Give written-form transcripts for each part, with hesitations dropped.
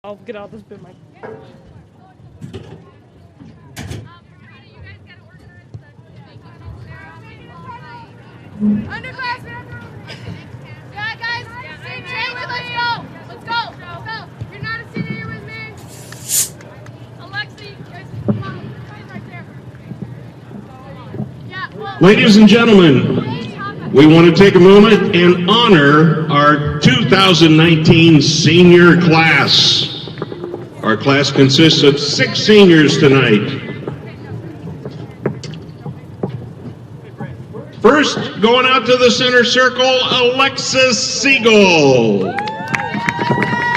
I'll get out this boom mic. Underclassmen! Yeah, guys, Chandler, let's go! Let's go! You're not a senior, you're with me. Alexi, guys, come on, right there. Yeah, well, Ladies and gentlemen, we want to take a moment and honor our 2019 senior class. Our class consists of 6 seniors tonight. First, going out to the center circle, Alexis Siegel.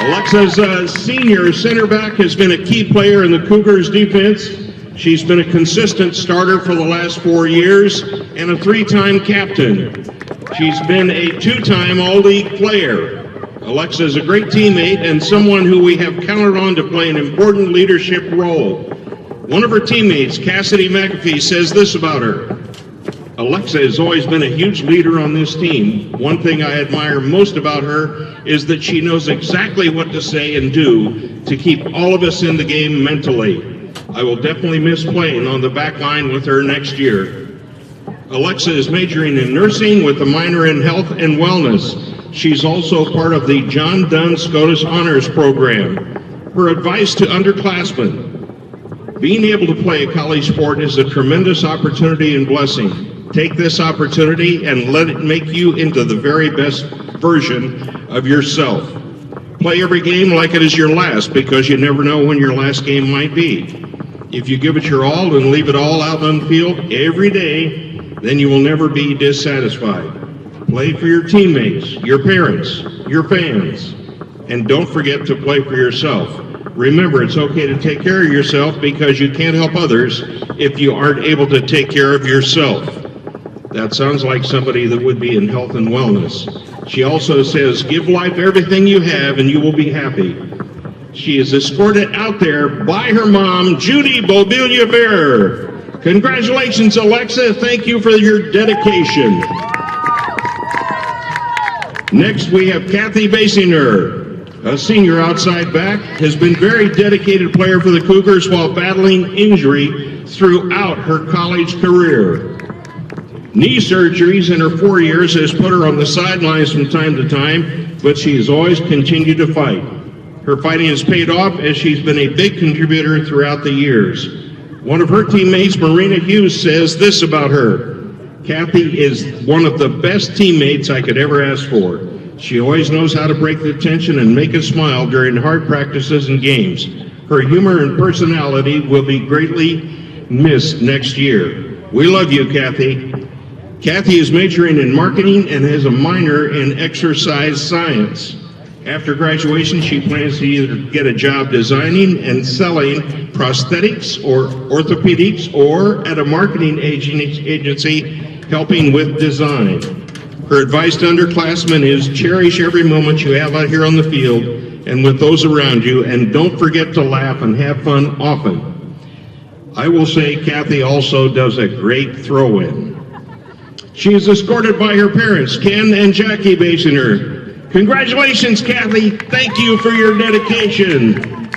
Alexa's senior center back has been a key player in the Cougars defense. She's been a consistent starter for the last 4 years and a 3-time captain. She's been a 2-time All-League player. Alexa is a great teammate and someone who we have counted on to play an important leadership role. One of her teammates, Cassidy McAfee, says this about her. Alexa has always been a huge leader on this team. One thing I admire most about her is that she knows exactly what to say and do to keep all of us in the game mentally. I will definitely miss playing on the back line with her next year. Alexa is majoring in nursing with a minor in health and wellness. She's also part of the John Dunn SCOTUS Honors Program. Her advice to underclassmen: being able to play a college sport is a tremendous opportunity and blessing. Take this opportunity and let it make you into the very best version of yourself. Play every game like it is your last, because you never know when your last game might be. If you give it your all and leave it all out on the field every day, then you will never be dissatisfied. Play for your teammates, your parents, your fans, and don't forget to play for yourself. Remember, it's okay to take care of yourself, because you can't help others if you aren't able to take care of yourself. That sounds like somebody that would be in health and wellness. She also says, give life everything you have and you will be happy. She is escorted out there by her mom, Judy Bobilia-Bear. Congratulations, Alexa. Thank you for your dedication. Next, we have Kathy Basinger, a senior outside back, has been very dedicated player for the Cougars while battling injury throughout her college career. Knee surgeries in her 4 years has put her on the sidelines from time to time, but she has always continued to fight. Her fighting has paid off as she's been a big contributor throughout the years. One of her teammates, Marina Hughes, says this about her: Kathy is one of the best teammates I could ever ask for. She always knows how to break the tension and make us smile during hard practices and games. Her humor and personality will be greatly missed next year. We love you, Kathy. Kathy is majoring in marketing and has a minor in exercise science. After graduation, she plans to either get a job designing and selling prosthetics or orthopedics, or at a marketing agency helping with design. Her advice to underclassmen is cherish every moment you have out here on the field and with those around you, and don't forget to laugh and have fun often. I will say Kathy also does a great throw-in. She is escorted by her parents, Ken and Jackie Basinger. Congratulations, Kathy. Thank you for your dedication.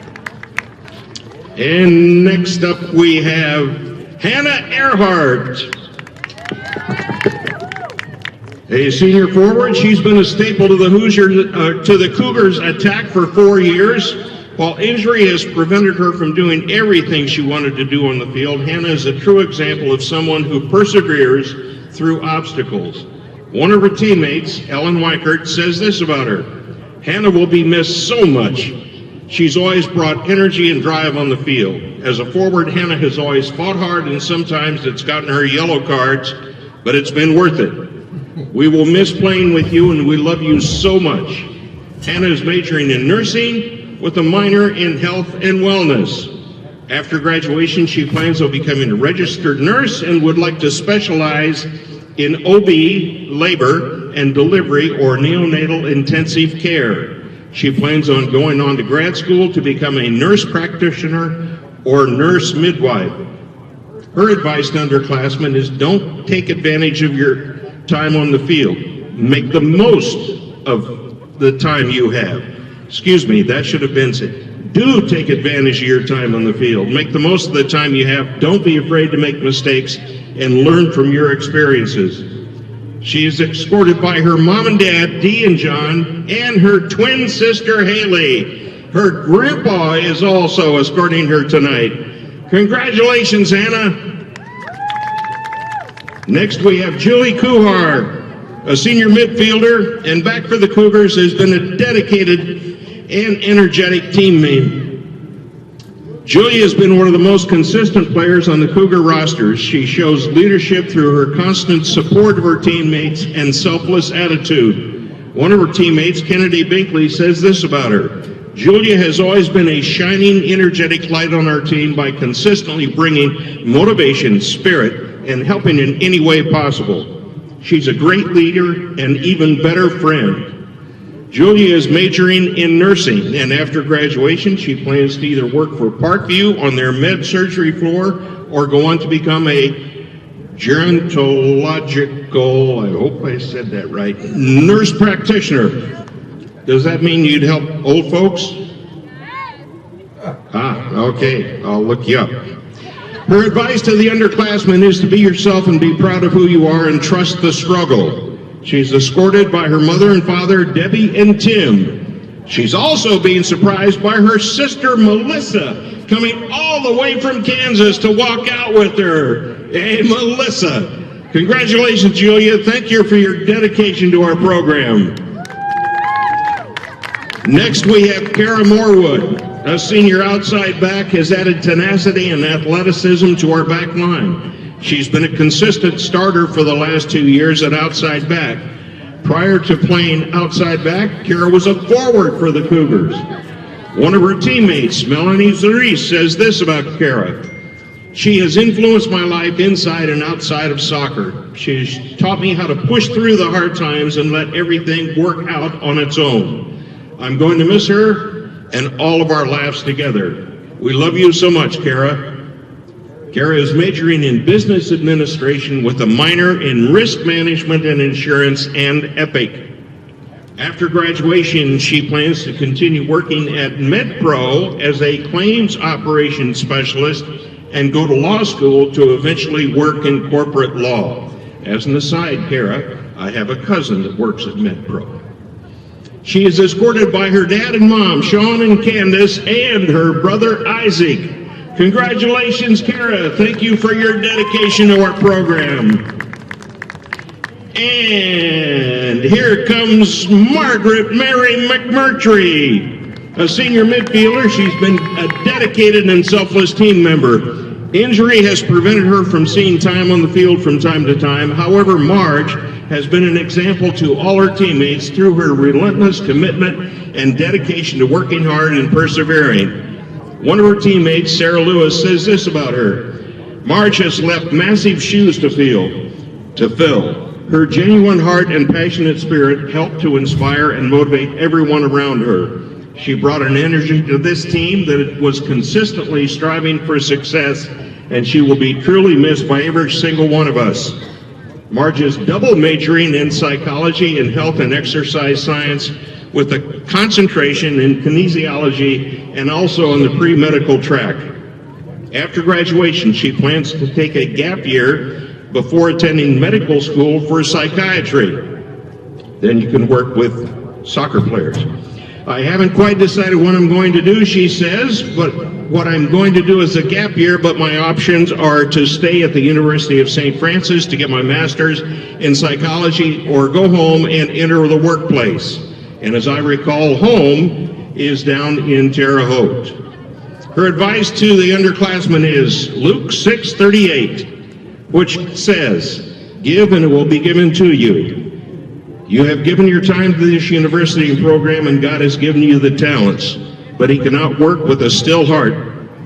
And next up we have Hannah Earhart. A senior forward, she's been a staple to the Cougars attack for 4 years. While injury has prevented her from doing everything she wanted to do on the field, Hannah is a true example of someone who perseveres through obstacles. One of her teammates, Ellen Weichert, says this about her: Hannah will be missed so much. She's always brought energy and drive on the field. As a forward, Hannah has always fought hard, and sometimes it's gotten her yellow cards, but it's been worth it. We will miss playing with you, and we love you so much. Hannah is majoring in nursing with a minor in health and wellness. After graduation, she plans on becoming a registered nurse and would like to specialize in OB, labor and delivery, or neonatal intensive care. She plans on going on to grad school to become a nurse practitioner or nurse midwife. Her advice to underclassmen is don't take advantage of your time on the field. Make the most of the time you have. Excuse me, that should have been Do take advantage of your time on the field. Make the most of the time you have. Don't be afraid to make mistakes and learn from your experiences. She is escorted by her mom and dad, Dee and John, and her twin sister, Haley. Her grandpa is also escorting her tonight. Congratulations, Anna. Next, we have Julie Kuhar, a senior midfielder, and back for the Cougars has been a dedicated and energetic teammate. Julie has been one of the most consistent players on the Cougar rosters. She shows leadership through her constant support of her teammates and selfless attitude. One of her teammates, Kennedy Binkley, says this about her. Julia has always been a shining, energetic light on our team by consistently bringing motivation, spirit, and helping in any way possible. She's a great leader and even better friend. Julia is majoring in nursing, and after graduation, she plans to either work for Parkview on their med surgery floor or go on to become a gerontological, I hope I said that right, nurse practitioner. Does that mean you'd help old folks? Okay, I'll look you up. Her advice to the underclassmen is to be yourself and be proud of who you are and trust the struggle. She's escorted by her mother and father, Debbie and Tim. She's also being surprised by her sister, Melissa, coming all the way from Kansas to walk out with her. Hey, Melissa. Congratulations, Julia. Thank you for your dedication to our program. Next, we have Kara Morwood. A senior outside back has added tenacity and athleticism to our back line. She's been a consistent starter for the last 2 years at outside back. Prior to playing outside back, Kara was a forward for the Cougars. One of her teammates, Melanie Zarice, says this about Kara. She has influenced my life inside and outside of soccer. She's taught me how to push through the hard times and let everything work out on its own. I'm going to miss her and all of our laughs together. We love you so much, Kara. Kara is majoring in business administration with a minor in risk management and insurance and EPIC. After graduation, she plans to continue working at MedPro as a claims operations specialist and go to law school to eventually work in corporate law. As an aside, Kara, I have a cousin that works at MedPro. She is escorted by her dad and mom, Sean and Candace, and her brother, Isaac. Congratulations, Kara. Thank you for your dedication to our program. And here comes Margaret Mary McMurtry, a senior midfielder. She's been a dedicated and selfless team member. Injury has prevented her from seeing time on the field from time to time. However, Marge has been an example to all her teammates through her relentless commitment and dedication to working hard and persevering. One of her teammates, Sarah Lewis, says this about her. Marge has left massive shoes to fill. Her genuine heart and passionate spirit helped to inspire and motivate everyone around her. She brought an energy to this team that was consistently striving for success, and she will be truly missed by every single one of us. Marge is double majoring in psychology and health and exercise science with a concentration in kinesiology and also on the pre-medical track. After graduation, she plans to take a gap year before attending medical school for psychiatry. Then you can work with soccer players. I haven't quite decided what I'm going to do, she says, but what I'm going to do is a gap year, but my options are to stay at the University of St. Francis to get my master's in psychology or go home and enter the workplace. And as I recall, home is down in Terre Haute. Her advice to the underclassmen is Luke 6:38, which says, "Give and it will be given to you." You have given your time to this university program and God has given you the talents, but He cannot work with a still heart.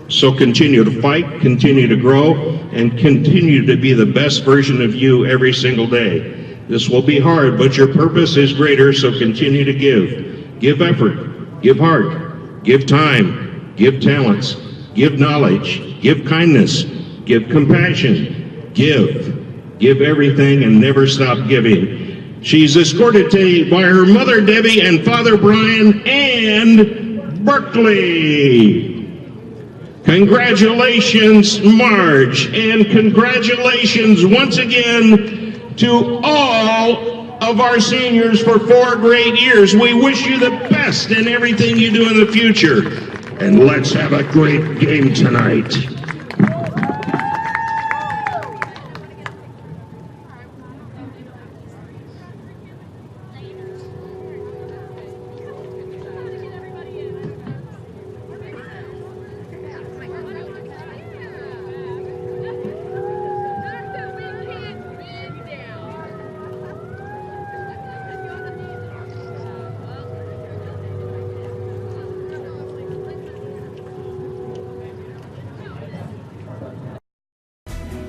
So continue to fight, continue to grow, and continue to be the best version of you every single day. This will be hard, but your purpose is greater, so continue to give. Give effort, give heart, give time, give talents, give knowledge, give kindness, give compassion, give everything and never stop giving. She's escorted today by her mother, Debbie, and father, Brian, and Berkeley. Congratulations, Marge, and congratulations once again to all of our seniors for 4 great years. We wish you the best in everything you do in the future. And let's have a great game tonight.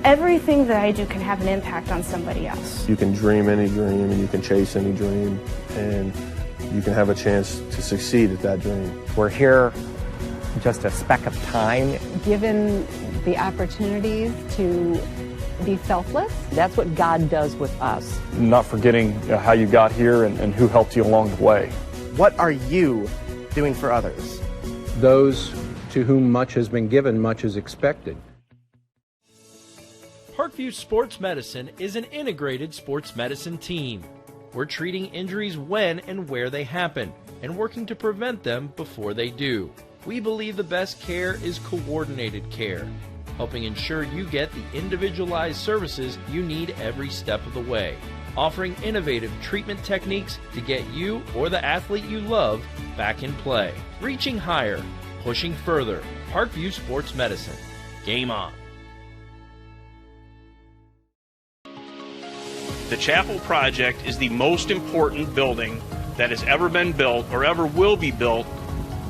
Everything that I do can have an impact on somebody else. You can dream any dream and you can chase any dream and you can have a chance to succeed at that dream. We're here just a speck of time. Given the opportunities to be selfless. That's what God does with us. Not forgetting how you got here and who helped you along the way. What are you doing for others? Those to whom much has been given, much is expected. Parkview Sports Medicine is an integrated sports medicine team. We're treating injuries when and where they happen and working to prevent them before they do. We believe the best care is coordinated care, helping ensure you get the individualized services you need every step of the way, offering innovative treatment techniques to get you or the athlete you love back in play. Reaching higher, pushing further. Parkview Sports Medicine. Game on. The Chapel Project is the most important building that has ever been built or ever will be built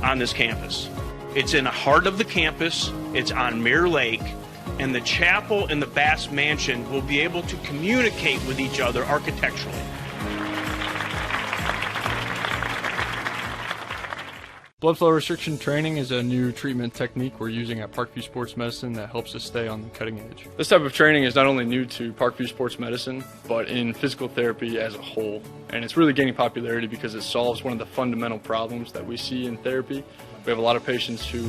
on this campus. It's in the heart of the campus, it's on Mirror Lake, and the chapel and the Bass Mansion will be able to communicate with each other architecturally. Blood flow restriction training is a new treatment technique we're using at Parkview Sports Medicine that helps us stay on the cutting edge. This type of training is not only new to Parkview Sports Medicine, but in physical therapy as a whole. And it's really gaining popularity because it solves one of the fundamental problems that we see in therapy. We have a lot of patients who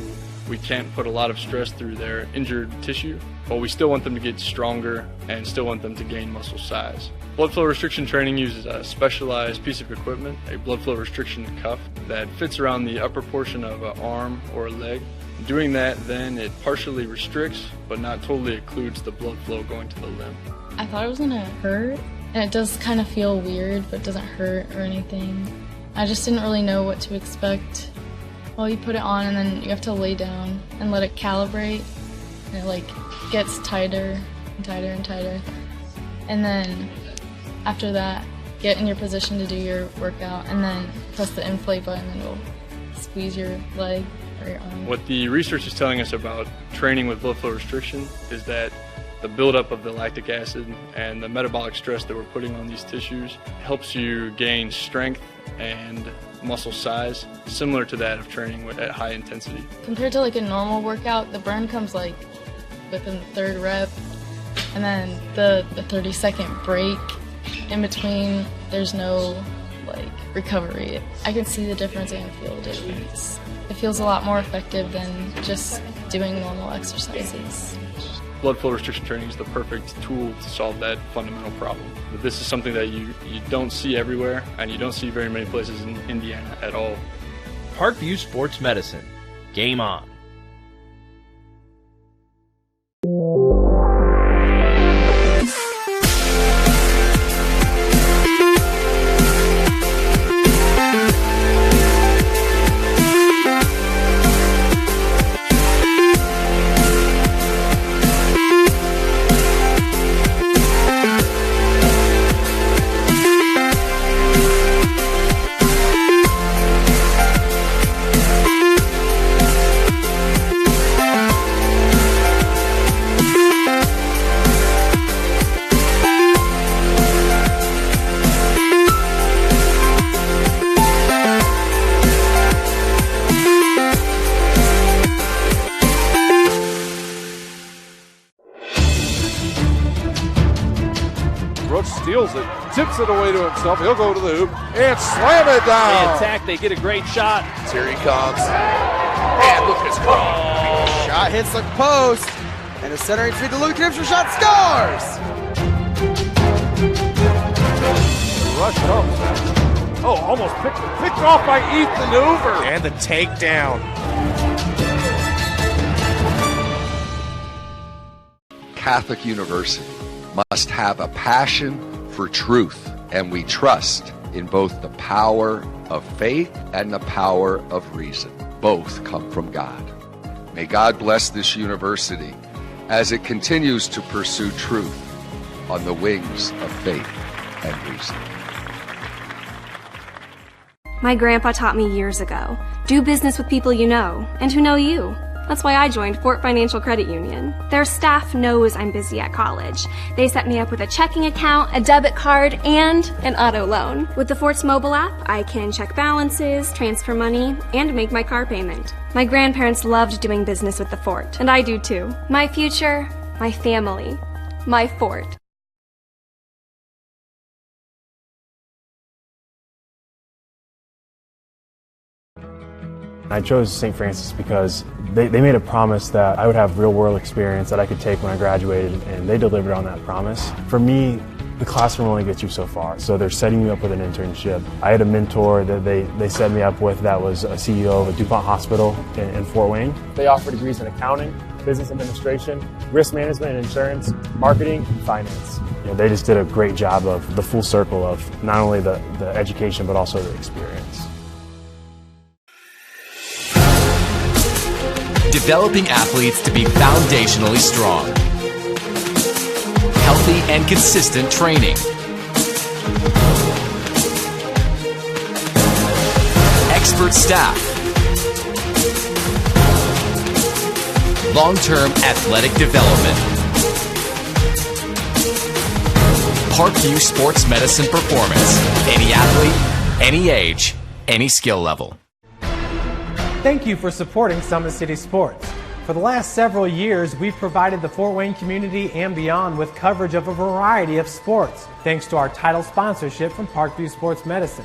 we can't put a lot of stress through their injured tissue, but we still want them to get stronger and still want them to gain muscle size. Blood flow restriction training uses a specialized piece of equipment, a blood flow restriction cuff that fits around the upper portion of an arm or a leg. Doing that, then it partially restricts, but not totally occludes the blood flow going to the limb. I thought it was gonna hurt, and it does kind of feel weird, but it doesn't hurt or anything. I just didn't really know what to expect. Well, you put it on and then you have to lay down and let it calibrate, and it gets tighter and tighter and tighter. And then after that, get in your position to do your workout and then press the inflate button and it'll squeeze your leg or your arm. What the research is telling us about training with blood flow restriction is that the buildup of the lactic acid and the metabolic stress that we're putting on these tissues helps you gain strength and muscle size, similar to that of training at high intensity. Compared to a normal workout, the burn comes within the third rep, and then the 30-second break in between, there's no recovery. I can see the difference and feel the difference. It feels a lot more effective than just doing normal exercises. Blood flow restriction training is the perfect tool to solve that fundamental problem. But this is something that you don't see everywhere, and you don't see very many places in Indiana at all. Parkview Sports Medicine. Game on. Steals it. tips it away to himself. He'll go to the hoop and slam it down. They attack, they get a great shot. Here he comes. And Lucas Craw. Shot hits the post. And the centering feed to Luke Gibson. Shot scores. Rush comes. Oh, almost picked off by Ethan Hoover. And the takedown. Catholic University must have a passion for truth, and we trust in both the power of faith and the power of reason. Both come from God. May God bless this university as it continues to pursue truth on the wings of faith and reason. My grandpa taught me years ago, do business with people you know and who know you. That's why I joined Fort Financial Credit Union. Their staff knows I'm busy at college. They set me up with a checking account, a debit card, and an auto loan. With the Fort's mobile app, I can check balances, transfer money, and make my car payment. My grandparents loved doing business with the Fort, and I do too. My future, my family, my Fort. I chose St. Francis because they made a promise that I would have real-world experience that I could take when I graduated, and they delivered on that promise. For me, the classroom only gets you so far, so they're setting you up with an internship. I had a mentor that they set me up with that was a CEO of a DuPont hospital in Fort Wayne. They offer degrees in accounting, business administration, risk management and insurance, marketing, and finance. You know, they just did a great job of the full circle of not only the education but also the experience. Developing athletes to be foundationally strong. Healthy and consistent training. Expert staff. Long-term athletic development. Parkview Sports Medicine Performance. Any athlete, any age, any skill level. Thank you for supporting Summit City Sports. For the last several years, we've provided the Fort Wayne community and beyond with coverage of a variety of sports, thanks to our title sponsorship from Parkview Sports Medicine.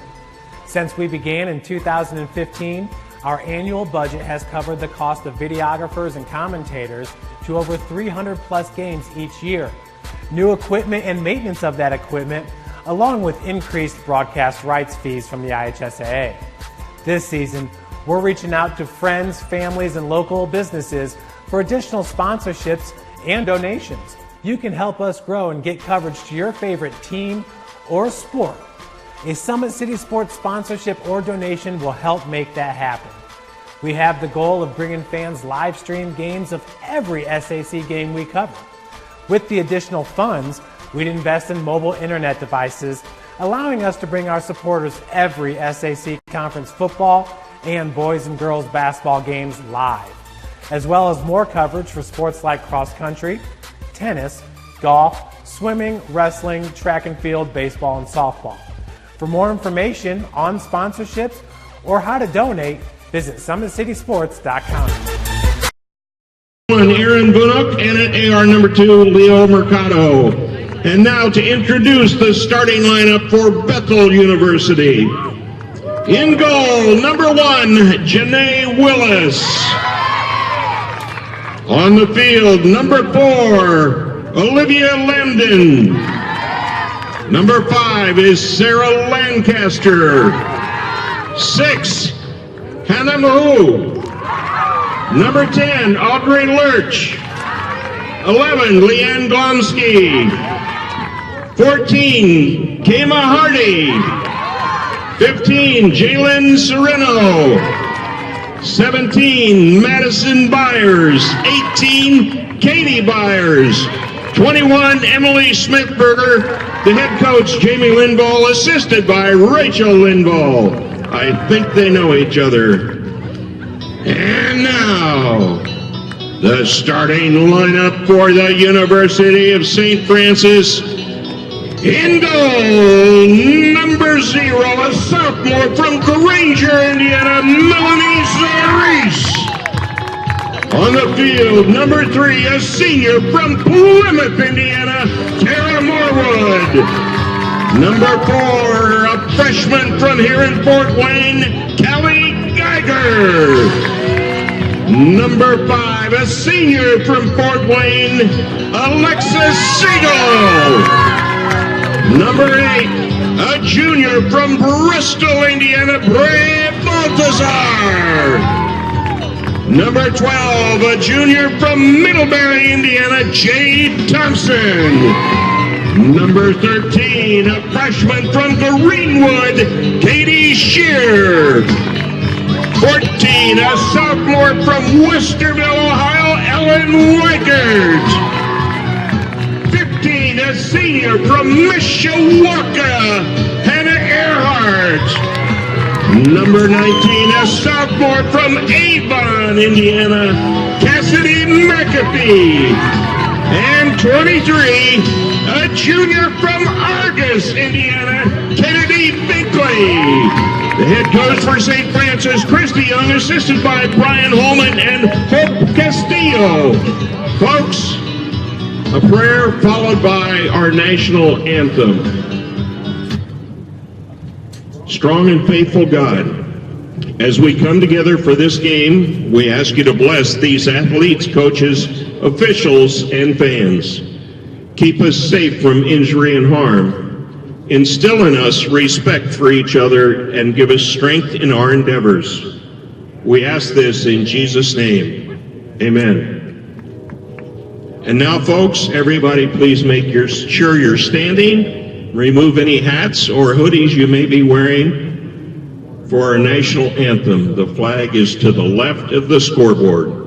Since we began in 2015, our annual budget has covered the cost of videographers and commentators to over 300 plus games each year. New equipment and maintenance of that equipment, along with increased broadcast rights fees from the IHSAA. This season, we're reaching out to friends, families, and local businesses for additional sponsorships and donations. You can help us grow and get coverage to your favorite team or sport. A Summit City Sports sponsorship or donation will help make that happen. We have the goal of bringing fans live stream games of every SAC game we cover. With the additional funds, we'd invest in mobile internet devices, allowing us to bring our supporters every SAC conference football and boys and girls basketball games live, as well as more coverage for sports like cross country, tennis, golf, swimming, wrestling, track and field, baseball, and softball. For more information on sponsorships or how to donate, visit summitcitysports.com. Aaron Bunnock, and at AR number 2, Leo Mercado. And now to introduce the starting lineup for Bethel University. In goal, number 1, Janae Willis. On the field, number 4, Olivia Lambden. Number 5 is Sarah Lancaster. 6, Hannah Mahu. Number 10, Audrey Lurch. 11, Leanne Glomsky. 14, Kama Hardy. 15, Jalen Sereno. 17, Madison Byers. 18, Katie Byers. 21, Emily Smithberger. The head coach, Jamie Linvall, assisted by Rachel Linvall. I think they know each other. And now, the starting lineup for the University of St. Francis. In goal, number 0, a sophomore from Granger, Indiana, Melanie Reese. On the field, number 3, a senior from Plymouth, Indiana, Tara Morwood. Number 4, a freshman from here in Fort Wayne, Kelly Geiger. Number 5, a senior from Fort Wayne, Alexis Siegel. Number 8, a junior from Bristol, Indiana, Bray Baltazar. Number 12, a junior from Middlebury, Indiana, Jade Thompson. Number 13, a freshman from Greenwood, Katie Shear. 14, a sophomore from Westerville, Ohio, Ellen Weikert. 15, a senior from Mishawaka, Hannah Earhart. Number 19, a sophomore from Avon, Indiana, Cassidy McAfee. And 23, a junior from Argus, Indiana, Kennedy Binkley. The head coach for St. Francis, Christy Young, assisted by Brian Holman and Hope Castillo. Folks, a prayer followed by our national anthem. Strong and faithful God, as we come together for this game, we ask you to bless these athletes, coaches, officials, and fans. Keep us safe from injury and harm. Instill in us respect for each other and give us strength in our endeavors. We ask this in Jesus' name. Amen. And now, folks, everybody please make sure you're standing. Remove any hats or hoodies you may be wearing for our national anthem. The flag is to the left of the scoreboard.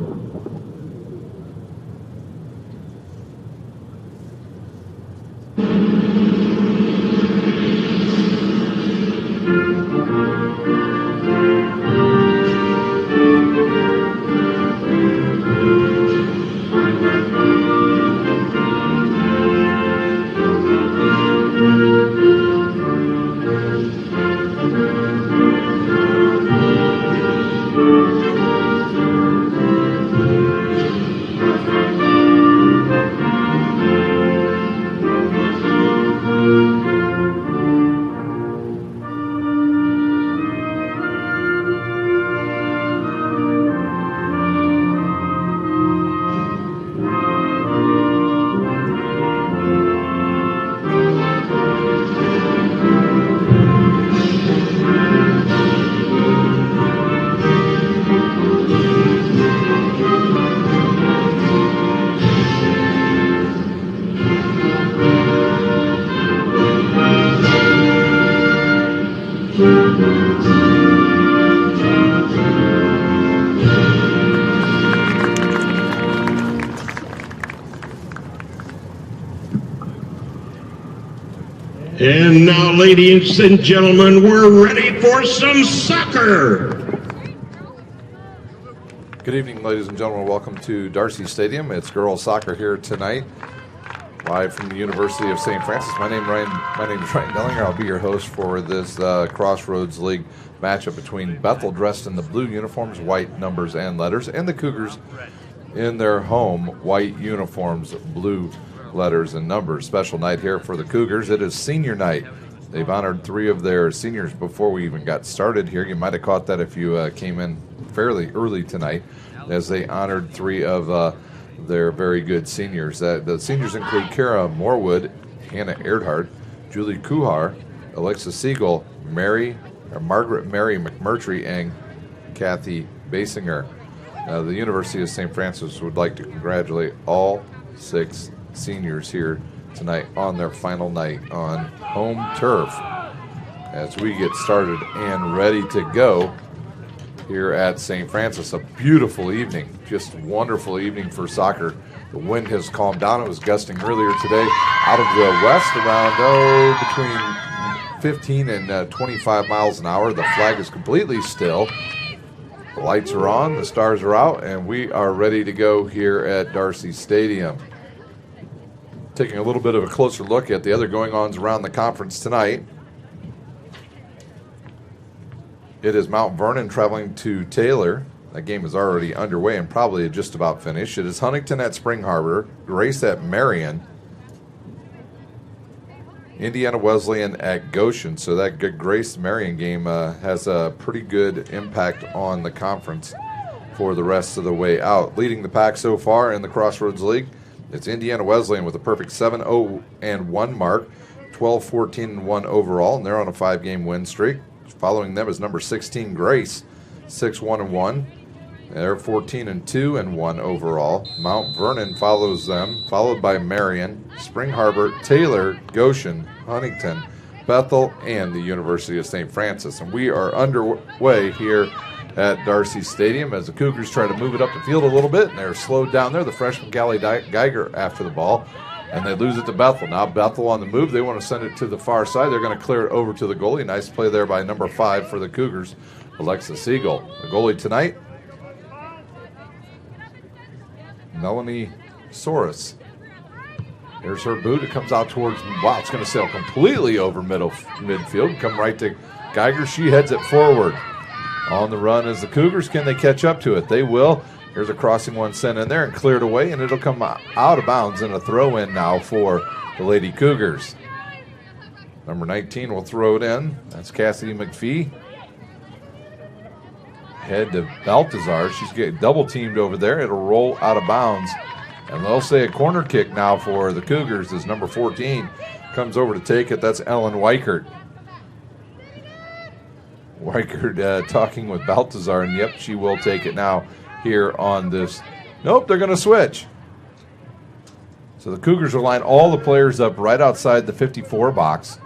And now, ladies and gentlemen, we're ready for some soccer. Good evening, ladies and gentlemen. Welcome to Darcy Stadium. It's girls soccer here tonight, live from the University of St. Francis. My name is Ryan Dellinger. I'll be your host for this Crossroads League matchup between Bethel, dressed in the blue uniforms, white numbers and letters, and the Cougars in their home white uniforms, blue letters and numbers. Special night here for the Cougars. It is senior night. They've honored 3 of their seniors before we even got started here. You might have caught that if you came in fairly early tonight, as they honored 3 of their very good seniors. The seniors include Kara Morwood, Hannah Earhart, Julie Kuhar, Alexis Siegel, Margaret Mary McMurtry, and Kathy Basinger. The University of St. Francis would like to congratulate all 6 seniors here tonight on their final night on home turf as we get started and ready to go here at St. Francis. A beautiful evening, just wonderful evening for soccer. The wind has calmed down. It was gusting earlier today out of the west around between 15 and 25 miles an hour. The flag is completely still. The lights are on, the stars are out, and we are ready to go here at Darcy Stadium. Taking a little bit of a closer look at the other going-ons around the conference tonight. It is Mount Vernon traveling to Taylor. That game is already underway and probably just about finished. It is Huntington at Spring Harbor, Grace at Marion, Indiana Wesleyan at Goshen. So that good Grace Marion game has a pretty good impact on the conference for the rest of the way out. Leading the pack so far in the Crossroads League, it's Indiana Wesleyan with a perfect 7-0-1 mark, 12-14-1 overall, and they're on a 5-game win streak. Following them is number 16 Grace, 6-1-1. They're 14-2-1 overall. Mount Vernon follows them, followed by Marion, Spring Harbor, Taylor, Goshen, Huntington, Bethel, and the University of St. Francis. And we are underway here at Darcy Stadium as the Cougars try to move it up the field a little bit, and they're slowed down there. The freshman Callie Geiger after the ball, and they lose it to Bethel. Now Bethel on the move. They want to send it to the far side. They're going to clear it over to the goalie. Nice play there by number 5 for the Cougars, Alexa Siegel. The goalie tonight, Melanie Soros. Here's her boot. It comes out towards, wow, it's going to sail completely over midfield. Come right to Geiger. She heads it forward. On the run is the Cougars. Can they catch up to it? They will. Here's a crossing one sent in there and cleared away, and it'll come out of bounds and a throw-in now for the Lady Cougars. Number 19 will throw it in. That's Cassidy McPhee. Head to Baltazar. She's getting double-teamed over there. It'll roll out of bounds. And they'll say a corner kick now for the Cougars as number 14 comes over to take it. That's Ellen Weichert. Weichert talking with Baltazar, and yep, she will take it now here on this. Nope, they're going to switch. So the Cougars will line all the players up right outside the 54 box.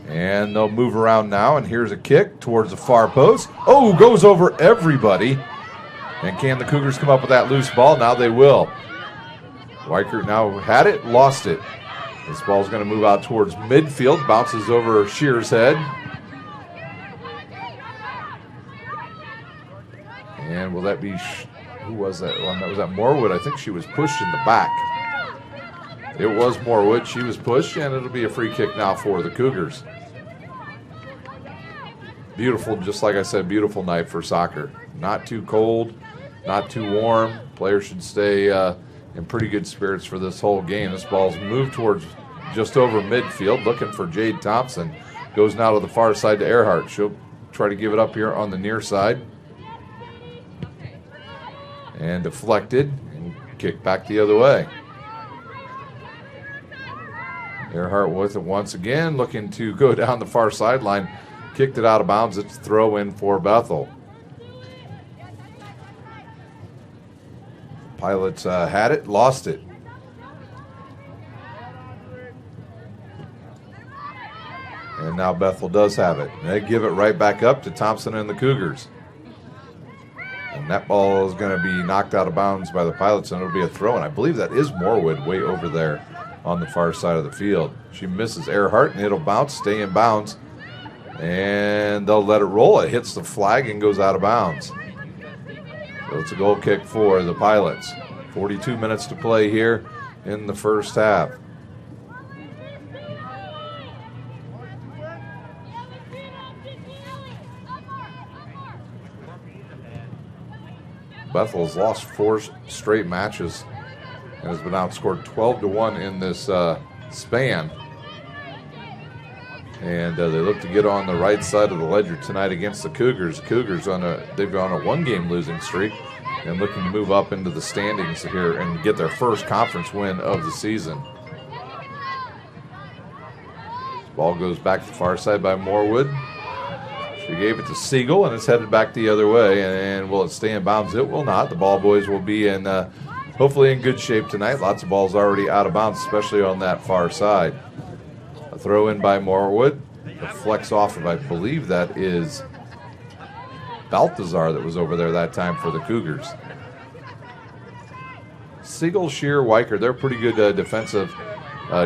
And they'll move around now, and here's a kick towards the far post. Oh, goes over everybody. And can the Cougars come up with that loose ball? Now they will. Weichert now had it, lost it. This ball's going to move out towards midfield, bounces over Shear's head. And will that be, who was that one? That was that Morwood. I think she was pushed in the back. It was Morwood. She was pushed, and it'll be a free kick now for the Cougars. Beautiful, just like I said, beautiful night for soccer. Not too cold, not too warm. Players should stay in pretty good spirits for this whole game. This ball's moved towards just over midfield, looking for Jade Thompson. Goes now to the far side to Earhart. She'll try to give it up here on the near side. And deflected and kicked back the other way. Earhart with it once again, looking to go down the far sideline. Kicked it out of bounds. It's a throw in for Bethel. Pilots had it, lost it. And now Bethel does have it. And they give it right back up to Thompson and the Cougars. And that ball is going to be knocked out of bounds by the Pilots, and it'll be a throw. And I believe that is Morwood way over there on the far side of the field. She misses Earhart, and it'll bounce, stay in bounds. And they'll let it roll. It hits the flag and goes out of bounds. So it's a goal kick for the Pilots. 42 minutes to play here in the first half. Bethel has lost 4 straight matches and has been outscored 12-1 in this span. And they look to get on the right side of the ledger tonight against the Cougars. Cougars they've gone a 1-game losing streak and looking to move up into the standings here and get their first conference win of the season. Ball goes back to the far side by Morwood. She gave it to Siegel, and it's headed back the other way. And will it stay in bounds? It will not. The ball boys will be in hopefully in good shape tonight. Lots of balls already out of bounds, especially on that far side. A throw in by Morwood. Deflects off of, I believe that is Baltazar that was over there that time for the Cougars. Siegel, Shear, Weichert, they're a pretty good defensive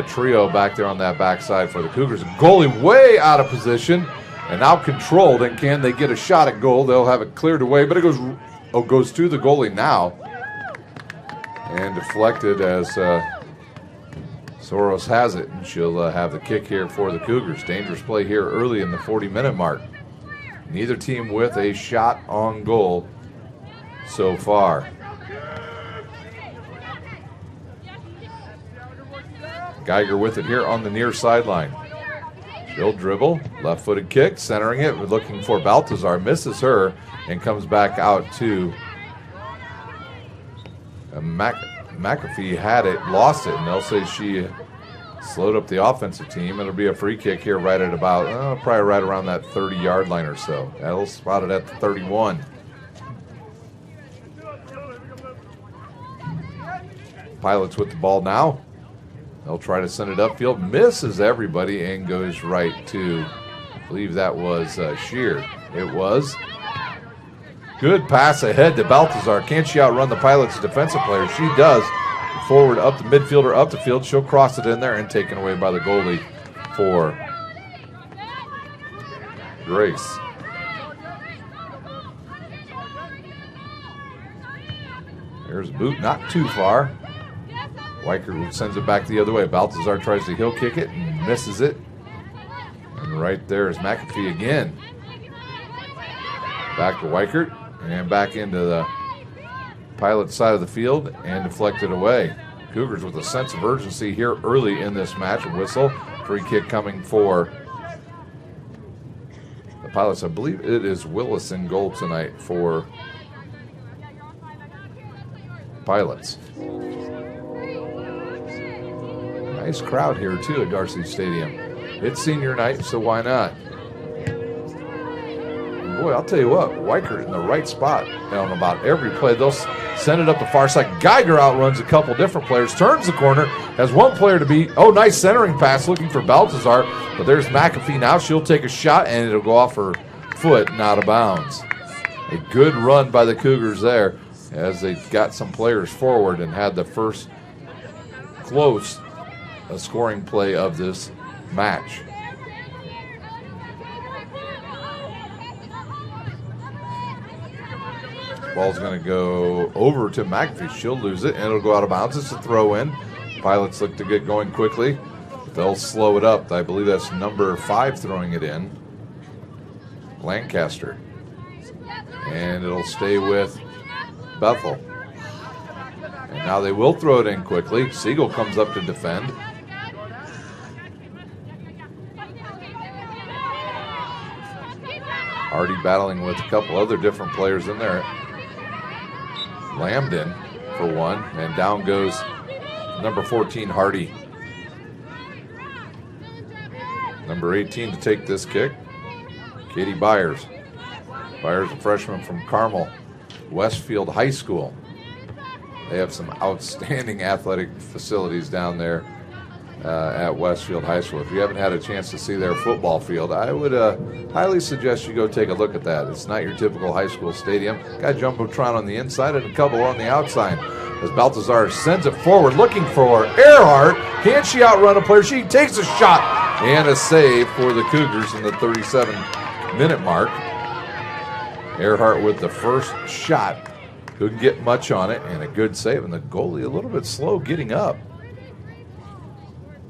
trio back there on that backside for the Cougars. Goalie way out of position and out controlled, and can they get a shot at goal? They'll have it cleared away, but it goes to the goalie now and deflected as Soros has it, and she'll have the kick here for the Cougars. Dangerous play here early in the 40-minute mark. Neither team with a shot on goal so far. Geiger with it here on the near sideline. She'll dribble, left-footed kick, centering it, looking for Baltazar, misses her, and comes back out to McAfee. Had it, lost it, and they'll say she slowed up the offensive team. It'll be a free kick here right at about, probably right around that 30-yard line or so. That'll spot it at the 31. Pilots with the ball now. They'll try to send it upfield, misses everybody, and goes right to, I believe that was Shear. It was. Good pass ahead to Baltazar. Can she outrun the Pilots' defensive player? She does. Forward up the midfielder, up the field. She'll cross it in there and taken away by the goalie for Grace. There's a boot, not too far. Weicker sends it back the other way. Baltazar tries to heel kick it and misses it. And right there is McAfee again. Back to Weichert and back into the Pilot side of the field and deflected away. Cougars with a sense of urgency here early in this match. A whistle. Free kick coming for the Pilots. I believe it is Willis in goal tonight for Pilots. Nice crowd here, too, at Darcy Stadium. It's senior night, so why not? And boy, I'll tell you what, Weichert in the right spot on about every play. They'll send it up the far side. Geiger outruns a couple different players, turns the corner, has one player to beat. Oh, nice centering pass looking for Baltazar, but there's McAfee now. She'll take a shot, and it'll go off her foot and out of bounds. A good run by the Cougars there as they got some players forward and had the first close scoring play of this match. Ball's going to go over to McAfee. She'll lose it, and it'll go out of bounds. It's a throw in. Pilots look to get going quickly. They'll slow it up. I believe that's number 5 throwing it in, Lancaster. And it'll stay with Bethel. And now they will throw it in quickly. Siegel comes up to defend. Hardy battling with a couple other different players in there. Lambden for one, and down goes number 14, Hardy. Number 18 to take this kick, Katie Byers. Byers, a freshman from Carmel Westfield High School. They have some outstanding athletic facilities down there at Westfield High School. If you haven't had a chance to see their football field, I would highly suggest you go take a look at that. It's not your typical high school stadium. Got Jumbotron on the inside and a couple on the outside. As Baltazar sends it forward, looking for Earhart. Can she outrun a player? She takes a shot and a save for the Cougars in the 37-minute mark. Earhart with the first shot. Couldn't get much on it, and a good save. And the goalie a little bit slow getting up.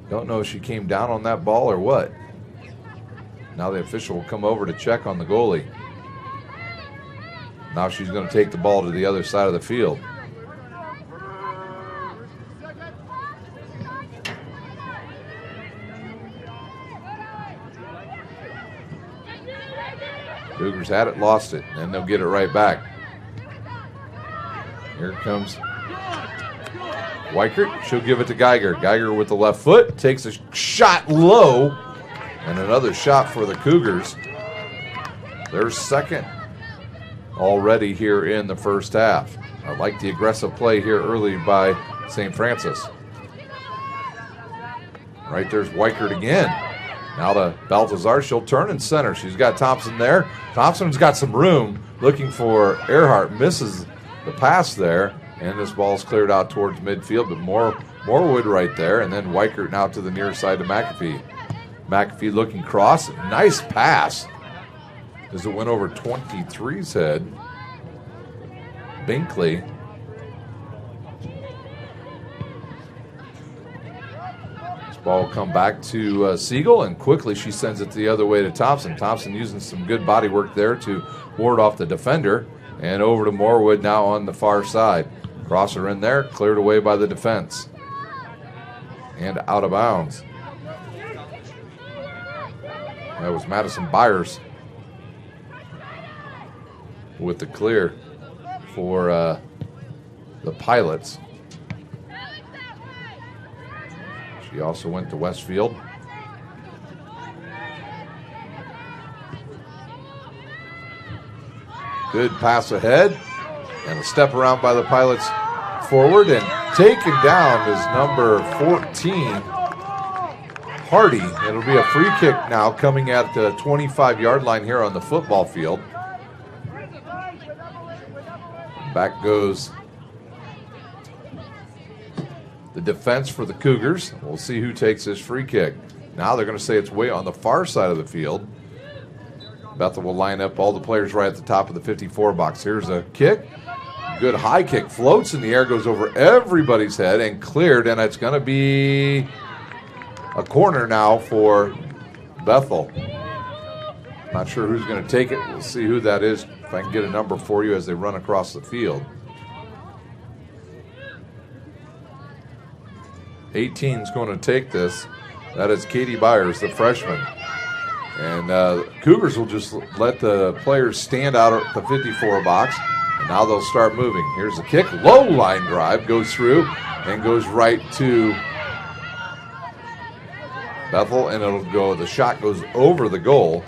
Don't know if she came down on that ball or what. Now the official will come over to check on the goalie. Now she's going to take the ball to the other side of the field. Cougars had it, lost it, and they'll get it right back. Here comes Weichert. She'll give it to Geiger. Geiger with the left foot takes a shot low, and another shot for the Cougars. Their second already here in the first half. I like the aggressive play here early by St. Francis. Right there's Weichert again. Now to Baltazar. She'll turn and center. She's got Thompson there. Thompson's got some room looking for Earhart. Misses the pass there. And this ball's cleared out towards midfield, but Morewood right there. And then Weichert now to the near side to McAfee. McAfee looking cross. Nice pass as it went over 23's head. Binkley. This ball will come back to Siegel, and quickly she sends it the other way to Thompson. Thompson using some good body work there to ward off the defender. And over to Morewood now on the far side. Crosser in there, cleared away by the defense. and out of bounds. That was Madison Byers with the clear for the Pilots. She also went to Westfield. Good pass ahead and a step around by the Pilots forward, and taken down is number 14, Hardy. It'll be a free kick now coming at the 25-yard line here on the football field. Back goes the defense for the Cougars. We'll see who takes this free kick. Now they're going to say it's way on the far side of the field. Bethel will line up all the players right at the top of the 54 box. Here's a kick. Good high kick. Floats in the air, goes over everybody's head and cleared, and it's going to be a corner now for Bethel. Not sure who's going to take it. We'll see who that is if I can get a number for you as they run across the field. 18 is going to take this. That is Katie Byers, the freshman. And Cougars will just let the players stand out at the 54 box. And now they'll start moving. Here's a kick. Low line drive. Goes through and goes right to Bethel. And it'll go. The shot goes over the goal.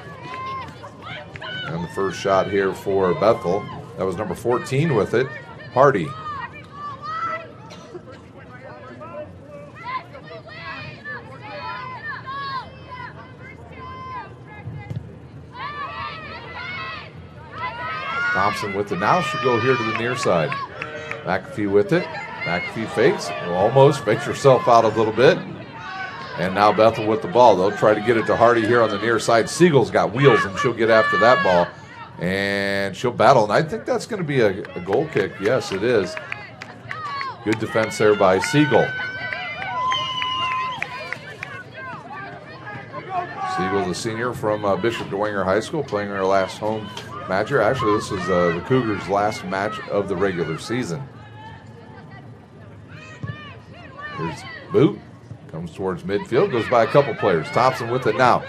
And the first shot here for Bethel. That was number 14 with it. Hardy. Thompson with it now. She'll go here to the near side. McAfee with it. McAfee fakes. Almost fakes herself out a little bit. And now Bethel with the ball. They'll try to get it to Hardy here on the near side. Siegel's got wheels, and she'll get after that ball. And she'll battle. And I think that's going to be a goal kick. Yes, it is. Good defense there by Siegel. Siegel, the senior from Bishop Dwenger High School, playing her last home match here. Actually, this is the Cougars' last match of the regular season. Here's Boot. Comes towards midfield. Goes by a couple players. Thompson with it now.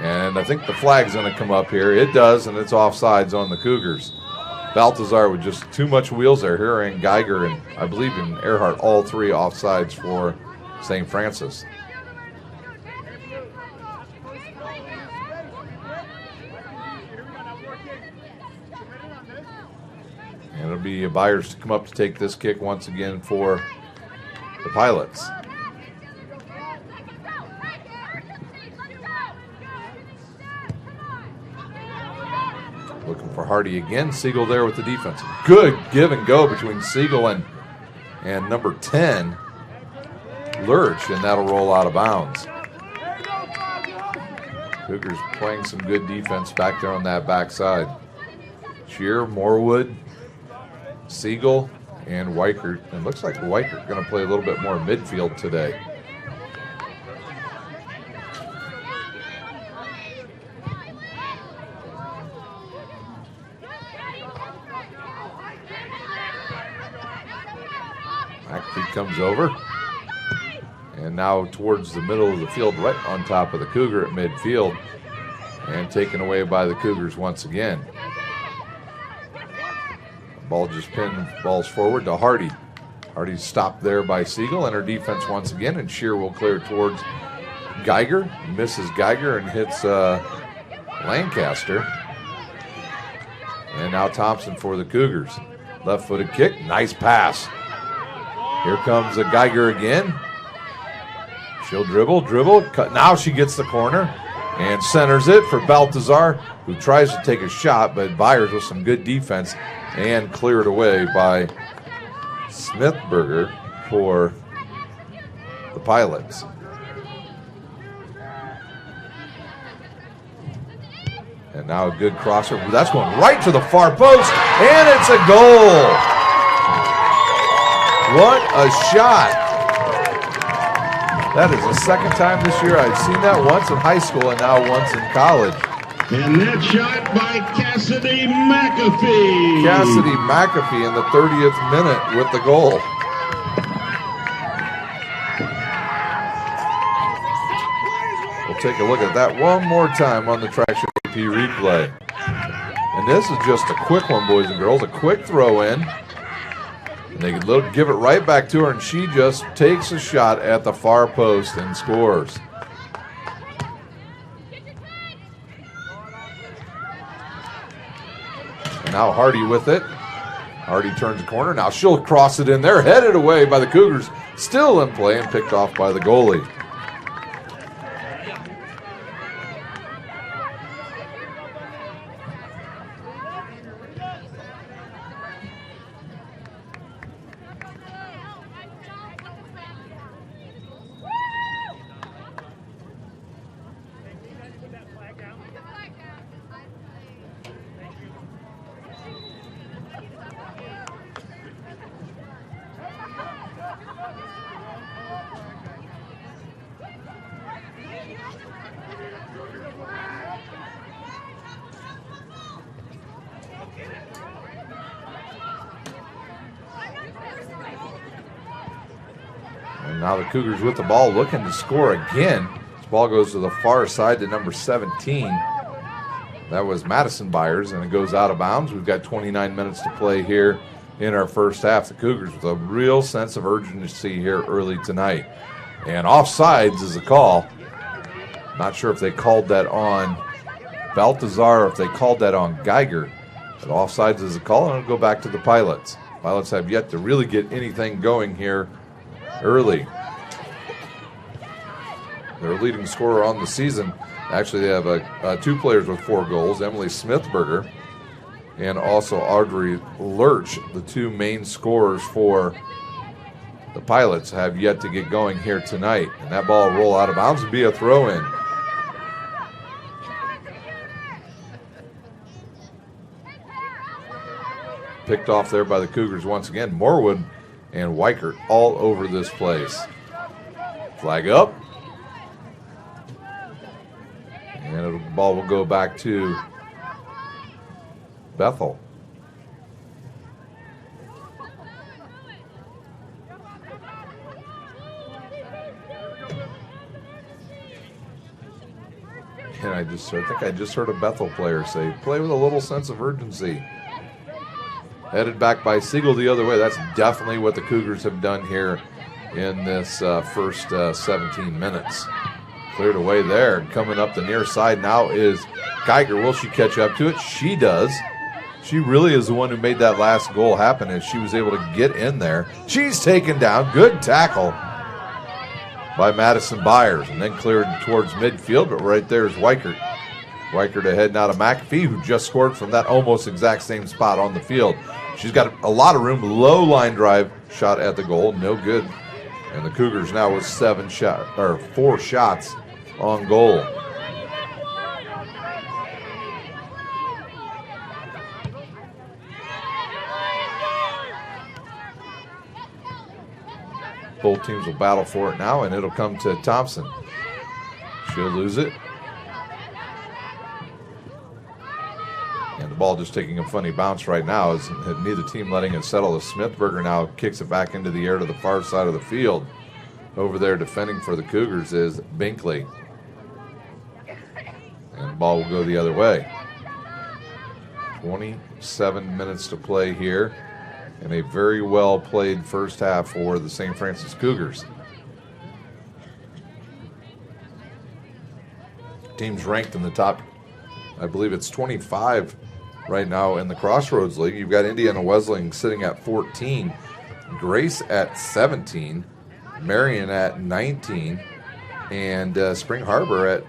And I think the flag's going to come up here. It does, and it's offsides on the Cougars. Baltazar with just too much wheels there. Here and Geiger and I believe in Earhart, all three offsides for St. Francis. And it'll be Byers to come up to take this kick once again for the Pilots. Looking for Hardy again. Siegel there with the defense. Good give and go between Siegel and number 10, Lurch, and that'll roll out of bounds. Cougars playing some good defense back there on that backside. Shear, Morwood, Siegel, and Weichert. And looks like Weichert going to play a little bit more midfield today. McAfee comes over. And now towards the middle of the field, right on top of the Cougar at midfield. And taken away by the Cougars once again. Ball just pinned balls forward to Hardy. Hardy's stopped there by Siegel, and her defense once again, and Shear will clear towards Geiger. Misses Geiger and hits Lancaster. And now Thompson for the Cougars. Left-footed kick, nice pass. Here comes a Geiger again. She'll dribble. Now she gets the corner and centers it for Baltazar, who tries to take a shot, but Byers with some good defense and cleared away by Smithberger for the Pilots. And now a good crosser. That's going right to the far post, and it's a goal. What a shot. That is the second time this year I've seen that, once in high school and now once in college. And that shot by Cassidy McAfee. Cassidy McAfee in the 30th minute with the goal. take a look at that one more time on the Traction AP replay. And this is just a quick one, boys and girls, a quick throw in. And they can give it right back to her, and she just takes a shot at the far post and scores. And now Hardy with it. Hardy turns the corner. Now she'll cross it in there, headed away by the Cougars. Still in play and picked off by the goalie. Now the Cougars with the ball looking to score again. This ball goes to the far side to number 17. That was Madison Byers, and it goes out of bounds. We've got 29 minutes to play here in our first half. The Cougars with a real sense of urgency here early tonight. And offsides is a call. Not sure if they called that on Baltazar or if they called that on Geiger. But offsides is a call, and it'll go back to the Pilots. Pilots have yet to really get anything going here early. Their leading scorer on the season, actually they have two players with 4 goals, Emily Smithberger and also Audrey Lurch. The two main scorers for the Pilots have yet to get going here tonight. And that ball will roll out of bounds and be a throw-in. Picked off there by the Cougars once again. Morwood and Weichert all over this place. Flag up. And the ball will go back to Bethel. And I think I just heard a Bethel player say, play with a little sense of urgency. Headed back by Siegel the other way. That's definitely what the Cougars have done here in this first 17 minutes. Cleared away there. And coming up the near side now is Geiger. Will she catch up to it? She does. She really is the one who made that last goal happen as she was able to get in there. She's taken down. Good tackle by Madison Byers. And then cleared towards midfield, but right there is Weichert. Weichert ahead now to McAfee, who just scored from that almost exact same spot on the field. She's got a lot of room. Low line drive shot at the goal. No good. And the Cougars now with 4 shots on goal. Both teams will battle for it now, and it'll come to Thompson. She'll lose it. And the ball just taking a funny bounce right now as neither team letting it settle. As Smithberger now kicks it back into the air to the far side of the field. Over there defending for the Cougars is Binkley. And the ball will go the other way. 27 minutes to play here. And a very well played first half for the St. Francis Cougars. Teams ranked in the top, I believe it's 25 right now in the Crossroads League. You've got Indiana Wesleyan sitting at 14, Grace at 17, Marion at 19, and Spring Harbor at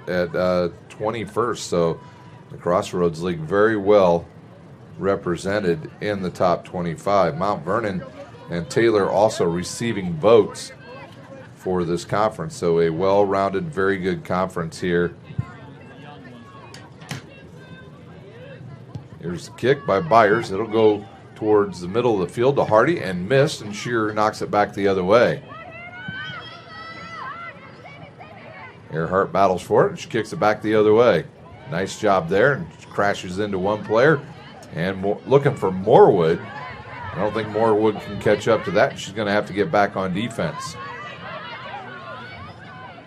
21st. So the Crossroads League very well represented in the top 25. Mount Vernon and Taylor also receiving votes for this conference. So a well-rounded, very good conference here. Here's the kick by Byers. It'll go towards the middle of the field to Hardy and missed, and Shearer knocks it back the other way. Earhart battles for it, and she kicks it back the other way. Nice job there, and crashes into one player. And looking for Morwood. I don't think Morwood can catch up to that. She's going to have to get back on defense.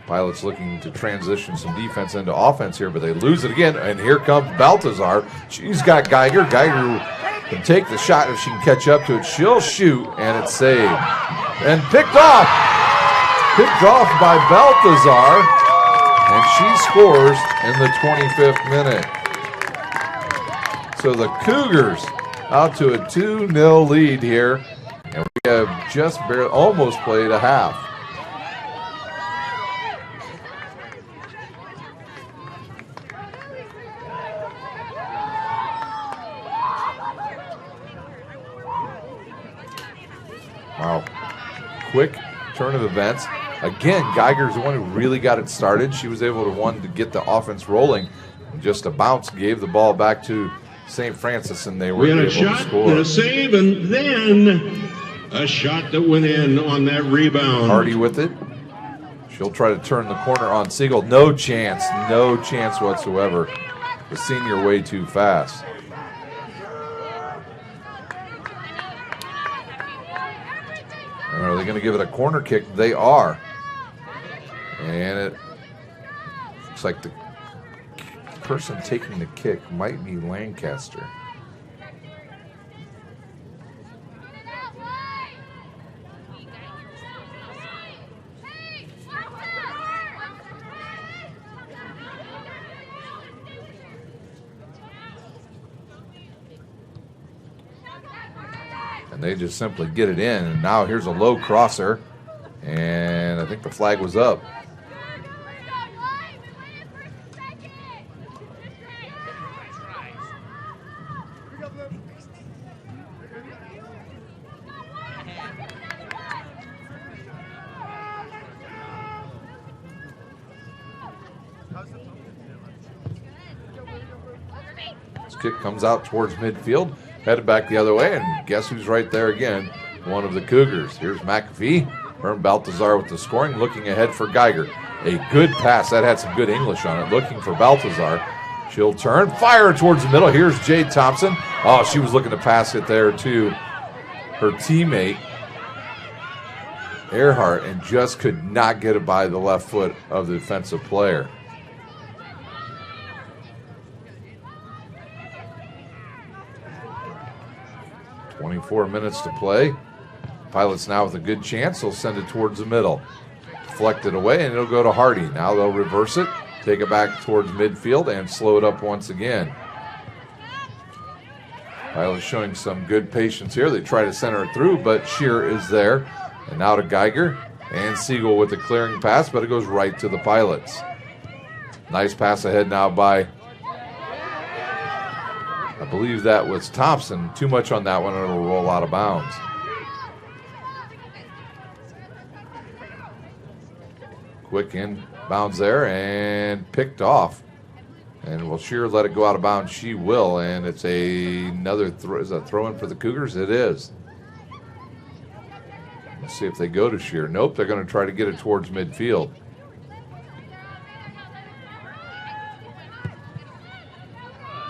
Pilots looking to transition some defense into offense here, but they lose it again. And here comes Baltazar. She's got Geiger. Geiger can take the shot if she can catch up to it. She'll shoot, and it's saved. And picked off. Picked off by Baltazar. And she scores in the 25th minute. So the Cougars out to a 2-0 lead here. And we have just barely, almost played a half. Wow. Quick turn of events. Again, Geiger's the one who really got it started. She was able to get the offense rolling. Just a bounce gave the ball back to St. Francis, and they were able to score. We had a shot and a save, and then a shot that went in on that rebound. Hardy with it. She'll try to turn the corner on Siegel. No chance whatsoever. The senior way too fast. And are they going to give it a corner kick? They are. And it looks like the person taking the kick might be Lancaster. And they just simply get it in. And now here's a low crosser. And I think the flag was up. This kick comes out towards midfield. Headed back the other way, and guess who's right there again? One of the Cougars. Here's McAfee. Herm Baltazar with the scoring, looking ahead for Geiger. A good pass. That had some good English on it. Looking for Baltazar. She'll turn, fire towards the middle. Here's Jade Thompson. Oh, she was looking to pass it there to her teammate, Earhart, and just could not get it by the left foot of the defensive player. .24 minutes to play. Pilots now with a good chance. They'll send it towards the middle. Deflect it away, and it'll go to Hardy. Now they'll reverse it, take it back towards midfield, and slow it up once again. Pilots showing some good patience here. They try to center it through, but Shear is there. And now to Geiger, and Siegel with the clearing pass, but it goes right to the Pilots. Nice pass ahead now by, I believe that was Thompson. Too much on that one, and it'll roll out of bounds. Quick inbounds there, and picked off. And will Shear let it go out of bounds? She will, and it's another throw. Is that a throw-in for the Cougars? It is. Let's see if they go to Shear. Nope, they're going to try to get it towards midfield.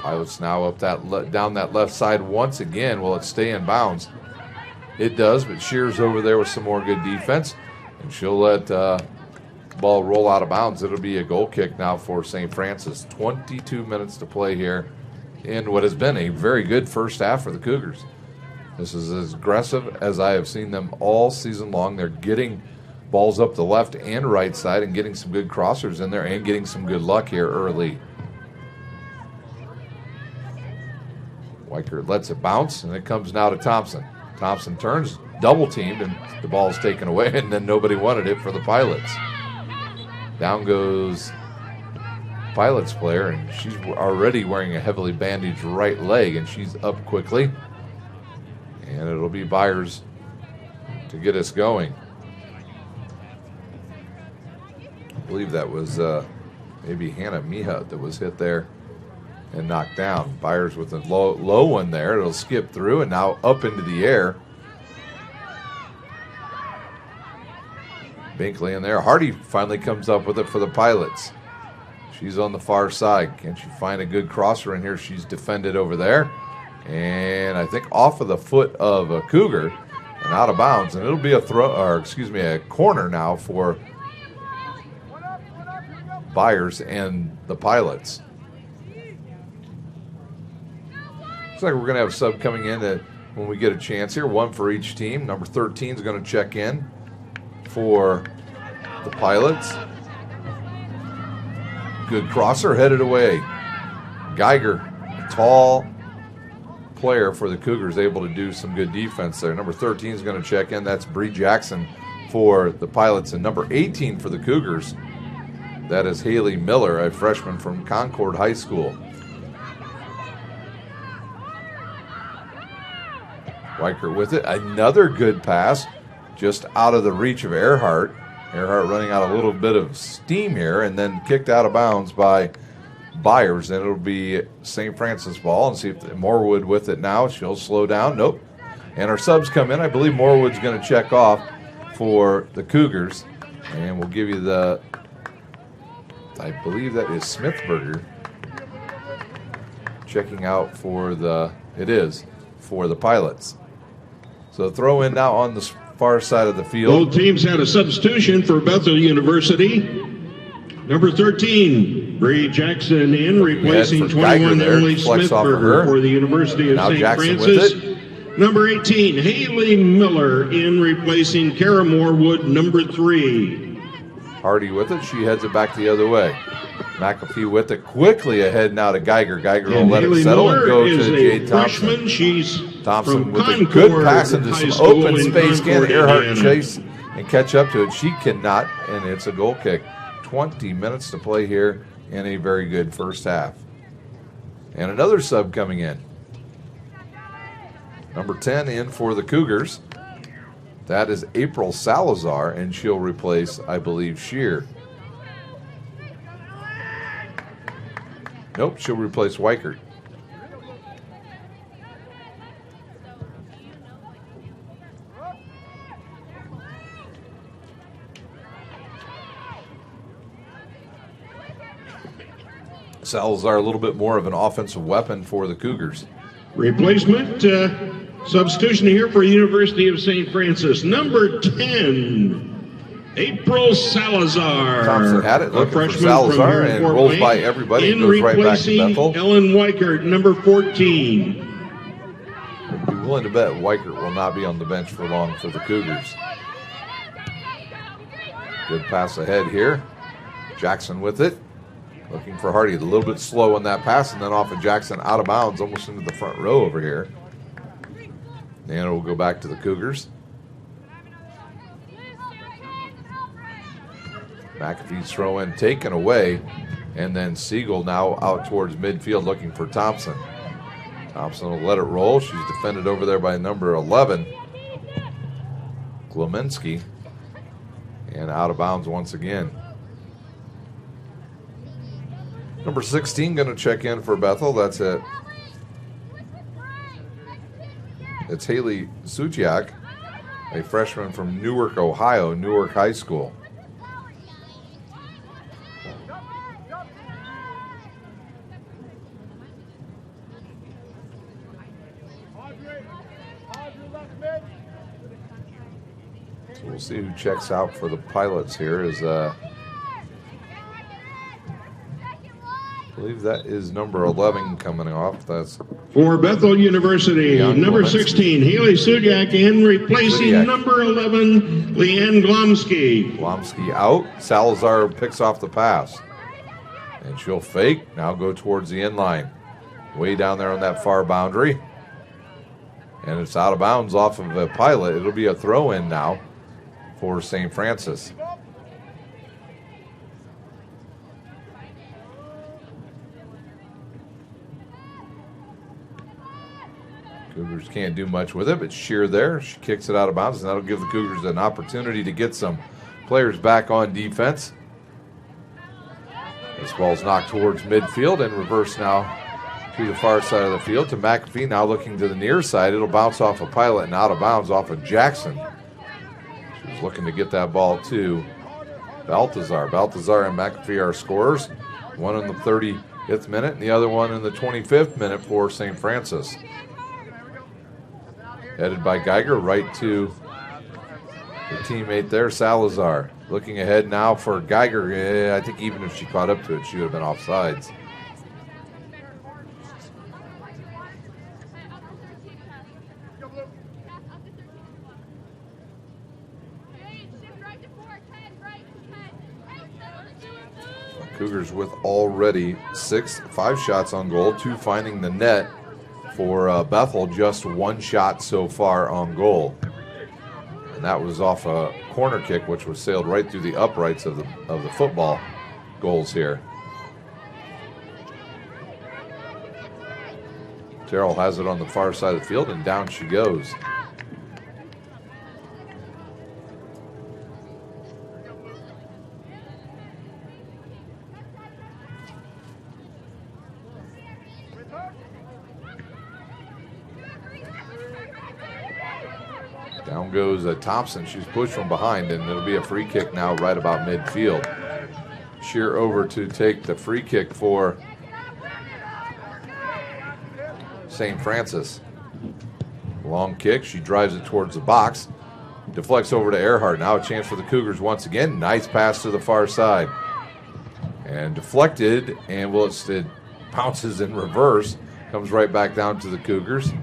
Pilots now up down that left side once again. Will it stay in bounds? It does, but Shear's over there with some more good defense, and she'll let ball roll out of bounds. It'll be a goal kick now for St. Francis. 22 minutes to play here in what has been a very good first half for the Cougars. This is as aggressive as I have seen them all season long. They're getting balls up the left and right side and getting some good crossers in there and getting some good luck here early. Weicker lets it bounce, and it comes now to Thompson. Thompson turns, double teamed, and the ball's taken away, and then nobody wanted it for the Pilots. Down goes Pilots player, and she's already wearing a heavily bandaged right leg, and she's up quickly. And it'll be Byers to get us going. I believe that was maybe Hannah Miha that was hit there and knocked down. Byers with a low one there. It'll skip through and now up into the air. Binkley in there. Hardy finally comes up with it for the Pilots. She's on the far side. Can she find a good crosser in here? She's defended over there. And I think off of the foot of a Cougar and out of bounds. And it'll be a a corner now for Byers and the Pilots. Looks like we're going to have a sub coming in that when we get a chance here, one for each team. Number 13 is going to check in for the Pilots. Good crosser, headed away. Geiger, tall player for the Cougars, able to do some good defense there. Number 13 is going to check in. That's Bree Jackson for the Pilots. And number 18 for the Cougars, that is Haley Miller, a freshman from Concord High School. Weichert with it. Another good pass, just out of the reach of Earhart. Earhart running out a little bit of steam here, and then kicked out of bounds by Byers. And it'll be St. Francis ball, and see if Morewood with it now. She'll slow down. Nope. And our subs come in. I believe Morewood's going to check off for the Cougars. And we'll give you the, I believe that is Smithberger checking out for the, it is, for the Pilots. So throw in now on the far side of the field. Both teams had a substitution for Bethel University. Number 13, Bree Jackson in, replacing 21 Emily Smithberger for the University of St. Francis. Number 18, Haley Miller in, replacing Kara Morewood, number 3. Hardy with it. She heads it back the other way. McAfee with it, quickly ahead now to Geiger. Geiger will let it settle and go to Jade Thompson. She's Thompson with a good pass into some open space. Can Earhart chase and catch up to it? She cannot, and it's a goal kick. 20 minutes to play here in a very good first half. And another sub coming in. Number 10 in for the Cougars. That is April Salazar, and she'll replace, I believe, Shear. Nope, she'll replace Weichert. Salazar a little bit more of an offensive weapon for the Cougars. Replacement, substitution here for University of St. Francis. Number 10, April Salazar. Thompson had it, looking for Salazar, and rolls by everybody and goes right back to Bethel. Ellen Weichert, number 14. I'd be willing to bet Weichert will not be on the bench for long for the Cougars. Good pass ahead here. Jackson with it. Looking for Hardy. A little bit slow on that pass, and then off of Jackson, out of bounds, almost into the front row over here. And it will go back to the Cougars. McAfee's throw in taken away, and then Siegel now out towards midfield looking for Thompson. Thompson will let it roll. She's defended over there by number 11, Gleminski, and out of bounds once again. Number 16 going to check in for Bethel. That's it. It's Haley Suchiak, a freshman from Newark, Ohio, Newark High School. So we'll see who checks out for the Pilots here. Is I believe that is number 11 coming off. That's for Bethel University. Number 16, Haley Sudiak in, replacing number 11, Leanne Glomsky. Glomsky out. Salazar picks off the pass. And she'll fake. Now go towards the end line. Way down there on that far boundary. And it's out of bounds off of a Pilot. It'll be a throw-in now for St. Francis. Cougars can't do much with it, but Shear there. She kicks it out of bounds, and that'll give the Cougars an opportunity to get some players back on defense. This ball's knocked towards midfield and reverse now to the far side of the field to McAfee. Now looking to the near side. It'll bounce off a Pilot and out of bounds off of Jackson. She was looking to get that ball to Baltazar. Baltazar and McAfee are scorers. One in the 30th minute and the other one in the 25th minute for St. Francis. Headed by Geiger right to the teammate there, Salazar. Looking ahead now for Geiger. I think even if she caught up to it, she would have been offsides. Cougars with already 5 shots on goal, 2 finding the net for Bethel, just 1 shot so far on goal. And that was off a corner kick, which was sailed right through the uprights of the football goals here. Terrell has it on the far side of the field, and down she goes. Down goes Thompson. She's pushed from behind, and it'll be a free kick now right about midfield. Shear over to take the free kick for St. Francis. Long kick. She drives it towards the box. Deflects over to Earhart. Now a chance for the Cougars once again. Nice pass to the far side. And deflected, and it bounces in reverse. Comes right back down to the Cougars.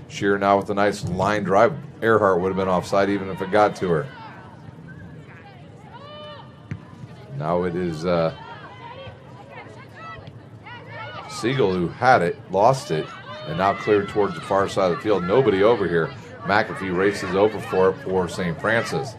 Shear now with a nice line drive. Earhart would have been offside even if it got to her. Now it is Siegel who had it, lost it, and now cleared towards the far side of the field. Nobody over here. McAfee races over for it for St. Francis.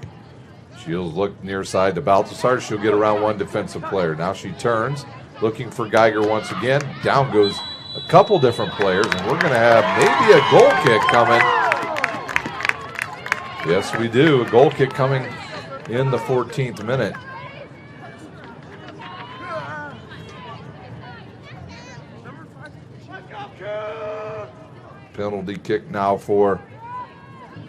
She'll look near side to Balthasar. She'll get around one defensive player. Now she turns, looking for Geiger once again. Down goes a couple different players, and we're going to have maybe a goal kick coming. Yes, we do. A goal kick coming in the 14th minute. Penalty kick now for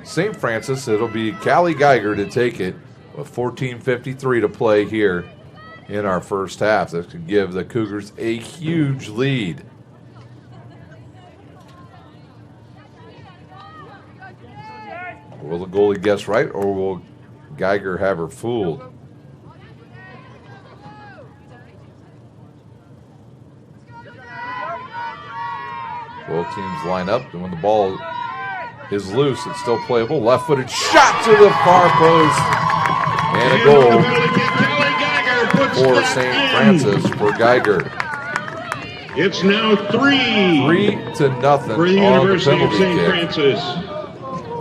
St. Francis. It'll be Callie Geiger to take it with 14:53 to play here in our first half. This could give the Cougars a huge lead. Will the goalie guess right, or will Geiger have her fooled? Both teams line up, and when the ball is loose, it's still playable. Left-footed shot to the far post, and a goal for St. Francis for Geiger. It's now 3-0 for the on the University of penalty St. kick. Francis.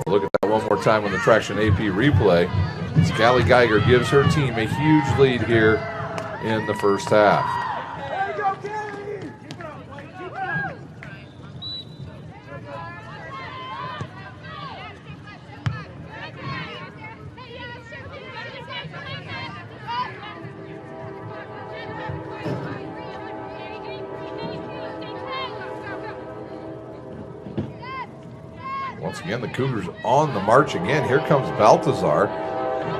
Look at that one more time on the Traction AP replay. As Callie Geiger gives her team a huge lead here in the first half. Once again, the Cougars on the march again. Here comes Balthazar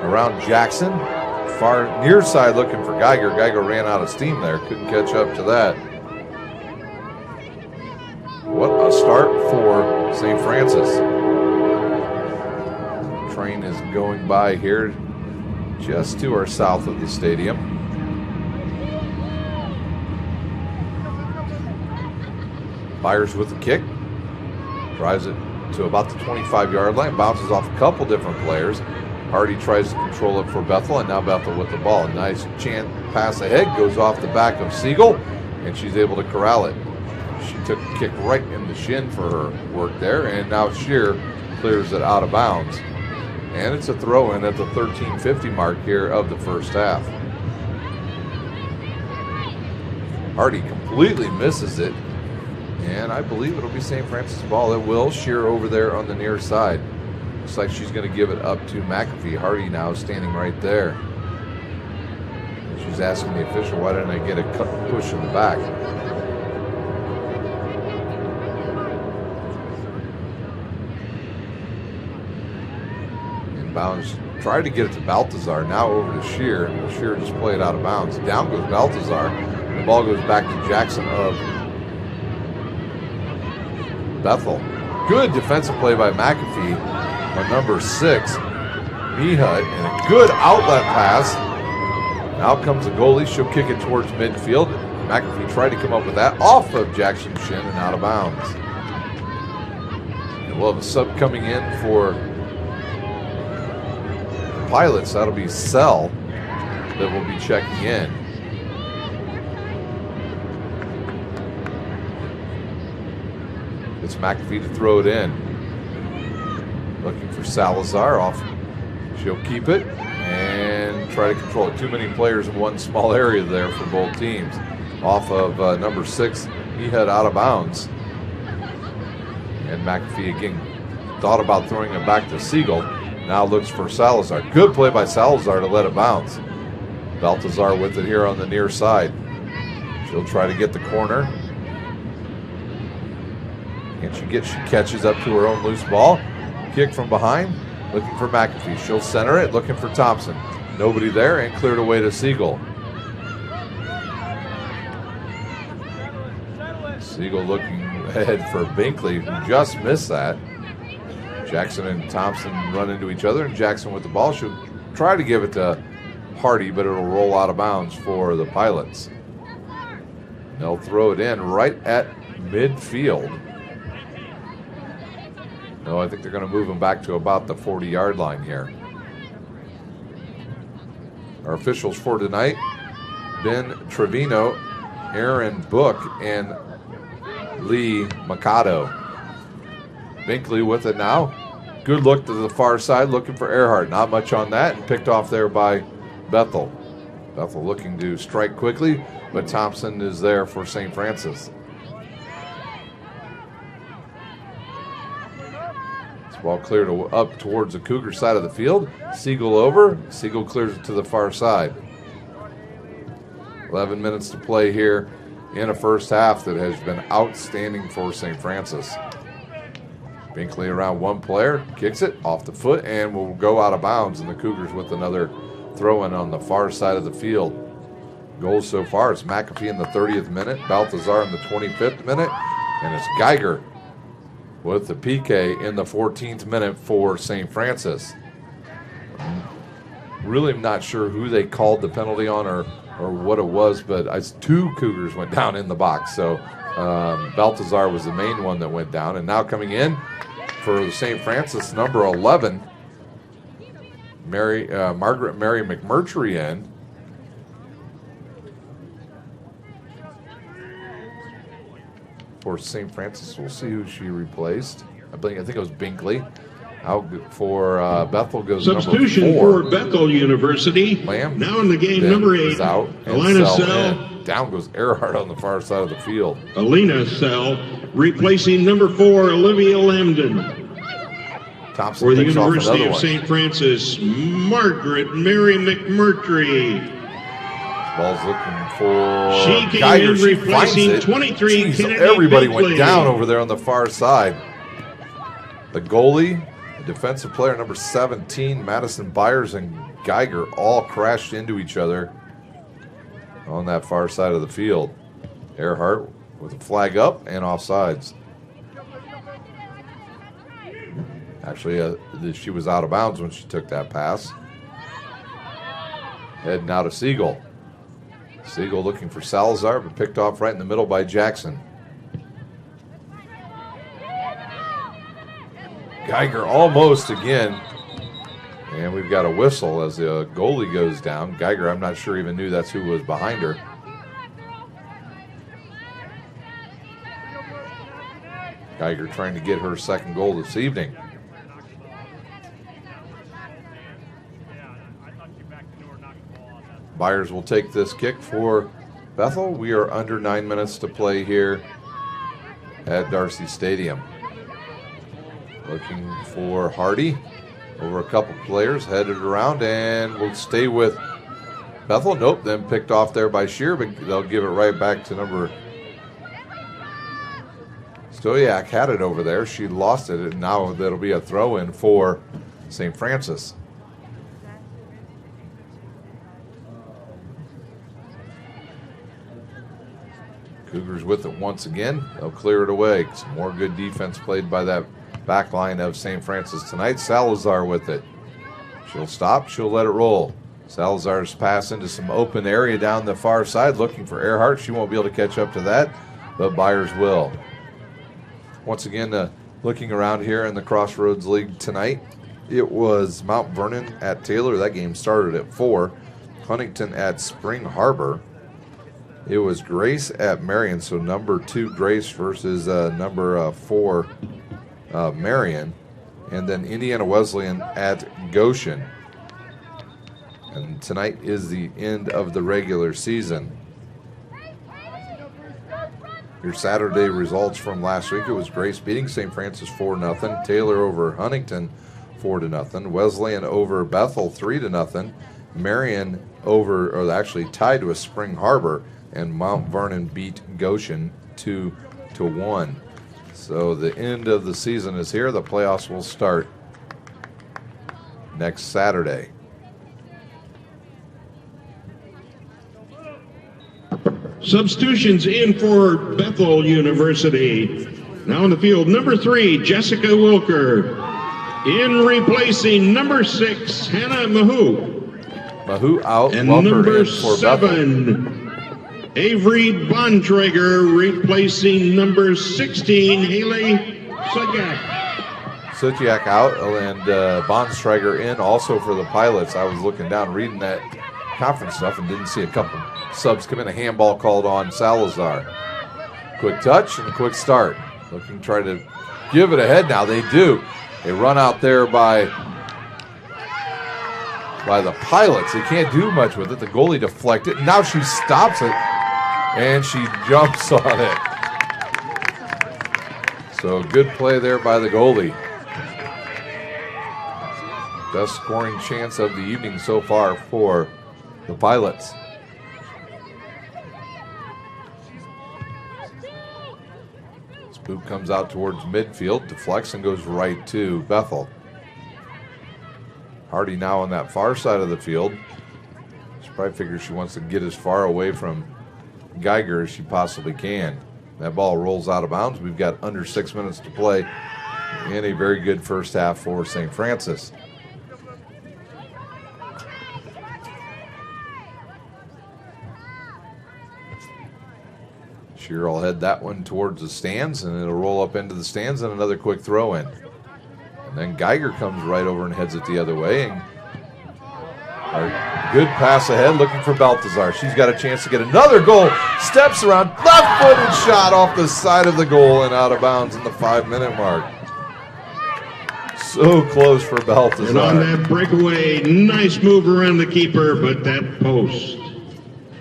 around Jackson. Far near side looking for Geiger. Geiger ran out of steam there. Couldn't catch up to that. What a start for St. Francis. Train is going by here just to our south of the stadium. Byers with the kick. Drives it to about the 25-yard line. Bounces off a couple different players. Hardy tries to control it for Bethel, and now Bethel with the ball. A nice chance pass ahead, goes off the back of Siegel, and she's able to corral it. She took a kick right in the shin for her work there, and now Shear clears it out of bounds. And it's a throw-in at the 13:50 mark here of the first half. Hardy completely misses it, and I believe it'll be St. Francis' ball. It will. Shear over there on the near side. Looks like she's going to give it up to McAfee. Hardy now standing right there. She's asking the official, why didn't I get a push in the back? Inbounds. Tried to get it to Balthazar. Now over to Shear. Shear just played out of bounds. Down goes Balthazar. The ball goes back to Jackson of Bethel. Good defensive play by McAfee on number 6, Mihut, and a good outlet pass Now comes the goalie. She'll kick it towards midfield. McAfee tried to come up with that off of Jackson's shin and out of bounds. And we'll have a sub coming in for the Pilots. That'll be Sell that will be checking in. It's McAfee to throw it in. Looking for Salazar off. She'll keep it and try to control it. Too many players in one small area there for both teams. Off of number 6, he had out of bounds. And McAfee again thought about throwing it back to Siegel. Now looks for Salazar. Good play by Salazar to let it bounce. Baltazar with it here on the near side. She'll try to get the corner. And she catches up to her own loose ball. Kick from behind. Looking for McAfee. She'll center it. Looking for Thompson. Nobody there and cleared away to Siegel. Siegel looking ahead for Binkley, who just missed that. Jackson and Thompson run into each other, and Jackson with the ball. She'll try to give it to Hardy, but it'll roll out of bounds for the Pilots. They'll throw it in right at midfield. No, I think they're going to move them back to about the 40-yard line here. Our officials for tonight, Ben Trevino, Aaron Book, and Lee Mikado. Binkley with it now. Good look to the far side, looking for Earhart. Not much on that, and picked off there by Bethel. Bethel looking to strike quickly, but Thompson is there for St. Francis. This ball cleared up towards the Cougar side of the field. Siegel over. Siegel clears it to the far side. 11 minutes to play here in a first half that has been outstanding for St. Francis. Binkley around one player, kicks it off the foot, and will go out of bounds, and the Cougars with another throw-in on the far side of the field. Goals so far, it's McAfee in the 30th minute, Baltazar in the 25th minute, and it's Geiger with the PK in the 14th minute for St. Francis. Really not sure who they called the penalty on or what it was, but 2 Cougars went down in the box. So Baltazar was the main one that went down. And now coming in for the St. Francis, number 11, Margaret Mary McMurtry in. For St. Francis, we'll see who she replaced. I think it was Binkley. Out for Bethel goes substitution number 4. For Bethel University. Lamb. Now in the game, number 8. Out. Alina Sell. Down goes Earhart on the far side of the field. Alina Sell replacing number 4, Olivia Lambden. Thompson for the University of St. Francis, Margaret Mary McMurtry. Ball's looking for she Geiger. She replacing 23. Jeez, everybody went down over there on the far side. The goalie, the defensive player number 17, Madison Byers, and Geiger all crashed into each other on that far side of the field. Earhart with a flag up and offsides. Actually, she was out of bounds when she took that pass. Heading out of Siegel. Siegel looking for Salazar, but picked off right in the middle by Jackson. Geiger almost again. And we've got a whistle as the goalie goes down. Geiger, I'm not sure even knew that's who was behind her. Geiger trying to get her second goal this evening. Byers will take this kick for Bethel. We are under 9 minutes to play here at Darcy Stadium. Looking for Hardy. Over a couple players, headed around, and will stay with Bethel. Nope, then picked off there by Shear, but they'll give it right back to number... Stoyak had it over there. She lost it, and now that'll be a throw-in for St. Francis. Cougars with it once again. They'll clear it away. Some more good defense played by that back line of St. Francis tonight. Salazar with it. She'll stop. She'll let it roll. Salazar's pass into some open area down the far side, looking for Earhart. She won't be able to catch up to that, but Byers will. Once again, looking around here in the Crossroads League tonight, it was Mount Vernon at Taylor. That game started at 4. Huntington at Spring Harbor. It was Grace at Marion, so number 2 Grace versus number 4 Marion. And then Indiana Wesleyan at Goshen. And tonight is the end of the regular season. Your Saturday results from last week, it was Grace beating St. Francis 4-0. Taylor over Huntington 4-0. Wesleyan over Bethel 3-0. Marion over, or actually tied with Spring Harbor, and Mount Vernon beat Goshen 2-1. So the end of the season is here. The playoffs will start next Saturday. Substitutions in for Bethel University. Now in the field, number 3, Jessica Wilker. In replacing number 6, Hannah Mahou. Mahou out. And Welker number in for 7, Avery Bontrager, replacing number 16, Haley Sudyak. Sudyak out, and Bonstrager in also for the Pilots. I was looking down, reading that conference stuff, and didn't see a couple subs come in. A handball called on Salazar. Quick touch and a quick start. Looking to try to give it ahead now. They do. They run out there by the Pilots. They can't do much with it. The goalie deflected. Now she stops it, and she jumps on it. So good play there by the goalie. Best scoring chance of the evening so far for the Pilots. Spook comes out towards midfield, deflects, and goes right to Bethel. Hardy now on that far side of the field. She probably figures she wants to get as far away from Geiger as she possibly can. That ball rolls out of bounds. We've got under 6 minutes to play in a very good first half for St. Francis. Shearer will head that one towards the stands, and it'll roll up into the stands, and another quick throw in. And then Geiger comes right over and heads it the other way. And a good pass ahead, looking for Baltazar. She's got a chance to get another goal. Steps around, left-footed shot off the side of the goal and out of bounds in the 5-minute mark. So close for Baltazar. And on that breakaway, nice move around the keeper, but that post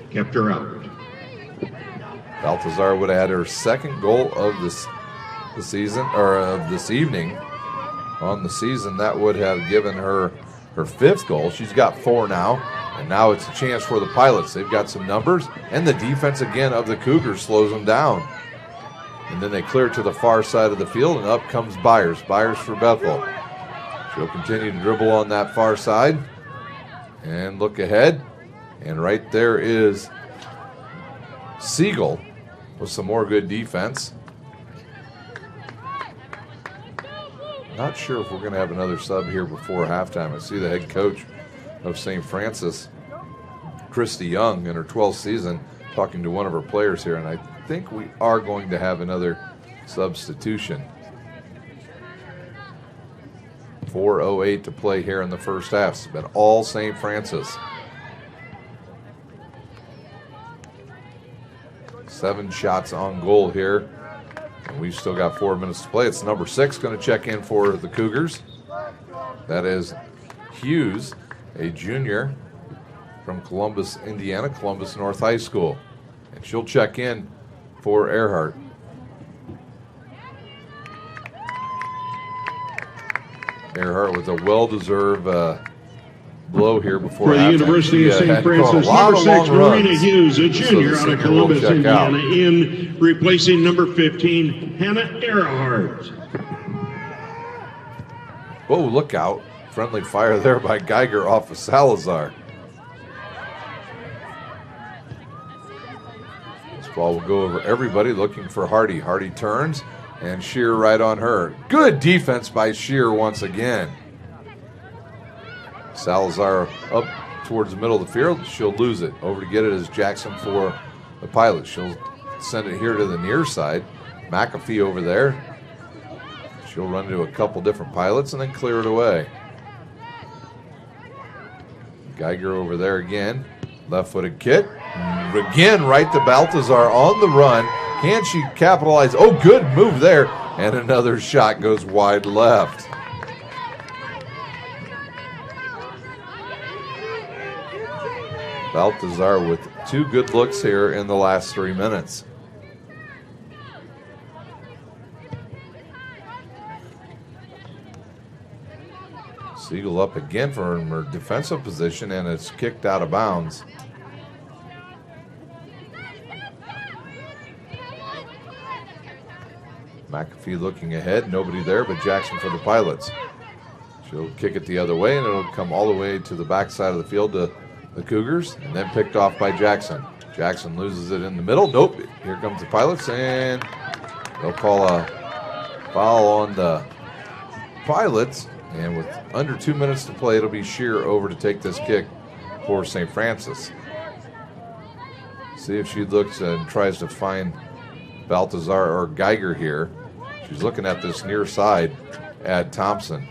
kept her out. Baltazar would have had her second goal of the season, or of this evening on the season. That would have given her her 5th goal. She's got 4 now, and now it's a chance for the Pilots. They've got some numbers, and the defense again of the Cougars slows them down. And then they clear to the far side of the field, and up comes Byers. Byers for Bethel. She'll continue to dribble on that far side and look ahead. And right there is Siegel with some more good defense. Not sure if we're going to have another sub here before halftime. I see the head coach of St. Francis, Christy Young, in her 12th season, talking to one of her players here, and I think we are going to have another substitution. 4:08 to play here in the first half. It's been all St. Francis. 7 shots on goal here. And we've still got 4 minutes to play. It's number 6 going to check in for the Cougars. That is Hughes, a junior from Columbus, Indiana, Columbus North High School. And she'll check in for Earhart. Earhart with a well-deserved blow here before for the halftime. University of St. Francis, number 6, Marina Hughes, a junior out of Columbus, Indiana, in replacing number 15, Hannah Earhart. Whoa, look out. Friendly fire there by Geiger off of Salazar. This ball will go over everybody, looking for Hardy. Hardy turns, and Shear right on her. Good defense by Shear once again. Salazar up towards the middle of the field. She'll lose it. Over to get it is Jackson for the Pilots. She'll send it here to the near side. McAfee over there. She'll run into a couple different Pilots and then clear it away. Geiger over there again. Left-footed kick. Again, right to Baltazar on the run. Can she capitalize? Oh, good move there. And another shot goes wide left. Baltazar with 2 good looks here in the last 3 minutes. Siegel up again from her defensive position, and it's kicked out of bounds. McAfee looking ahead, nobody there but Jackson for the Pilots. She'll kick it the other way, and it'll come all the way to the backside of the field to the Cougars, and then picked off by Jackson. Jackson loses it in the middle. Nope, here comes the Pilots, and they'll call a foul on the Pilots. And with under 2 minutes to play, it'll be Shear over to take this kick for St. Francis. See if she looks and tries to find Baltazar or Geiger here. She's looking at this near side at Thompson.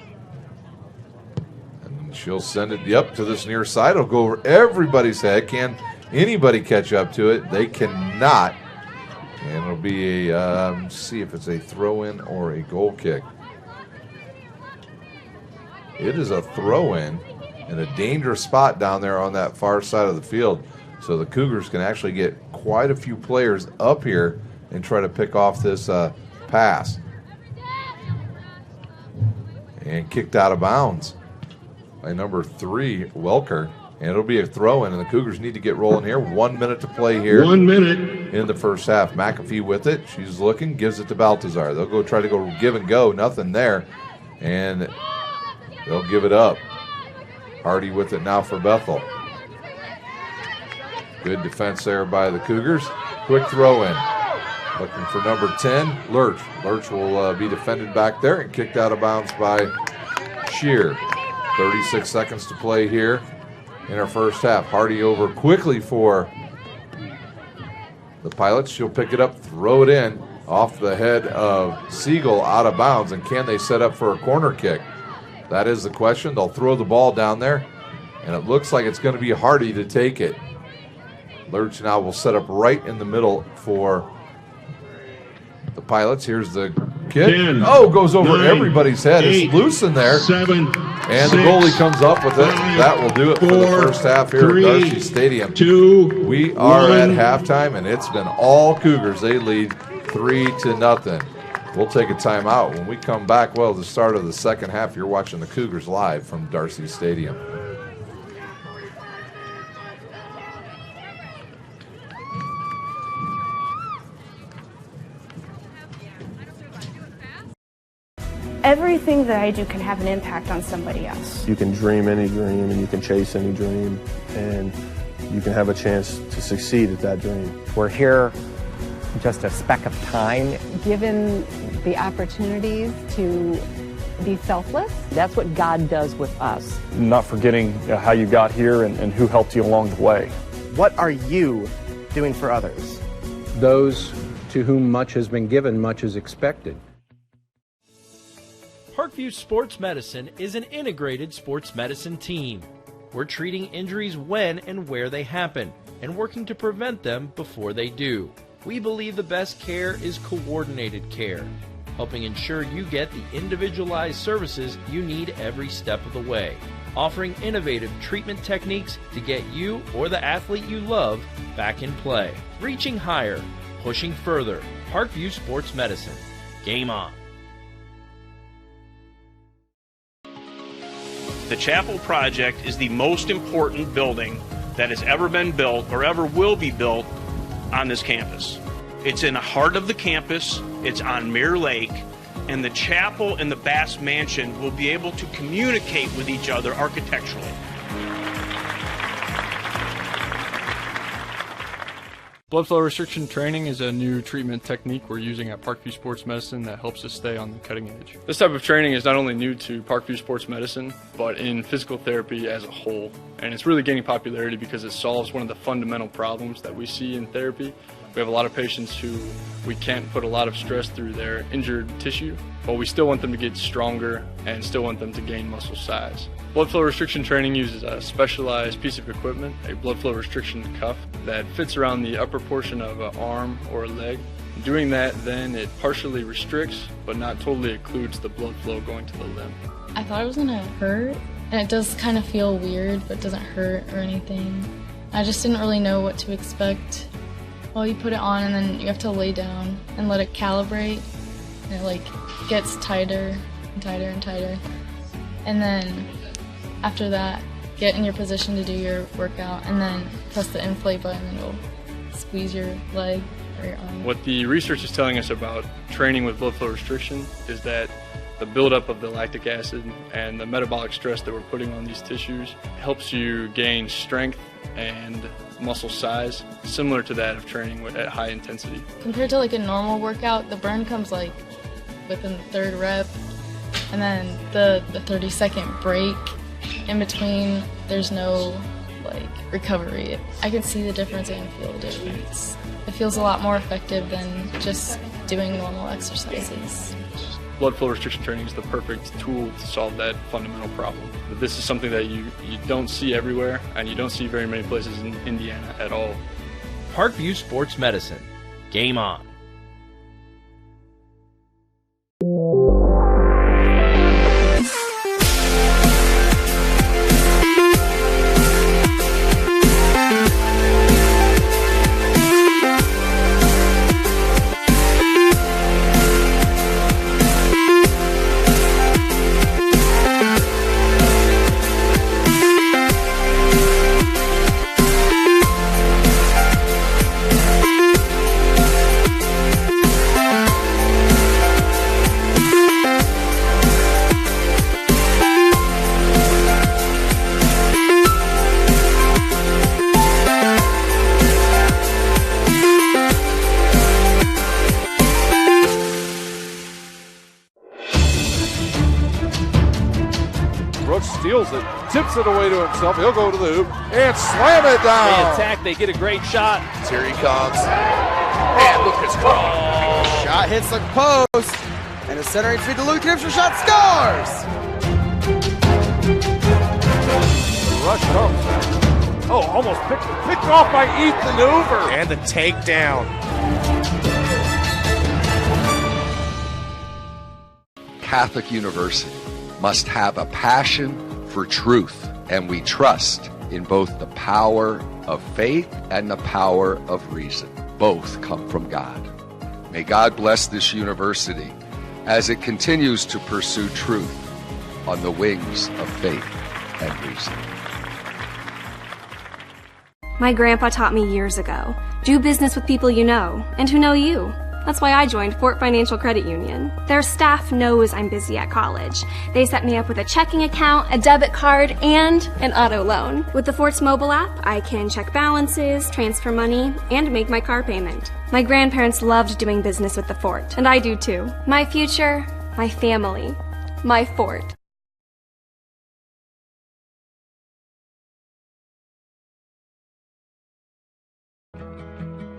And she'll send it, to this near side. It'll go over everybody's head. Can anybody catch up to it? They cannot. And it'll be a, see if it's a throw-in or a goal kick. It is a throw-in in a dangerous spot down there on that far side of the field. So the Cougars can actually get quite a few players up here and try to pick off this pass. And kicked out of bounds by number 3, Welker. And it'll be a throw-in, and the Cougars need to get rolling here. 1 minute to play here. 1 minute. In the first half. McAfee with it. She's looking, gives it to Baltazar. They'll go try to go give and go. Nothing there. And they'll give it up. Hardy with it now for Bethel. Good defense there by the Cougars. Quick throw in. Looking for number 10, Lurch. Lurch will be defended back there and kicked out of bounds by Shear. 36 seconds to play here in our first half. Hardy over quickly for the Pilots. She'll pick it up, throw it in off the head of Siegel out of bounds. And can they set up for a corner kick? That is the question. They'll throw the ball down there, and it looks like it's going to be Hardy to take it. Lurch now will set up right in the middle for the Pilots. Here's the kick. 10, goes over 9, everybody's head. 8, it's loose in there. 7, and 6, the goalie comes up with it. 5, that will do it 4, for the first half here 3, at Darcy Stadium. 2, we are 1. at halftime, and it's been all Cougars. They lead 3-0. We'll take a timeout. When we come back, the start of the second half, you're watching the Cougars live from Darcy Stadium. Everything that I do can have an impact on somebody else. You can dream any dream, and you can chase any dream, and you can have a chance to succeed at that dream. We're here just a speck of time. Given the opportunities to be selfless. That's what God does with us. Not forgetting how you got here and who helped you along the way. What are you doing for others? Those to whom much has been given, much is expected. Parkview Sports Medicine is an integrated sports medicine team. We're treating injuries when and where they happen and working to prevent them before they do. We believe the best care is coordinated care, helping ensure you get the individualized services you need every step of the way, offering innovative treatment techniques to get you or the athlete you love back in play. Reaching higher, pushing further. Parkview Sports Medicine. Game on. The Chapel Project is the most important building that has ever been built or ever will be built on this campus. It's in the heart of the campus, it's on Mirror Lake, and the chapel and the Bass Mansion will be able to communicate with each other architecturally. Blood flow restriction training is a new treatment technique we're using at Parkview Sports Medicine that helps us stay on the cutting edge. This type of training is not only new to Parkview Sports Medicine, but in physical therapy as a whole. And it's really gaining popularity because it solves one of the fundamental problems that we see in therapy. We have a lot of patients who we can't put a lot of stress through their injured tissue, but we still want them to get stronger and still want them to gain muscle size. Blood flow restriction training uses a specialized piece of equipment, a blood flow restriction cuff, that fits around the upper portion of an arm or a leg. Doing that, then it partially restricts, but not totally occludes the blood flow going to the limb. I thought it was gonna hurt, and it does kind of feel weird, but it doesn't hurt or anything. I just didn't really know what to expect. Well, you put it on and then you have to lay down and let it calibrate, and it gets tighter and tighter and tighter. And then after that, get in your position to do your workout and then press the inflate button and it'll squeeze your leg or your arm. What the research is telling us about training with blood flow restriction is that the buildup of the lactic acid and the metabolic stress that we're putting on these tissues helps you gain strength and muscle size, similar to that of training at high intensity. Compared to a normal workout, the burn comes within the third rep, and then the 30-second break in between, there's no recovery. I can see the difference and feel the difference. It feels a lot more effective than just doing normal exercises. Blood flow restriction training is the perfect tool to solve that fundamental problem. But this is something that you don't see everywhere, and you don't see very many places in Indiana at all. Parkview Sports Medicine. Game on. Steals it, tips it away to himself. He'll go to the hoop and slam it down. They attack, they get a great shot. Here he comes. And Lucas Crawl. Shot hits the post. And a centering feed to Luke Gibson. Shot scores. Rush comes. Oh, almost picked off by Ethan Hoover. And the takedown. Catholic University must have a passion for truth, and we trust in both the power of faith and the power of reason. Both come from God. May God bless this university as it continues to pursue truth on the wings of faith and reason. My grandpa taught me years ago, do business with people you know and who know you. That's why I joined Fort Financial Credit Union. Their staff knows I'm busy at college. They set me up with a checking account, a debit card, and an auto loan. With the Fort's mobile app, I can check balances, transfer money, and make my car payment. My grandparents loved doing business with the Fort, and I do too. My future, my family, my Fort.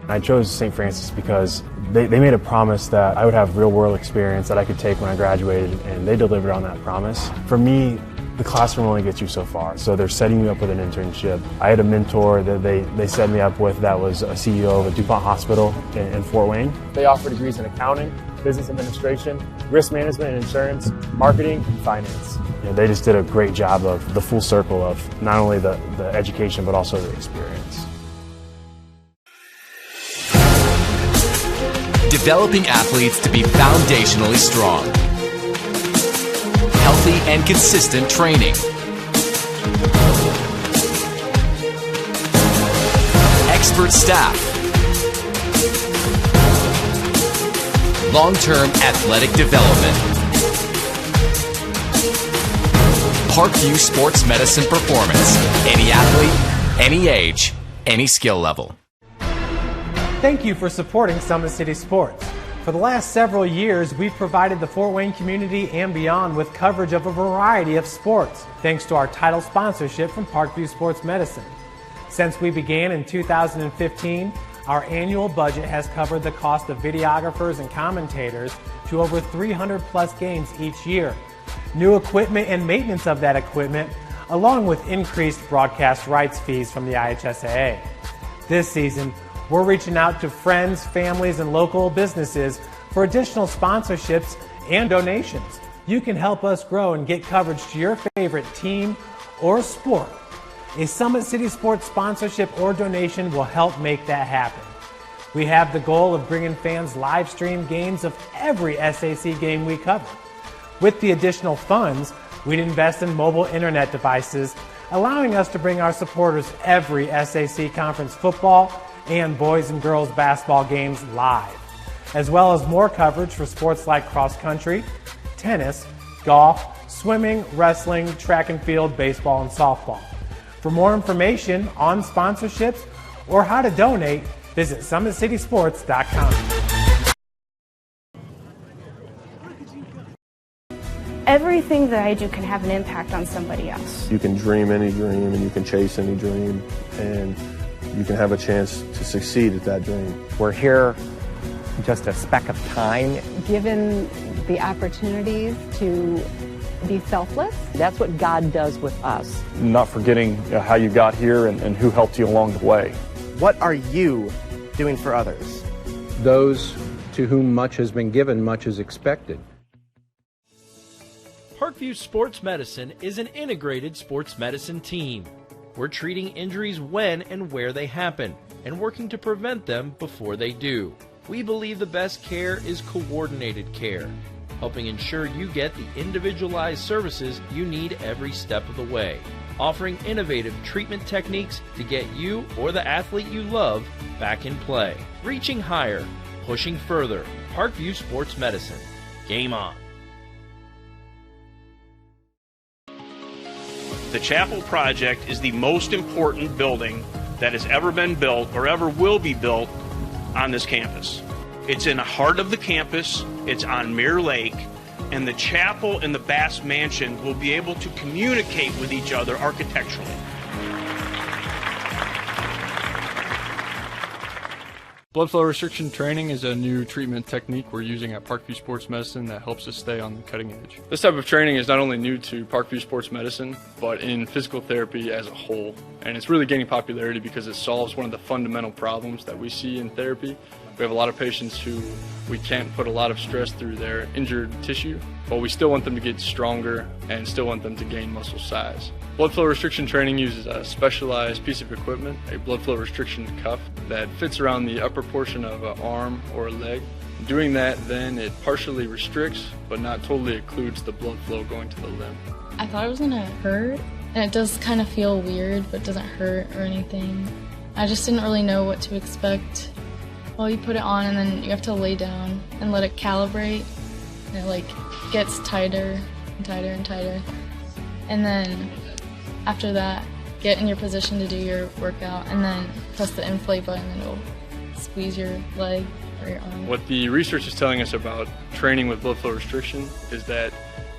I chose St. Francis because they made a promise that I would have real-world experience that I could take when I graduated, and they delivered on that promise. For me, the classroom only gets you so far, so they're setting you up with an internship. I had a mentor that they set me up with that was a CEO of a DuPont hospital in Fort Wayne. They offer degrees in accounting, business administration, risk management and insurance, marketing, and finance. They just did a great job of the full circle of not only the education but also the experience. Developing athletes to be foundationally strong. Healthy and consistent training. Expert staff. Long-term athletic development. Parkview Sports Medicine Performance. Any athlete, any age, any skill level. Thank you for supporting Summit City Sports. For the last several years, we've provided the Fort Wayne community and beyond with coverage of a variety of sports, thanks to our title sponsorship from Parkview Sports Medicine. Since we began in 2015, our annual budget has covered the cost of videographers and commentators to over 300 plus games each year. New equipment and maintenance of that equipment, along with increased broadcast rights fees from the IHSAA. This season, we're reaching out to friends, families, and local businesses for additional sponsorships and donations. You can help us grow and get coverage to your favorite team or sport. A Summit City Sports sponsorship or donation will help make that happen. We have the goal of bringing fans live stream games of every SAC game we cover. With the additional funds, we'd invest in mobile internet devices, allowing us to bring our supporters every SAC conference football and boys and girls basketball games live, as well as more coverage for sports like cross country, tennis, golf, swimming, wrestling, track and field, baseball, and softball. For more information on sponsorships or how to donate, visit SummitCitySports.com. Everything that I do can have an impact on somebody else. You can dream any dream and you can chase any dream, and you can have a chance to succeed at that dream. We're here just a speck of time. Given the opportunities to be selfless. That's what God does with us. Not forgetting how you got here and who helped you along the way. What are you doing for others? Those to whom much has been given, much is expected. Parkview Sports Medicine is an integrated sports medicine team. We're treating injuries when and where they happen and working to prevent them before they do. We believe the best care is coordinated care, helping ensure you get the individualized services you need every step of the way, offering innovative treatment techniques to get you or the athlete you love back in play. Reaching higher, pushing further. Parkview Sports Medicine. Game on. The Chapel Project is the most important building that has ever been built or ever will be built on this campus. It's in the heart of the campus, it's on Mirror Lake, and the chapel and the Bass Mansion will be able to communicate with each other architecturally. Blood flow restriction training is a new treatment technique we're using at Parkview Sports Medicine that helps us stay on the cutting edge. This type of training is not only new to Parkview Sports Medicine, but in physical therapy as a whole. And it's really gaining popularity because it solves one of the fundamental problems that we see in therapy. We have a lot of patients who we can't put a lot of stress through their injured tissue, but we still want them to get stronger and still want them to gain muscle size. Blood flow restriction training uses a specialized piece of equipment, a blood flow restriction cuff that fits around the upper portion of an arm or a leg. Doing that, then it partially restricts, but not totally occludes the blood flow going to the limb. I thought it was gonna hurt, and it does kind of feel weird, but doesn't hurt or anything. I just didn't really know what to expect. Well, you put it on and then you have to lay down and let it calibrate, and it like gets tighter and tighter and tighter. And then after that, get in your position to do your workout and then press the inflate button and it'll squeeze your leg or your arm. What the research is telling us about training with blood flow restriction is that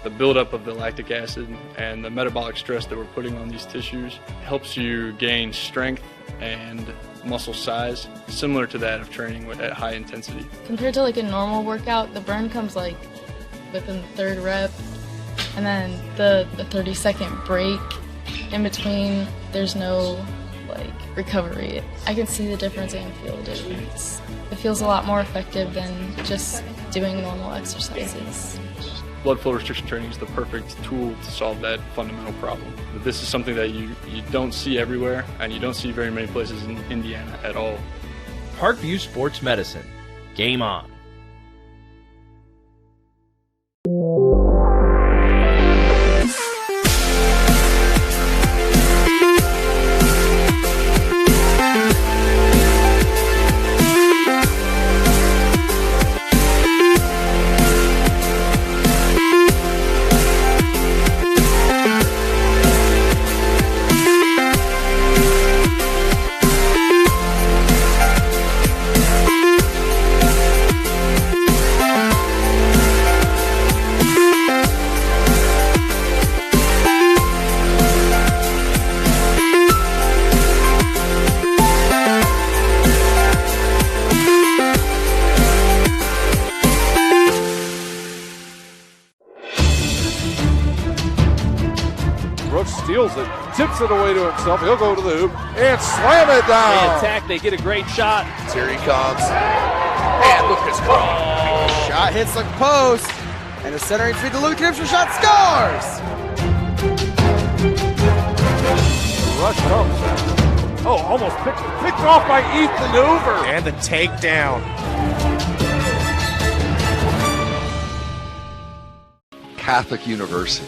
the buildup of the lactic acid and the metabolic stress that we're putting on these tissues helps you gain strength and muscle size, similar to that of training at high intensity. Compared to like a normal workout, the burn comes like within the third rep, and then the 30-second break in between, there's no like recovery. I can see the difference and feel the difference. It feels a lot more effective than just doing normal exercises. Blood flow restriction training is the perfect tool to solve that fundamental problem. This is something that you don't see everywhere, and you don't see very many places in Indiana at all. Parkview Sports Medicine. Game on. approach, steals it, tips it away to himself. He'll go to the hoop and slam it down. They attack, they get a great shot. Here he comes. And Lucas Carl. Shot hits the post. And the centering feed to Luke Gibson. Shot scores. Rush comes. Oh, almost picked off by Ethan Hoover. And the takedown. Catholic University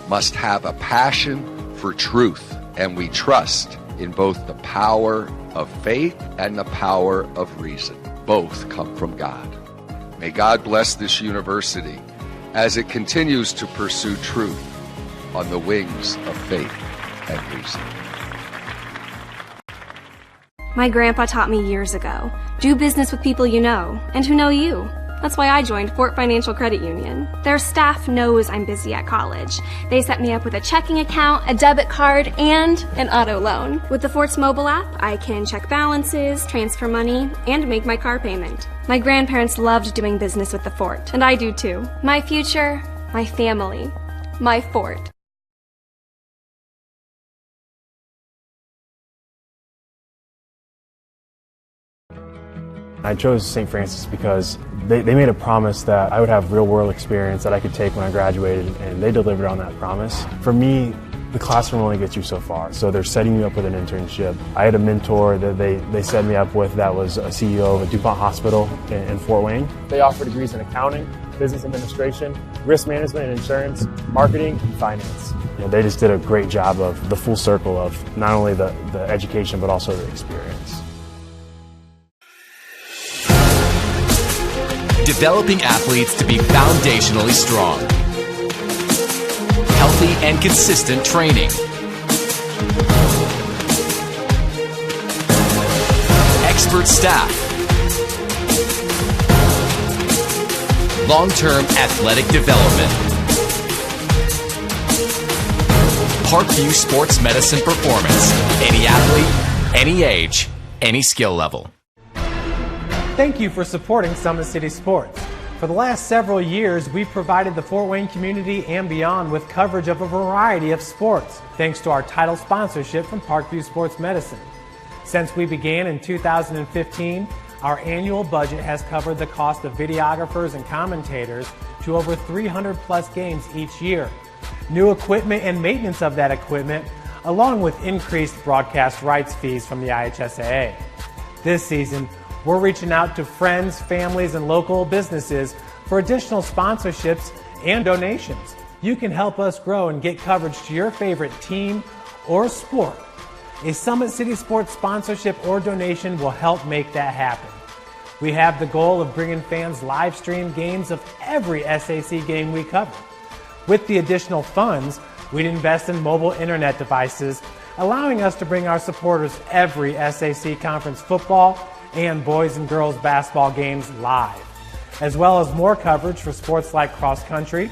must have a passion for truth, and we trust in both the power of faith and the power of reason. Both come from God. May God bless this university as it continues to pursue truth on the wings of faith and reason. My grandpa taught me years ago, do business with people you know and who know you. That's why I joined Fort Financial Credit Union. Their staff knows I'm busy at college. They set me up with a checking account, a debit card, and an auto loan. With the Fort's mobile app, I can check balances, transfer money, and make my car payment. My grandparents loved doing business with the Fort, and I do too. My future, my family, my Fort. I chose St. Francis because they made a promise that I would have real-world experience that I could take when I graduated, and they delivered on that promise. For me, the classroom only gets you so far, so they're setting you up with an internship. I had a mentor that they set me up with that was a CEO of a DuPont hospital in Fort Wayne. They offer degrees in accounting, business administration, risk management and insurance, marketing, and finance. They just did a great job of the full circle of not only the education but also the experience. Developing athletes to be foundationally strong. Healthy and consistent training. Expert staff. Long-term athletic development. Parkview Sports Medicine Performance. Any athlete, any age, any skill level. Thank you for supporting Summit City Sports. For the last several years, we've provided the Fort Wayne community and beyond with coverage of a variety of sports, thanks to our title sponsorship from Parkview Sports Medicine. Since we began in 2015, our annual budget has covered the cost of videographers and commentators to over 300 plus games each year. New equipment and maintenance of that equipment, along with increased broadcast rights fees from the IHSAA. This season, we're reaching out to friends, families, and local businesses for additional sponsorships and donations. You can help us grow and get coverage to your favorite team or sport. A Summit City Sports sponsorship or donation will help make that happen. We have the goal of bringing fans live stream games of every SAC game we cover. With the additional funds, we'd invest in mobile internet devices, allowing us to bring our supporters every SAC conference football and boys and girls basketball games live, as well as more coverage for sports like cross country,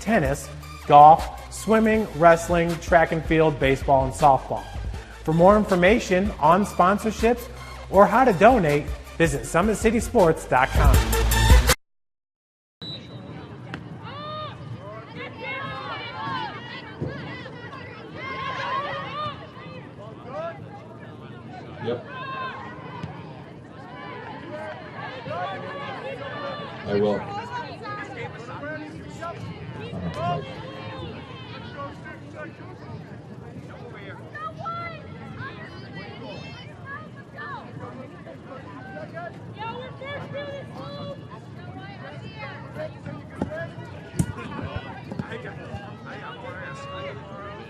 tennis, golf, swimming, wrestling, track and field, baseball, and softball. For more information on sponsorships or how to donate, visit SummitCitySports.com. Yep. I will.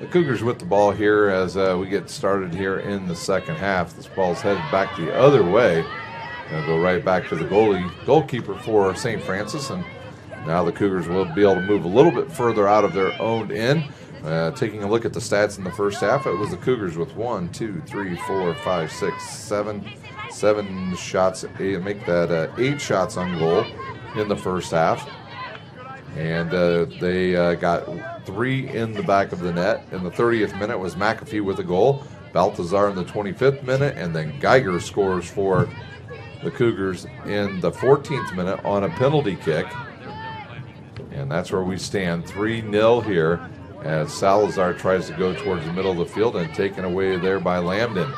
The Cougars with the ball here as we get started here in the second half. This ball's headed back the other way. Going to go right back to the goalkeeper for St. Francis, and now the Cougars will be able to move a little bit further out of their own end. Taking a look at the stats in the first half, it was the Cougars with 1, 2, 3, 4, 5, 6, 7 shots. Make that 8 shots on goal in the first half. And they got 3 in the back of the net. In the 30th minute was McAfee with a goal, Balthazar in the 25th minute, and then Geiger scores for the Cougars in the 14th minute on a penalty kick. And that's where we stand, 3-0 here as Salazar tries to go towards the middle of the field and taken away there by Lambden.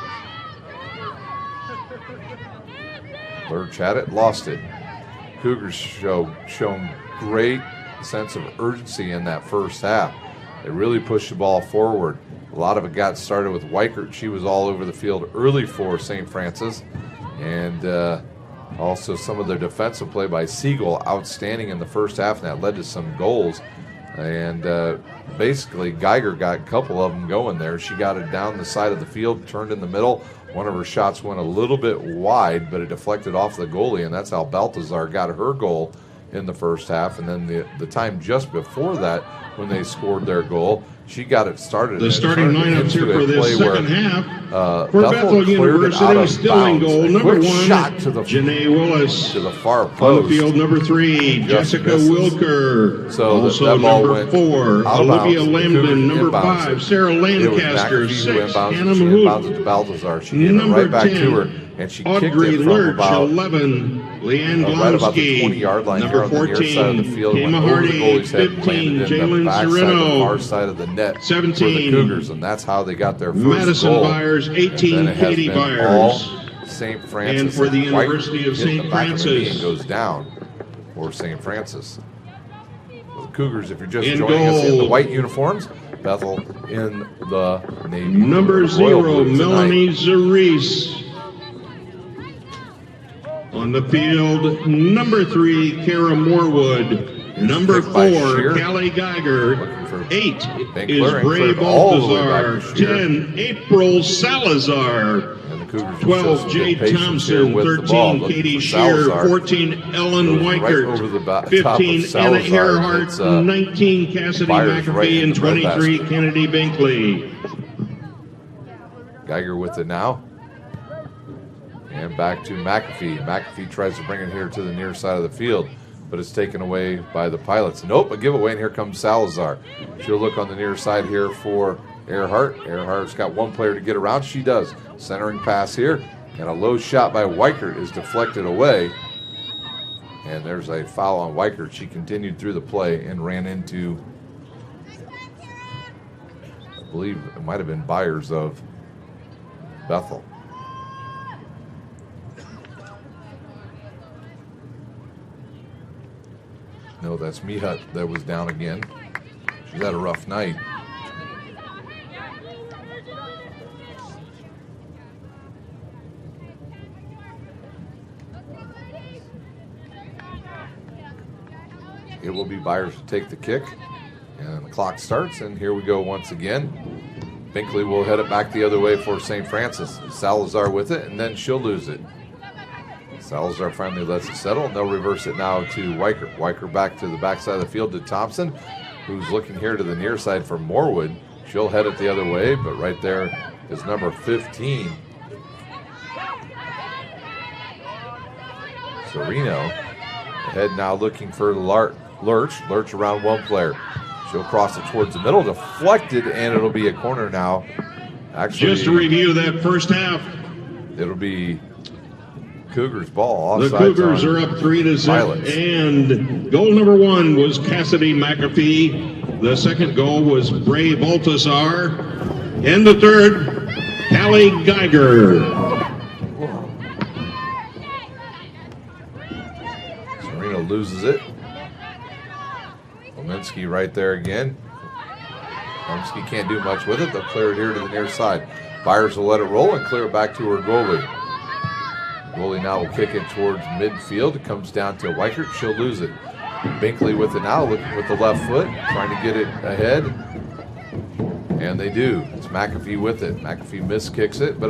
Lurch had it, lost it. Cougars shown great sense of urgency in that first half. They really pushed the ball forward. A lot of it got started with Weichert. She was all over the field early for St. Francis. And also some of their defensive play by Siegel, outstanding in the first half, and that led to some goals. And basically, Geiger got a couple of them going there. She got it down the side of the field, turned in the middle. One of her shots went a little bit wide, but it deflected off the goalie, and that's how Baltazar got her goal in the first half. And then the time just before that, when they scored their goal, she got it started. The starting lineups here for this second half. For Bethel University, still in goal, number 1, shot to the Janae Willis. To the far post. On the field, number 3, Jessica Wilker. So also number 4, Olivia Lambden. Number 5, Sarah Lancaster. 6, Hannah Mahout. Baltazar. She gave it right back to her, and she kicked Audrey it from Lurch, about 11, Leanne right about the Glonsky. 20-yard line Number here on the near side of the 14, field. Kama Went over the Hardy. goalie's head, 15, landed in the Jalen back side, the far Sereno. side of the net 17, for the Cougars, and that's how they got their first Madison goal. Byers. 18, And then it has Katie been Byers. all St. Francis. And for the White University of hit the St. back of the knee Francis. and goes down for St. Francis. The Cougars, if you're just In joining us in the goal. white uniforms, Bethel in the navy. Number Royal 0, blue tonight. Melanie Zarice. On the field, number 3, Kara Morwood. Number Kick by 4, Shear. Callie Geiger. 8 Van is Klaren Bray cleared all the way back Baltazar. to Shear. 10, April Salazar. And the Cougars 12, just Jade get patience here Thompson. with the ball, 13, looking Katie for Shear. Salazar. 14, Ellen Goes right Weichert. over the top of 15, Anna Salazar. Earhart. It's, 19, Cassidy Byers right McAfee. in And the red 23, basket. Kennedy Binkley. Geiger with it now. And back to McAfee. McAfee tries to bring it here to the near side of the field, but it's taken away by the Pilots. Nope, a giveaway, and here comes Salazar. She'll look on the near side here for Earhart. Earhart's got one player to get around. She does. Centering pass here, and a low shot by Weichert is deflected away. And there's a foul on Weichert. She continued through the play and ran into, I believe it might have been Byers of Bethel. No, that's Mihut that was down again. She's had a rough night. It will be Byers to take the kick. And the clock starts, and here we go once again. Binkley will head it back the other way for St. Francis. Salazar with it, and then she'll lose it. Salazar finally lets it settle, and they'll reverse it now to Weichert. Weichert back to the backside of the field to Thompson, who's looking here to the near side for Morwood. She'll head it the other way, but right there is number 15. Sereno ahead now looking for Lurch. Lurch around one player. She'll cross it towards the middle, deflected, and it'll be a corner now. Actually, Just to review that first half. It'll be Cougars ball. The Cougars are up 3-0, and goal number 1 was Cassidy McAfee. The second goal was Bray Baltazar, and the third, Callie Geiger. Sereno loses it. Leminski right there again. Leminski can't do much with it. They'll clear it here to the near side. Byers will let it roll and clear it back to her goalie. Goalie now will kick it towards midfield. It comes down to Weichert. She'll lose it. Binkley with it now, looking with the left foot, trying to get it ahead. And they do. It's McAfee with it. McAfee miskicks it, but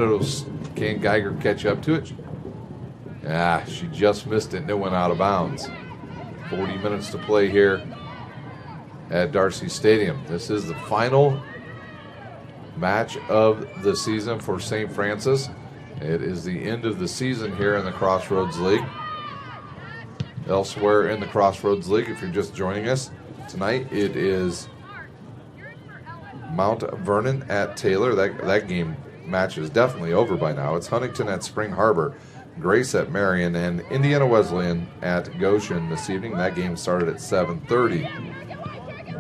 can Geiger catch up to it? She just missed it and it went out of bounds. 40 minutes to play here at Darcy Stadium. This is the final match of the season for St. Francis. It is the end of the season here in the Crossroads League. Elsewhere in the Crossroads League, if you're just joining us tonight, it is Mount Vernon at Taylor. That game match is definitely over by now. It's Huntington at Spring Harbor, Grace at Marion, and Indiana Wesleyan at Goshen this evening. That game started at 7:30.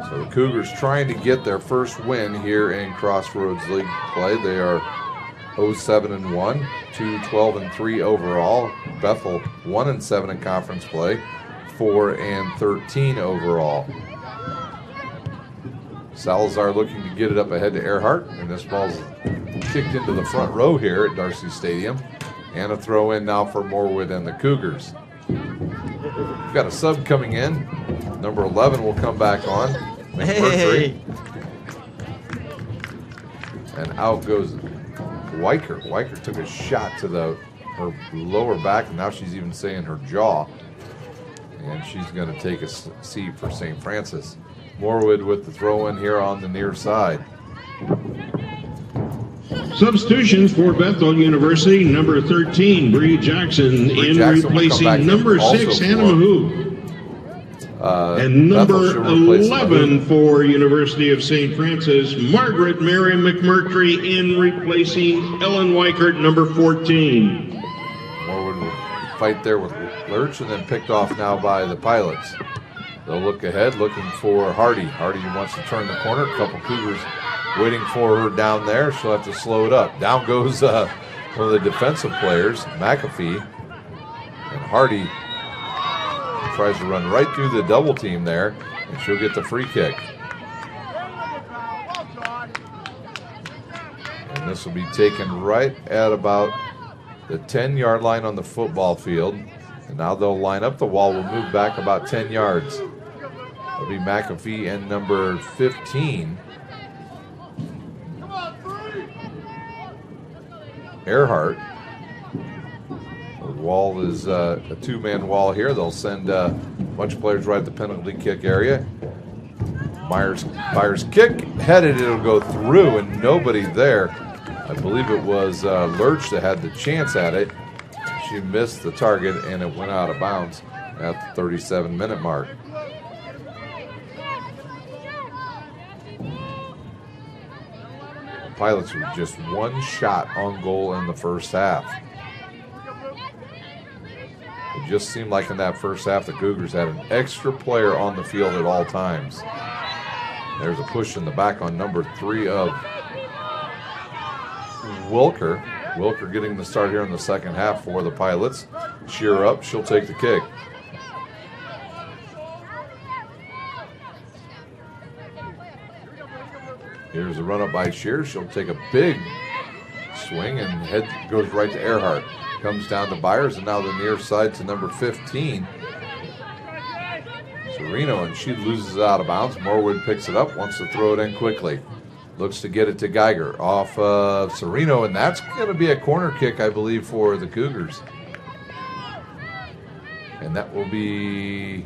So the Cougars trying to get their first win here in Crossroads League play. They are 0-7-1, 2-12-3 overall. Bethel 1-7 in conference play, 4-13 overall. Salazar looking to get it up ahead to Earhart, and this ball's kicked into the front row here at Darcy Stadium. And a throw in now for Morewood and the Cougars. We've got a sub coming in. Number 11 will come back on. McMurtry. And out goes Weicker. Weicker took a shot to her lower back, and now she's even saying her jaw. And she's going to take a seat for St. Francis. Morewood with the throw in here on the near side. Substitutions for Bethel University, number 13, Bree Jackson, replacing number 6, Hannah Mahoo. And number 11 for University of St. Francis, Margaret Mary McMurtry in replacing Ellen Weichert, number 14. Morewood will fight there with Lurch and then picked off now by the Pilots. They'll look ahead, looking for Hardy. Hardy wants to turn the corner. A couple Cougars waiting for her down there. She'll have to slow it up. Down goes one of the defensive players, McAfee. And Hardy tries to run right through the double team there, and she'll get the free kick. And this will be taken right at about the 10-yard line on the football field. And now they'll line up. The wall will move back about 10 yards. It'll be McAfee and number 15. Earhart. The wall is a two-man wall here. They'll send a bunch of players right at the penalty kick area. Myers kick headed. It'll go through and nobody there. I believe it was Lurch that had the chance at it. She missed the target and it went out of bounds at the 37-minute mark. Pilots with just one shot on goal in the first half. It just seemed like in that first half the Cougars had an extra player on the field at all times. There's a push in the back on number 3 of Wilker. Wilker getting the start here in the second half for the Pilots. Shear up, she'll take the kick. Here's a run up by Shear. She'll take a big swing and head goes right to Earhart. Comes down to Byers and now the near side to number 15. Sereno, and she loses it out of bounds. Morewood picks it up, wants to throw it in quickly. Looks to get it to Geiger off of Sereno, and that's going to be a corner kick, I believe, for the Cougars. And that will be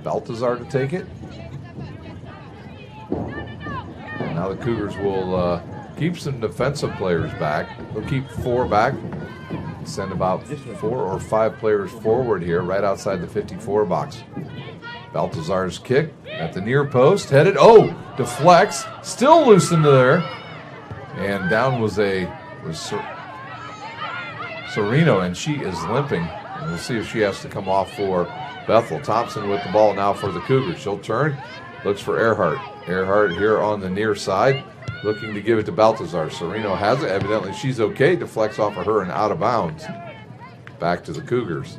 Baltazar to take it. And now the Cougars will keep some defensive players back. They'll keep 4 back. Send about 4 or 5 players forward here, right outside the 54 box. Baltazar's kick at the near post, headed, deflects, still loose into there. And down was Sereno, and she is limping. And we'll see if she has to come off for Bethel. Thompson with the ball now for the Cougars. She'll turn, looks for Earhart. Earhart here on the near side, looking to give it to Baltazar. Sereno has it, evidently she's okay, deflects off of her and out of bounds. Back to the Cougars.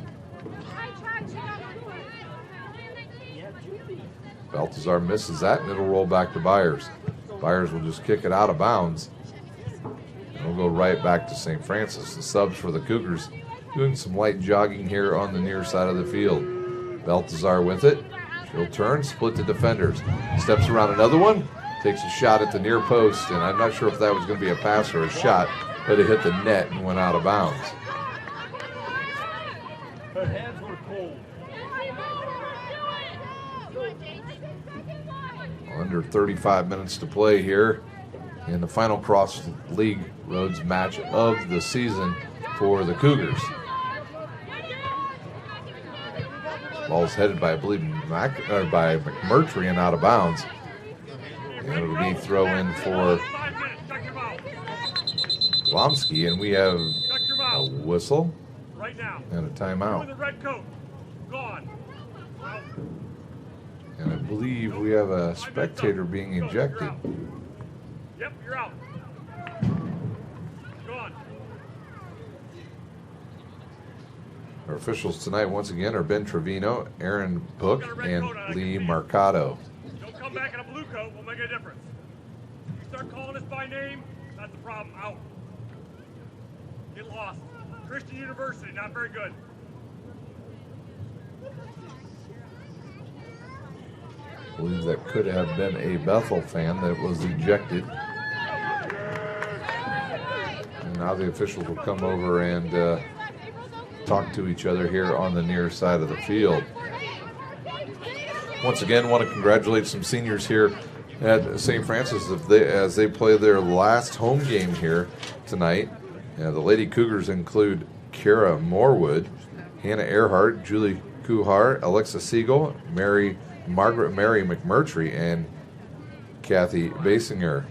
Baltazar misses that, and it'll roll back to Byers. Byers will just kick it out of bounds. And we'll go right back to St. Francis. The subs for the Cougars doing some light jogging here on the near side of the field. Baltazar with it. She'll turn, split the defenders. Steps around another one, takes a shot at the near post, and I'm not sure if that was going to be a pass or a shot, but it hit the net and went out of bounds. Her hands were cold. Under 35 minutes to play here in the final Cross League Roads match of the season for the Cougars. Ball's headed by, I believe, by McMurtry and out of bounds. And it'll be throw in for Lomsky, and we have a whistle and a timeout. And I believe we have a spectator being ejected. Yep, you're out. Go on. Our officials tonight, once again, are Ben Trevino, Aaron Book, and Lee Marcato. Don't come back in a blue coat, we'll make a difference. You start calling us by name, that's the problem. Out. Get lost. Christian University, not very good. I believe that could have been a Bethel fan that was ejected. And now the officials will come over and talk to each other here on the near side of the field. Once again, want to congratulate some seniors here at St. Francis as they play their last home game here tonight. The Lady Cougars include Kara Morwood, Hannah Earhart, Julie Kuhar, Alexa Siegel, Margaret Mary McMurtry, and Kathy Basinger.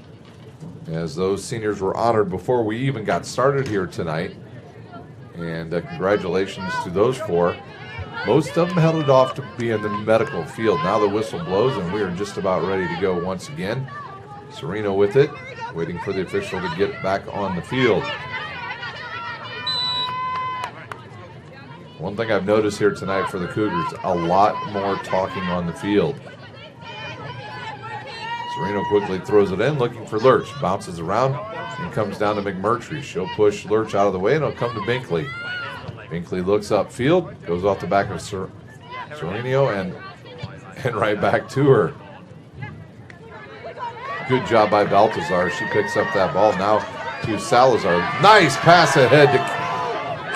As those seniors were honored before we even got started here tonight. And congratulations to those four. Most of them headed off to be in the medical field. Now the whistle blows and we are just about ready to go once again. Sereno with it, waiting for the official to get back on the field. One thing I've noticed here tonight for the Cougars, a lot more talking on the field. Sereno quickly throws it in, looking for Lurch. Bounces around and comes down to McMurtry. She'll push Lurch out of the way and it'll come to Binkley. Binkley looks upfield, goes off the back of Sereno and right back to her. Good job by Baltazar. She picks up that ball now to Salazar. Nice pass ahead to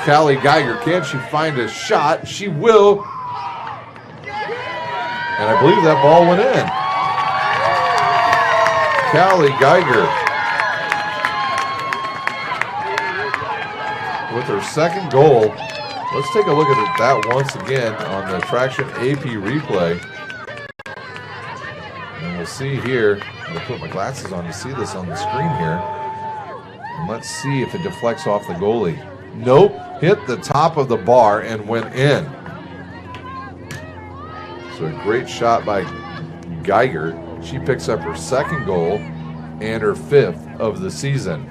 Callie Geiger. Can she find a shot? She will. And I believe that ball went in. Callie Geiger with her second goal. Let's take a look at that once again on the Traction AP replay. And we'll see here. I'm going to put my glasses on to see this on the screen here. And let's see if it deflects off the goalie. Nope. Hit the top of the bar and went in. So a great shot by Geiger. She picks up her second goal and her fifth of the season.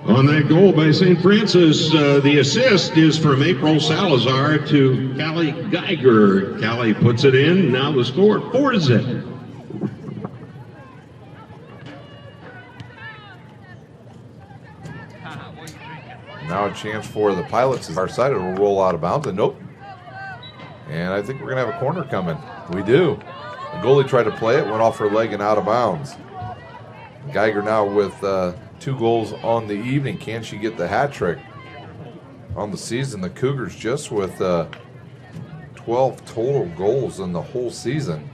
On that goal by St. Francis, the assist is from April Salazar to Callie Geiger. Callie puts it in. Now the score, 4-0. Now a chance for the Pilots is our side. It'll roll out of bounds, and nope. And I think we're going to have a corner coming. We do. The goalie tried to play it, went off her leg and out of bounds. Geiger now with 2 goals on the evening. Can she get the hat trick on the season? The Cougars just with 12 total goals in the whole season.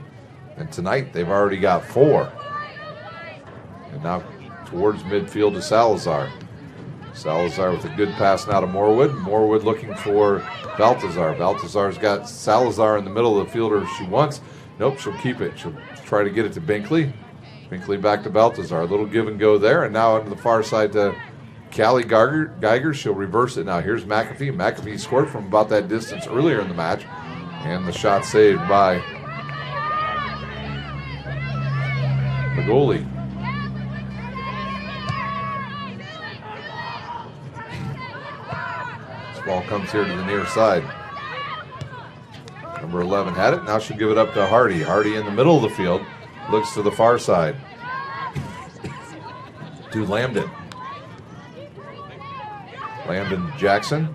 And tonight they've already got 4. And now towards midfield to Salazar. Salazar with a good pass now to Morwood. Morwood looking for Baltazar. Baltazar's got Salazar in the middle of the field if she wants. Nope, she'll keep it. She'll try to get it to Binkley. Binkley back to Baltazar. A little give and go there. And now on the far side to Callie Geiger. She'll reverse it now. Here's McAfee. McAfee scored from about that distance earlier in the match. And the shot saved by the goalie. This ball comes here to the near side. Number 11 had it. Now she'll give it up to Hardy. Hardy in the middle of the field. Looks to the far side. To Lambden. Lambden Jackson.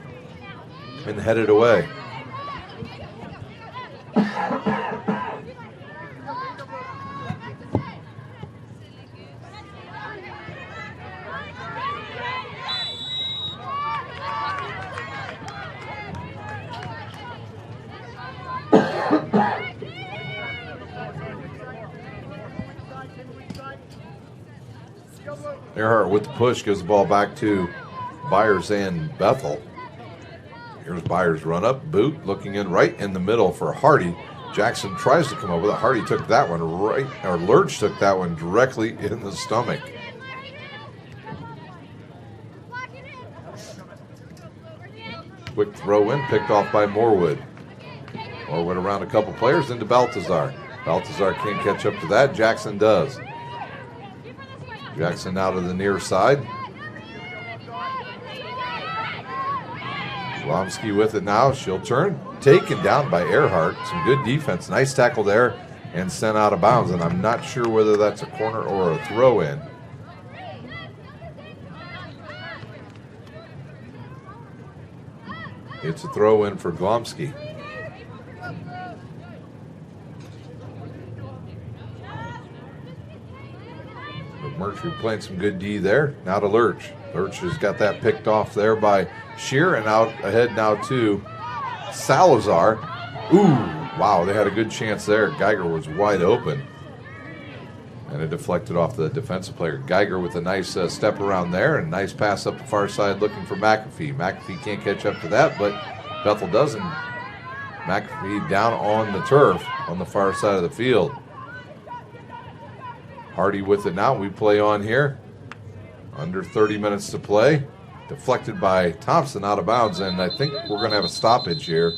And headed away. Earhart with the push gives the ball back to Byers and Bethel. Here's Byers run up, boot, looking in right in the middle for Hardy. Jackson tries to come up with it. Hardy took that one right, or Lurch took that one directly in the stomach. Quick throw in, picked off by Morwood. Morwood around a couple players into Baltazar. Baltazar can't catch up to that. Jackson does. Jackson out of the near side. Glomsky with it now. She'll turn. Taken down by Earhart. Some good defense. Nice tackle there and sent out of bounds. And I'm not sure whether that's a corner or a throw in. It's a throw in for Glomsky. Mercury playing some good D there. Now to Lurch. Lurch has got that picked off there by Shear, and out ahead now to Salazar. Ooh, wow, they had a good chance there. Geiger was wide open. And it deflected off the defensive player. Geiger with a nice step around there, and nice pass up the far side looking for McAfee. McAfee can't catch up to that, but Bethel doesn't. McAfee down on the turf on the far side of the field. Hardy with it now. We play on here. Under 30 minutes to play. Deflected by Thompson out of bounds, and I think we're going to have a stoppage here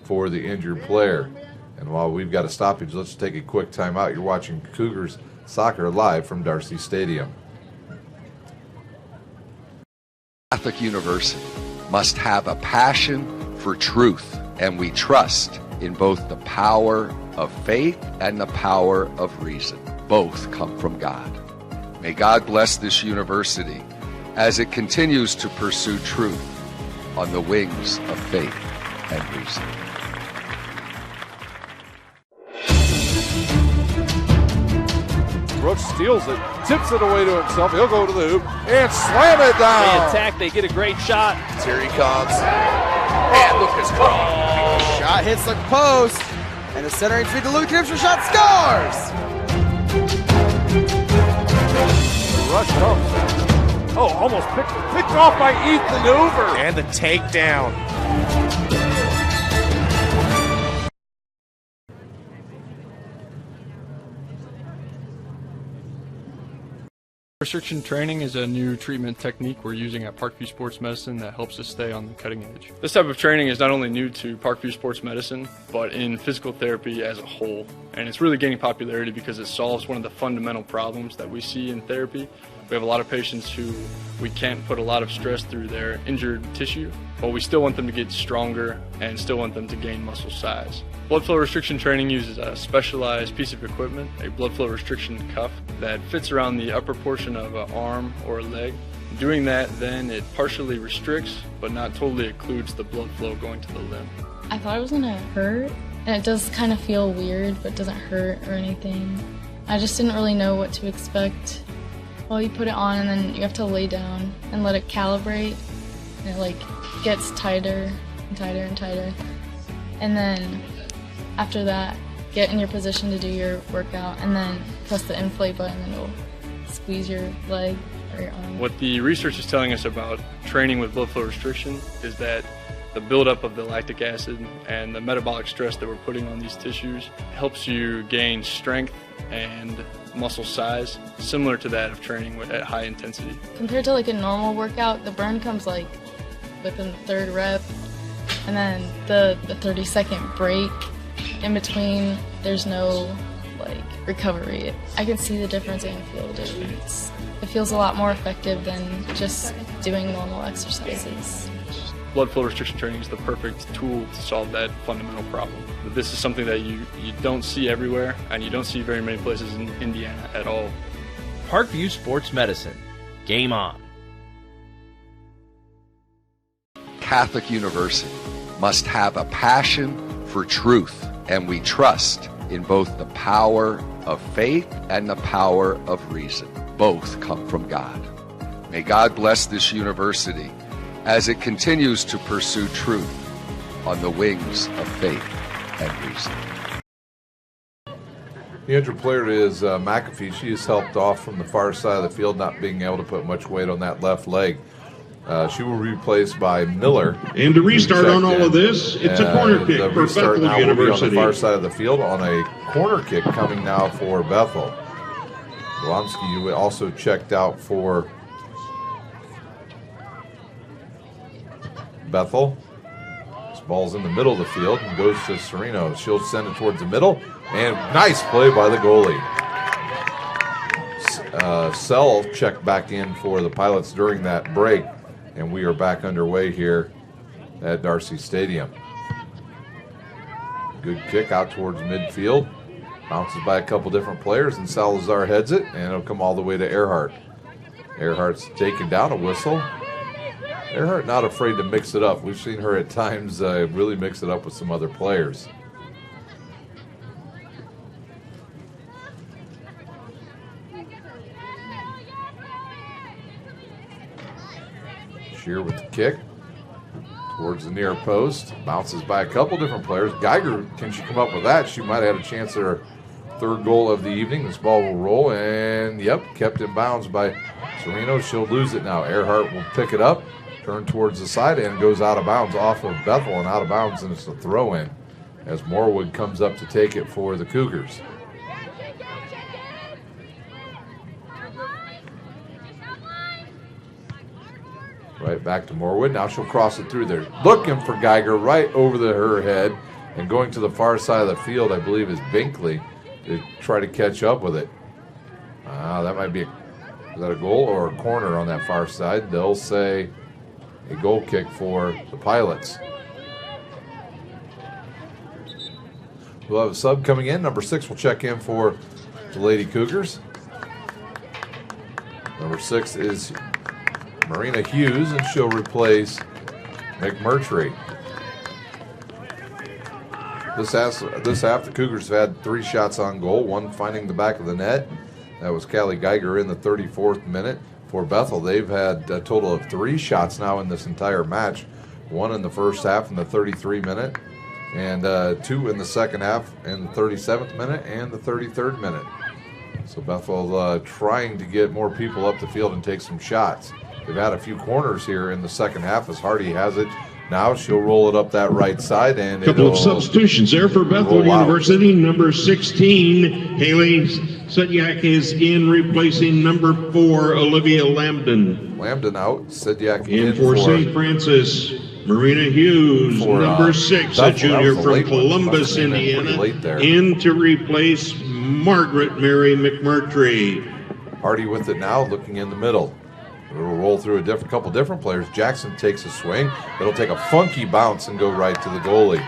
for the injured player. And while we've got a stoppage, let's take a quick timeout. You're watching Cougars Soccer live from Darcy Stadium. Catholic University must have a passion for truth, and we trust in both the power of faith and the power of reason. Both come from God. May God bless this university as it continues to pursue truth on the wings of faith and reason. Brooks steals it, tips it away to himself. He'll go to the hoop and slam it down. They attack, they get a great shot. Here he comes. And Lucas Crawl. Shot hits the post. And the center feed to Luke Knipster. Shot scores. The rush comes. Oh, almost picked off by Ethan Hoover. And the takedown. Restriction training is a new treatment technique we're using at Parkview Sports Medicine that helps us stay on the cutting edge. This type of training is not only new to Parkview Sports Medicine, but in physical therapy as a whole. And it's really gaining popularity because it solves one of the fundamental problems that we see in therapy. We have a lot of patients who we can't put a lot of stress through their injured tissue, but we still want them to get stronger and still want them to gain muscle size. Blood flow restriction training uses a specialized piece of equipment, a blood flow restriction cuff that fits around the upper portion of an arm or a leg. Doing that, then it partially restricts, but not totally occludes the blood flow going to the limb. I thought it was gonna hurt, and it does kind of feel weird, but doesn't hurt or anything. I just didn't really know what to expect. Well, you put it on and then you have to lay down and let it calibrate, and it like gets tighter and tighter and tighter. And then after that, get in your position to do your workout and then press the inflate button and it'll squeeze your leg or your arm. What the research is telling us about training with blood flow restriction is that the buildup of the lactic acid and the metabolic stress that we're putting on these tissues helps you gain strength and muscle size similar to that of training at high intensity. Compared to like a normal workout, the burn comes like within the third rep, and then the 30-second break in between, there's no like recovery. I can see the difference and feel the difference. It feels a lot more effective than just doing normal exercises. Blood flow restriction training is the perfect tool to solve that fundamental problem. But this is something that you don't see everywhere, and you don't see very many places in Indiana at all. Parkview Sports Medicine. Game on. Catholic University must have a passion for truth, and we trust in both the power of faith and the power of reason. Both come from God. May God bless this university as it continues to pursue truth on the wings of faith and reason. The injured player is McAfee. She is helped off from the far side of the field, not being able to put much weight on that left leg. She will be replaced by Miller. And to restart on all of this, it's a corner kick the for restart Bethel now will be University. on the far side of the field on a corner kick coming now for Bethel. Golomsky also checked out for Bethel. This ball's in the middle of the field and goes to Sereno. She'll send it towards the middle, and nice play by the goalie. Sell checked back in for the Pilots during that break, and we are back underway here at Darcy Stadium. Good kick out towards midfield. Bounces by a couple different players, and Salazar heads it, and it'll come all the way to Earhart. Earhart's taken down, a whistle. Earhart not afraid to mix it up. We've seen her at times really mix it up with some other players. Shear with the kick towards the near post. Bounces by a couple different players. Geiger, can she come up with that? She might have had a chance at her third goal of the evening. This ball will roll, and yep, kept in bounds by Sereno. She'll lose it now. Earhart will pick it up, turn towards the side, and goes out of bounds off of Bethel and out of bounds, and it's a throw-in as Morwood comes up to take it for the Cougars. Right back to Morwood. Now she'll cross it through there. Looking for Geiger right over her head, and going to the far side of the field, I believe, is Binkley to try to catch up with it. That might be is that a goal or a corner on that far side? They'll say a goal kick for the Pilots. We'll have a sub coming in. Number 6 will check in for the Lady Cougars. Number 6 is Marina Hughes, and she'll replace McMurtry. This half, the Cougars have had 3 shots on goal, one finding the back of the net. That was Callie Geiger in the 34th minute. For Bethel, they've had a total of 3 shots now in this entire match. 1 in the first half in the 33 minute, and 2 in the second half in the 37th minute and the 33rd minute. So Bethel trying to get more people up the field and take some shots. They've had a few corners here in the second half as Hardy has it. Now she'll roll it up that right side, and couple of substitutions there for Bethel University. Number 16, Haley Sedyak is in, replacing number 4, Olivia Lambden. Lambden out, Sedyak in for St. Francis. Marina Hughes, number 6, a junior from Columbus, Indiana, in to replace Margaret Mary McMurtry. Hardy with it now, looking in the middle. It'll roll through a couple different players. Jackson takes a swing. It'll take a funky bounce and go right to the goalie.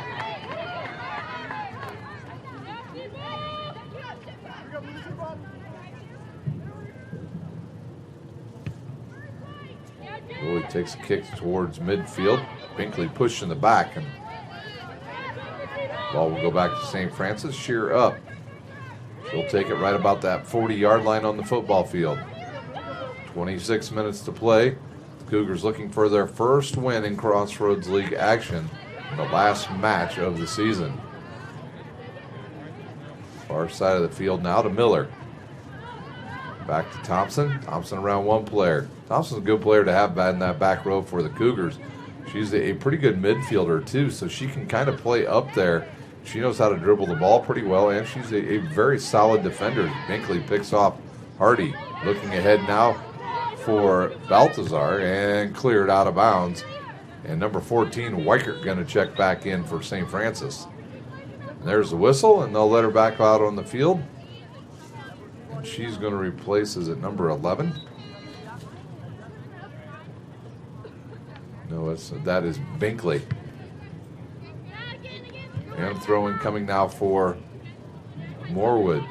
Goalie takes a kick towards midfield. Binkley pushed in the back, and ball will go back to St. Francis. Shear up. She'll take it right about that 40-yard line on the football field. 26 minutes to play. The Cougars looking for their first win in Crossroads League action in the last match of the season. Far side of the field now to Miller. Back to Thompson. Thompson around one player. Thompson's a good player to have in that back row for the Cougars. She's a pretty good midfielder too, so she can kind of play up there. She knows how to dribble the ball pretty well, and she's a very solid defender. Binkley picks off Hardy. Looking ahead now for Baltazar, and cleared out of bounds. And number 14, Weichert, going to check back in for St. Francis. And there's the whistle, and they'll let her back out on the field. And she's going to replace, is it number 11? No, that is Binkley. And throwing coming now for Morwood.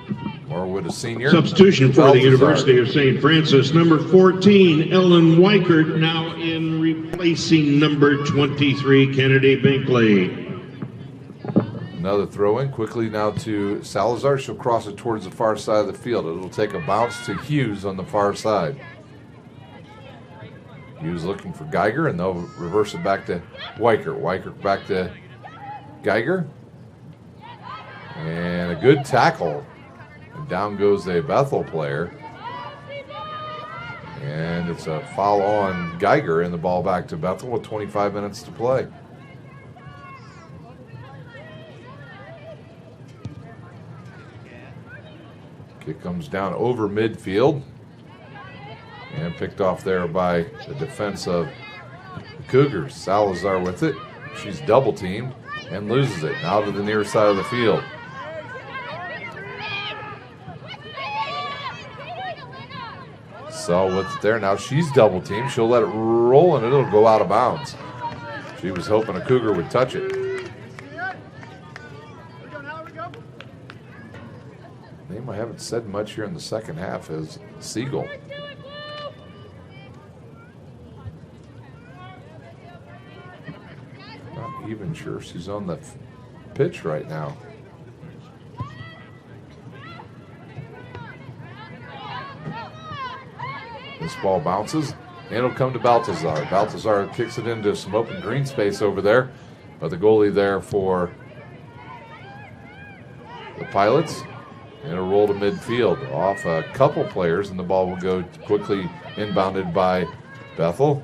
Morwood, a senior. Substitution for the University of St. Francis. Number 14, Ellen Weichert, now in, replacing number 23, Kennedy Binkley. Another throw in quickly now to Salazar. She'll cross it towards the far side of the field. It'll take a bounce to Hughes on the far side. Hughes looking for Geiger, and they'll reverse it back to Weichert. Weichert back to Geiger. And a good tackle. And down goes a Bethel player. And it's a foul on Geiger, and the ball back to Bethel with 25 minutes to play. Kick comes down over midfield and picked off there by the defense of the Cougars. Salazar with it. She's double teamed and loses it. Now to the near side of the field. So with it there, now she's double teamed. She'll let it roll and it'll go out of bounds. She was hoping a Cougar would touch it. Name I haven't said much here in the second half is Siegel. Not even sure she's on the pitch right now. This ball bounces, and it'll come to Baltazar. Baltazar kicks it into some open green space over there, but the goalie there for the Pilots, and it'll roll to midfield off a couple players, and the ball will go quickly inbounded by Bethel.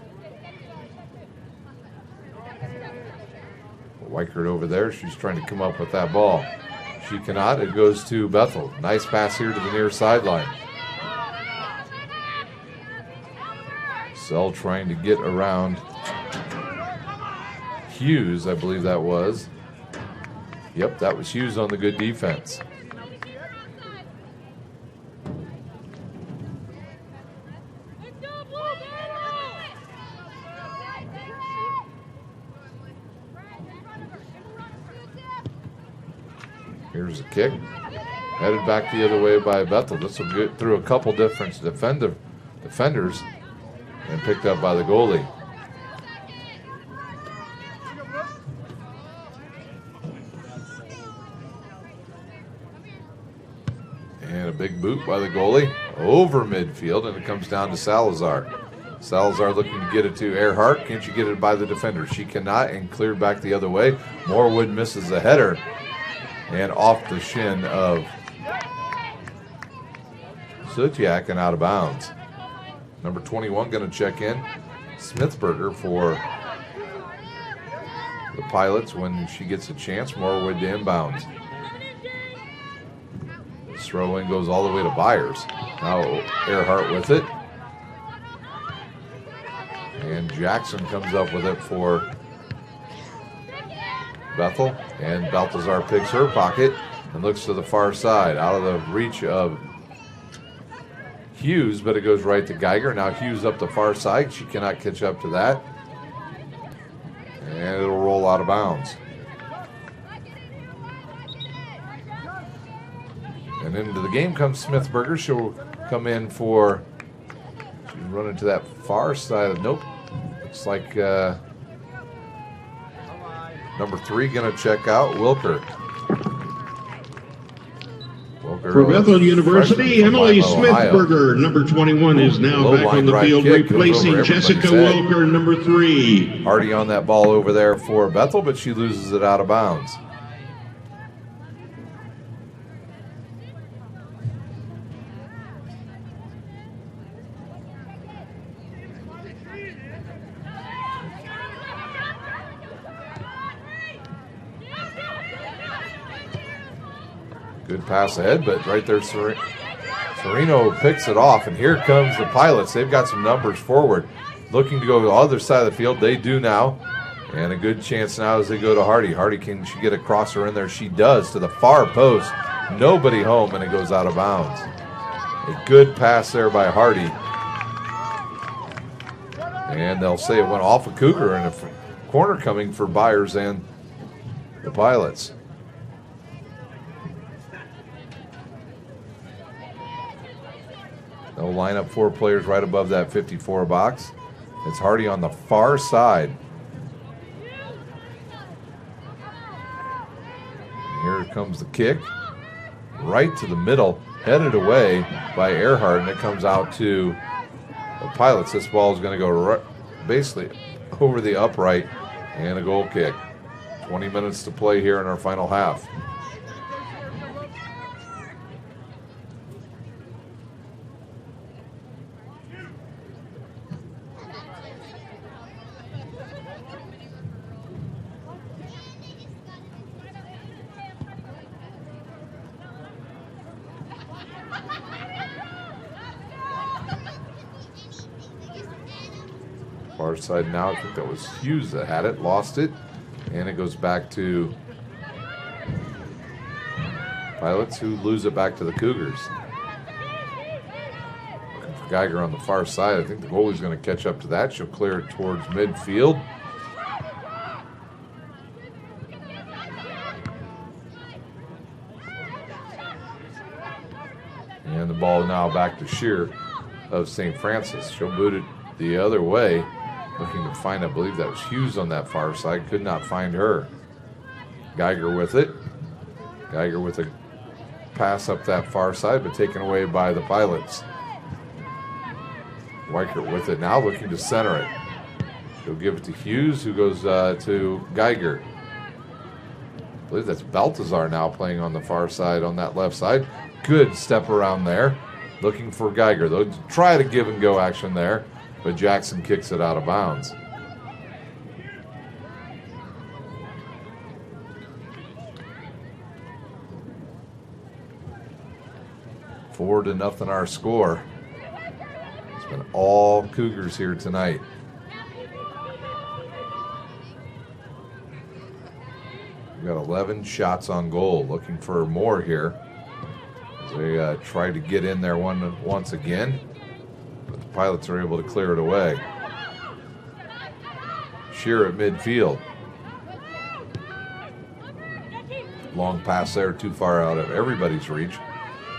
Weichert over there, she's trying to come up with that ball. She cannot, it goes to Bethel. Nice pass here to the near sideline. Sell trying to get around Hughes, I believe that was. Yep, that was Hughes on the good defense. Here's a kick. Headed back the other way by Bethel. This will get through a couple different defenders and picked up by the goalie. And a big boot by the goalie over midfield, and it comes down to Salazar. Salazar looking to get it to Earhart. Can't you get it by the defender? She cannot, and cleared back the other way. Morewood misses the header and off the shin of Sutiak and out of bounds. Number 21 going to check in. Smithberger for the Pilots when she gets a chance. Morewood to inbounds. This throw in goes all the way to Byers. Now Earhart with it. And Jackson comes up with it for Bethel. And Baltazar picks her pocket and looks to the far side. Out of the reach of Hughes, but it goes right to Geiger. Now Hughes up the far side. She cannot catch up to that. And it'll roll out of bounds. And into the game comes Smithberger. She'll come in for, she's running to that far side of, nope. Looks like number 3 going to check out, Wilker. For Bethel University, Emily Smithberger, number 21, is now back on the field, replacing Jessica Wilker, number 3. Hardy on that ball over there for Bethel, but she loses it out of bounds. Good pass ahead, but right there Sereno picks it off, and here comes the Pilots. They've got some numbers forward. Looking to go to the other side of the field. They do now. And a good chance now as they go to Hardy. Hardy, can she get a crosser in there? She does, to the far post. Nobody home, and it goes out of bounds. A good pass there by Hardy. And they'll say it went off a Cougar, and a corner coming for Byers and the Pilots. They'll line up 4 players right above that 54 box. It's Hardy on the far side. Here comes the kick. Right to the middle, headed away by Earhart, and it comes out to the Pilots. This ball is going to go basically over the upright, and a goal kick. 20 minutes to play here in our final half. Far side now, I think that was Hughes that had it, lost it, and it goes back to Pilots, who lose it back to the Cougars. Looking for Geiger on the far side. I think the goalie's going to catch up to that. She'll clear it towards midfield. And the ball now back to Shear of St. Francis. She'll boot it the other way. Looking to find, I believe that was Hughes on that far side. Could not find her. Geiger with it. Geiger with a pass up that far side, but taken away by the Pilots. Weichert with it now, looking to center it. She'll give it to Hughes, who goes to Geiger. I believe that's Baltazar now playing on the far side on that left side. Good step around there. Looking for Geiger. They'll try to give and go action there, but Jackson kicks it out of bounds. Four to nothing our score. It's been all Cougars here tonight. We've got 11 shots on goal. Looking for more here. They try to get in there once again, but the Pilots are able to clear it away. Shear at midfield. Long pass there, too far out of everybody's reach,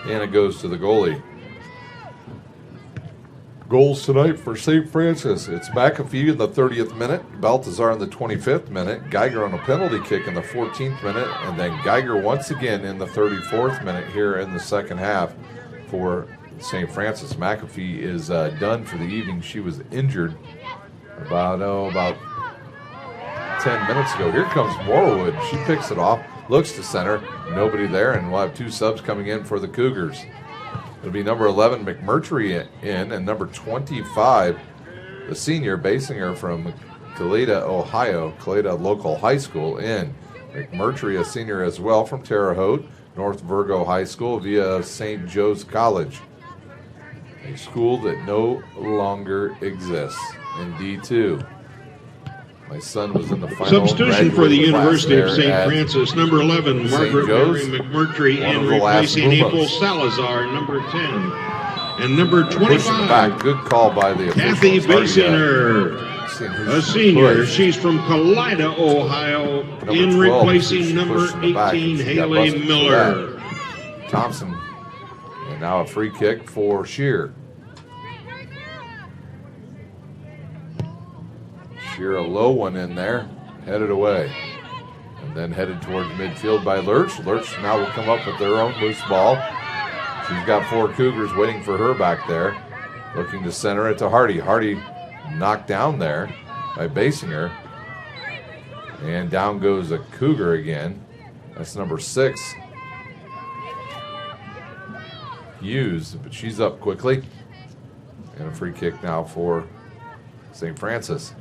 and it goes to the goalie. Goals tonight for St. Francis. It's McAfee in the 30th minute, Baltazar in the 25th minute, Geiger on a penalty kick in the 14th minute, and then Geiger once again in the 34th minute here in the second half for St. Francis. McAfee is done for the evening. She was injured about 10 minutes ago. Here comes Morwood. She picks it off, looks to center, nobody there, and we'll have two subs coming in for the Cougars. It'll be number 11, McMurtry, in, and number 25, the senior, Basinger from Kaleda, Ohio, Kaleda Local High School, in. McMurtry, a senior as well from Terre Haute, North Virgo High School via St. Joe's College, a school that no longer exists in D2. My son was in the final. Substitution for the University of St. Francis, number 11, Margaret Mary McMurtry, in replacing April Salazar, number 10. And number 25, back. Good call by the Kathy Basinger, a senior. She's from Kalida, Ohio, in replacing number 18, Haley Miller. Thompson, and now a free kick for Shear. Shear, a low one in there, headed away. And then headed towards midfield by Lurch. Lurch now will come up with their own loose ball. She's got four Cougars waiting for her back there. Looking to center it to Hardy. Hardy knocked down there by Basinger. And down goes a Cougar again. That's number 6. Hughes, but she's up quickly. And a free kick now for St. Francis.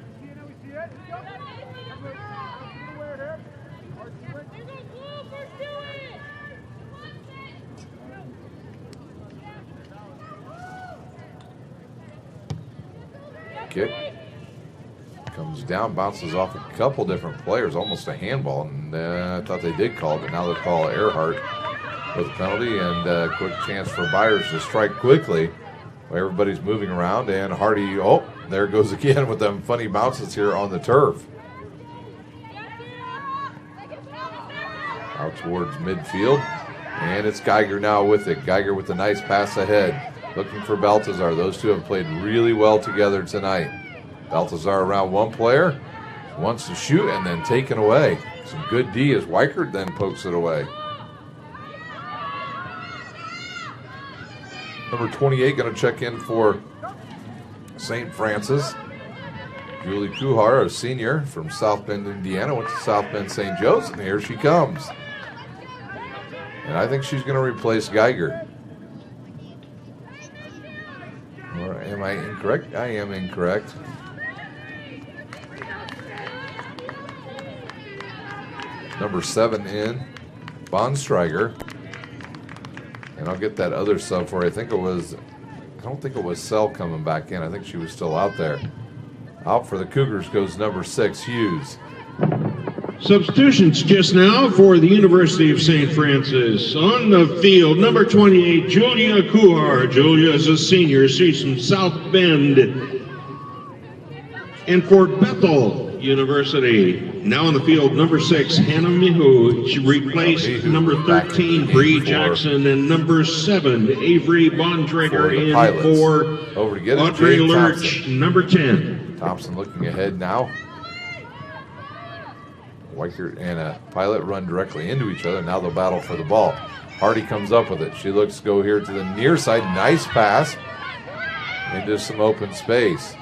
Kick comes down, bounces off a couple different players, almost a handball, and I thought they did call it, but now they call Earhart with a penalty, and a quick chance for Byers to strike quickly while everybody's moving around, and Hardy, oh, there goes again with them funny bounces here on the turf. Out towards midfield, and it's Geiger now with it. Geiger with a nice pass ahead. Looking for Baltazar. Those two have played really well together tonight. Baltazar around one player, wants to shoot, and then taken away. Some good D as Weichert then pokes it away. Number 28 going to check in for St. Francis. Julie Kuhar, a senior from South Bend, Indiana, went to South Bend St. Joe's, and here she comes. And I think she's going to replace Geiger. Or am I incorrect? I am incorrect. Number 7 in, Bonstreiger. And I'll get that other sub for you. I don't think it was Sell coming back in. I think she was still out there. Out for the Cougars goes number 6, Hughes. Substitutions just now for the University of St. Francis. On the field, number 28, Julia Kuhar. Julia is a senior. She's from South Bend. And for Bethel University, now on the field, number 6, Hannah Mihu. She replaced number 13, Bree Jackson, and number 7, Avery Bontrager in for over to get Audrey Lurch, number 10. Thompson looking ahead now. Weichert and a Pilot run directly into each other. Now they'll battle for the ball. Hardy comes up with it. She looks to go here to the near side. Nice pass into some open space.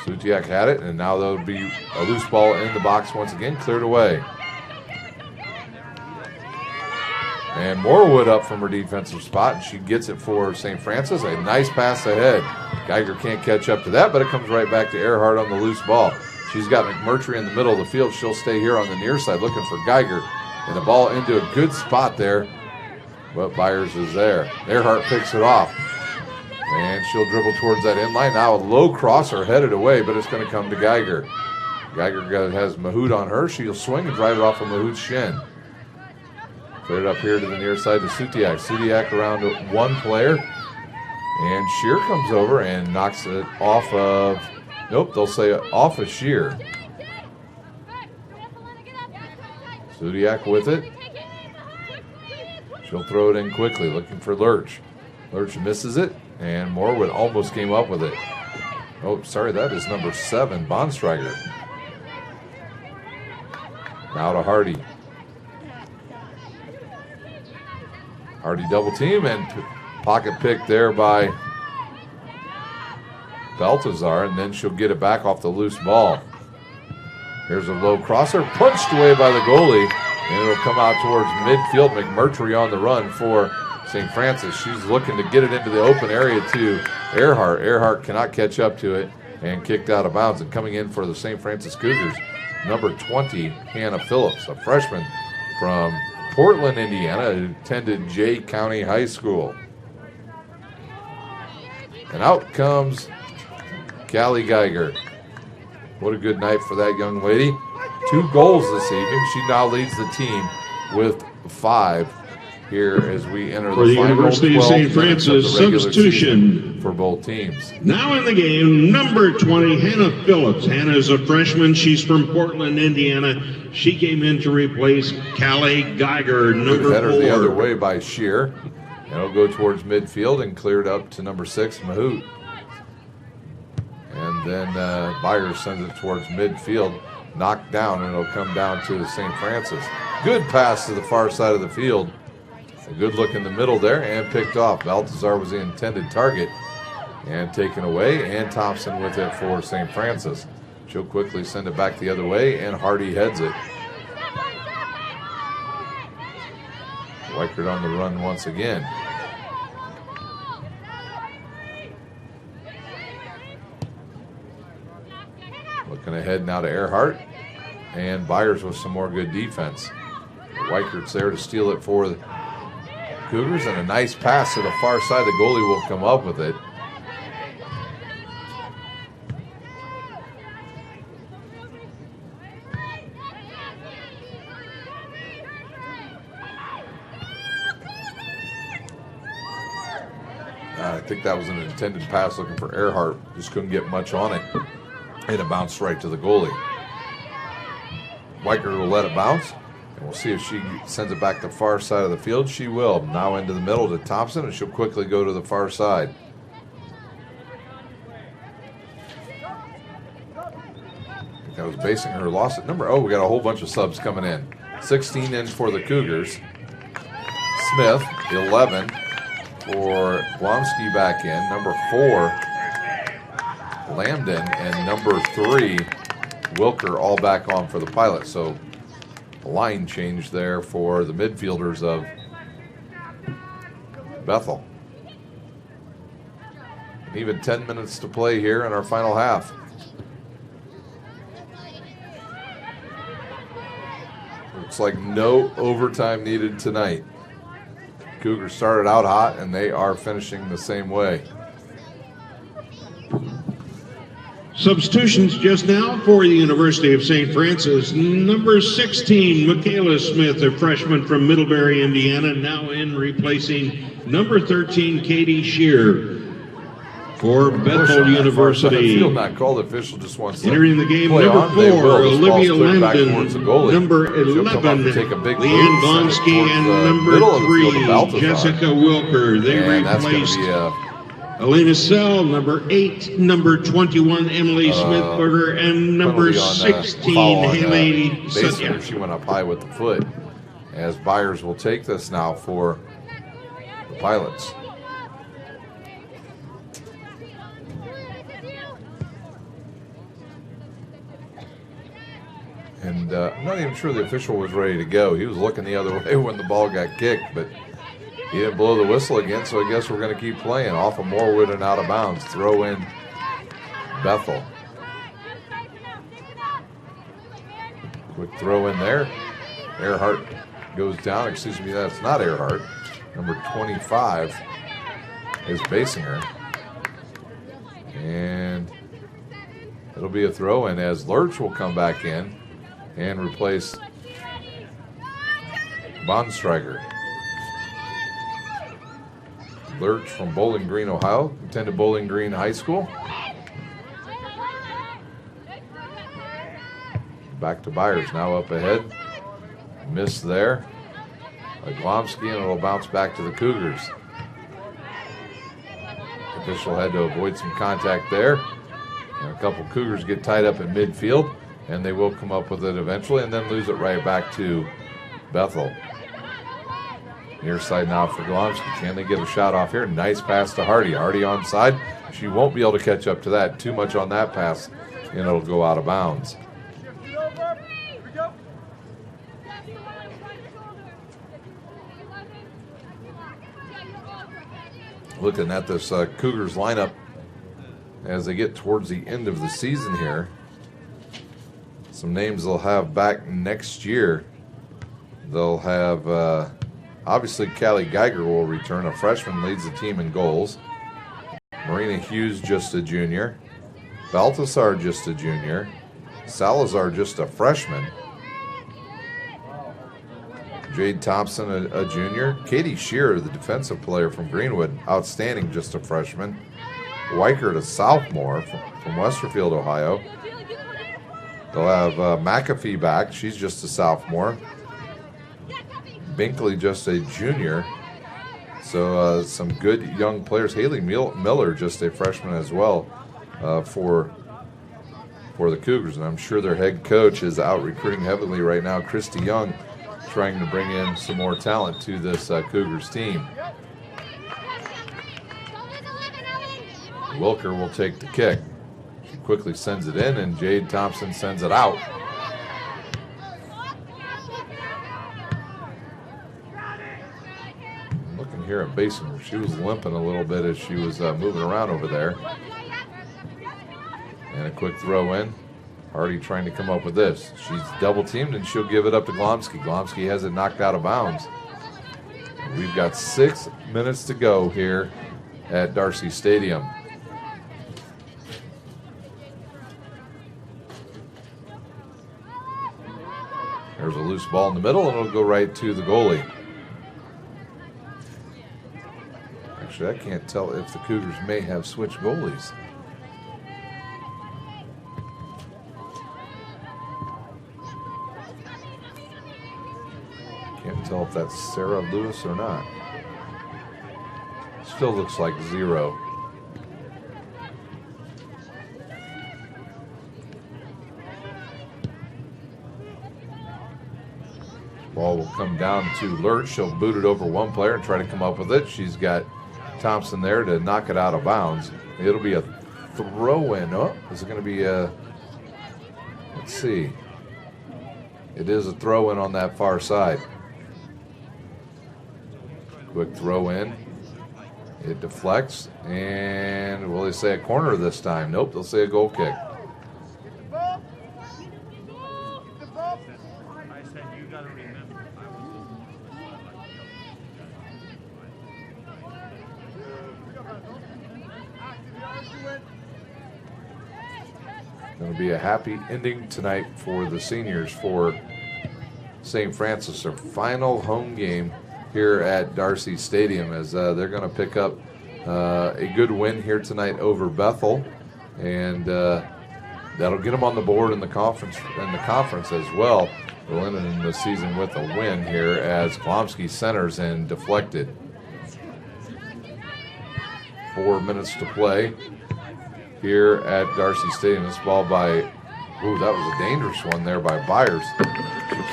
Sutiak had it, and now there'll be a loose ball in the box once again, cleared away. And Morwood up from her defensive spot, and she gets it for St. Francis. A nice pass ahead. Geiger can't catch up to that, but it comes right back to Earhart on the loose ball. She's got McMurtry in the middle of the field. She'll stay here on the near side looking for Geiger. And the ball into a good spot there, but Byers is there. Earhart picks it off. And she'll dribble towards that end line. Now a low crosser headed away, but it's going to come to Geiger. Geiger has Mahout on her. She'll swing and drive it off of Mahout's shin. Put it up here to the near side to Sutiak. Sutiak around one player. And Shear comes over and knocks it off of, nope, they'll say off of Shear. Sutiak with it. She'll throw it in quickly, looking for Lurch. Lurch misses it, and Morwood almost came up with it. Oh, sorry, that is number 7, Bonstrager. Now to Hardy. Hardy double team and pocket pick there by Baltazar, and then she'll get it back off the loose ball. Here's a low crosser, punched away by the goalie, and it'll come out towards midfield. McMurtry on the run for St. Francis. She's looking to get it into the open area to Earhart. Earhart cannot catch up to it and kicked out of bounds. And coming in for the St. Francis Cougars, number 20, Hannah Phillips, a freshman from Portland, Indiana, who attended Jay County High School. And out comes Callie Geiger. What a good night for that young lady. 2 goals this evening. She now leads the team with 5 here as we enter for the University of St. Francis, substitution for both teams. Now in the game, number 20, Hannah Phillips. Hannah is a freshman. She's from Portland, Indiana. She came in to replace Callie Geiger, number 4. The other way by Shear. And it'll go towards midfield and cleared up to number 6, Mahout. And then Byers sends it towards midfield, knocked down, and it'll come down to St. Francis. Good pass to the far side of the field. A good look in the middle there and picked off. Baltazar was the intended target and taken away, and Thompson with it for St. Francis. She'll quickly send it back the other way, and Hardy heads it. Weichert on the run once again. Looking ahead now to Earhart, and Byers with some more good defense. Weichert's there to steal it for the Cougars, and a nice pass to the far side. The goalie will come up with it. I think that was an intended pass looking for Earhart. Just couldn't get much on it. And it bounced right to the goalie. Weichert will let it bounce. And we'll see if she sends it back to the far side of the field. She will. Now into the middle to Thompson, and she'll quickly go to the far side. I think that was basing her loss at number. Oh, we got a whole bunch of subs coming in. 16 in for the Cougars. Smith, 11 for Blomsky back in. Number 4, Lambden, and number 3, Wilker, all back on for the Pilot. So a line change there for the midfielders of Bethel. And even 10 minutes to play here in our final half. Looks like no overtime needed tonight. Cougars started out hot, and they are finishing the same way. Substitutions just now for the University of St. Francis. Number 16, Michaela Smith, a freshman from Middlebury, Indiana, now in replacing number 13, Katie Shear for Bethel University. Field not called. Official just wants to entering the game, play number on. They 4, will. This Olivia ball's cleared back Landon, towards the goalie. number She'll come up 11, and take a big Leanne move, send it Blonsky, towards and the number middle of the field 3, to Balthazar. Jessica Wilker. They And that's going replaced to be Elena Sell, number 8, number 21, Emily Smithberger, and number 16, Haley Basically, Sutya. she went up high with the foot. As Byers will take this now for the Pilots. And I'm not even sure the official was ready to go. He was looking the other way when the ball got kicked, but he didn't blow the whistle again, so I guess we're going to keep playing. Off of Morwood and out of bounds. Throw in Bethel. Quick throw in there. Earhart goes down. Excuse me, that's not Earhart. Number 25 is Basinger. And it'll be a throw in as Lurch will come back in and replace Bonstreiger. Lurch from Bowling Green, Ohio, attended Bowling Green High School. Back to Byers, now up ahead. Miss there. Glomsky, and it'll bounce back to the Cougars. Official had to avoid some contact there. And a couple Cougars get tied up in midfield, and they will come up with it eventually and then lose it right back to Bethel. Near side now for Glomsky. Can they get a shot off here? Nice pass to Hardy. Hardy onside. She won't be able to catch up to that. Too much on that pass, and it'll go out of bounds. Looking at this Cougars lineup as they get towards the end of the season here. Some names they'll have back next year. They'll have, obviously, Callie Geiger will return. A freshman leads the team in goals. Marina Hughes, just a junior. Balthazar, just a junior. Salazar, just a freshman. Jade Thompson, a junior. Katie Shearer, the defensive player from Greenwood, outstanding, just a freshman. Weichert, a sophomore from Westerfield, Ohio. They'll have McAfee back. She's just a sophomore. Binkley, just a junior. So some good young players. Haley Miller, just a freshman as well for the Cougars. And I'm sure their head coach is out recruiting heavily right now. Christy Young, trying to bring in some more talent to this Cougars team. Wilker will take the kick. She quickly sends it in, and Jade Thompson sends it out. Looking here at Basinger, she was limping a little bit as she was moving around over there. And a quick throw in. Hardy trying to come up with this. She's double teamed and she'll give it up to Glomsky. Glomsky has it knocked out of bounds. We've got 6 minutes to go here at Darcy Stadium. There's a loose ball in the middle and it'll go right to the goalie. Actually, I can't tell if the Cougars may have switched goalies. Can't tell if that's Sarah Lewis or not. Still looks like 0. Ball will come down to Lurch. She'll boot it over one player and try to come up with it. She's got Thompson there to knock it out of bounds. It'll be a throw-in. Oh, is it going to be a... Let's see. It is a throw-in on that far side. Quick throw in. It deflects. And will they say a corner this time? Nope, they'll say a goal kick. Going to be a happy ending tonight for the seniors for St. Francis, their final home game here at Darcy Stadium, as they're going to pick up a good win here tonight over Bethel, and that'll get them on the board in the conference as well. They'll end the season with a win here as Klomsky centers and deflected. 4 minutes to play here at Darcy Stadium. This ball by, ooh, that was a dangerous one there by Byers.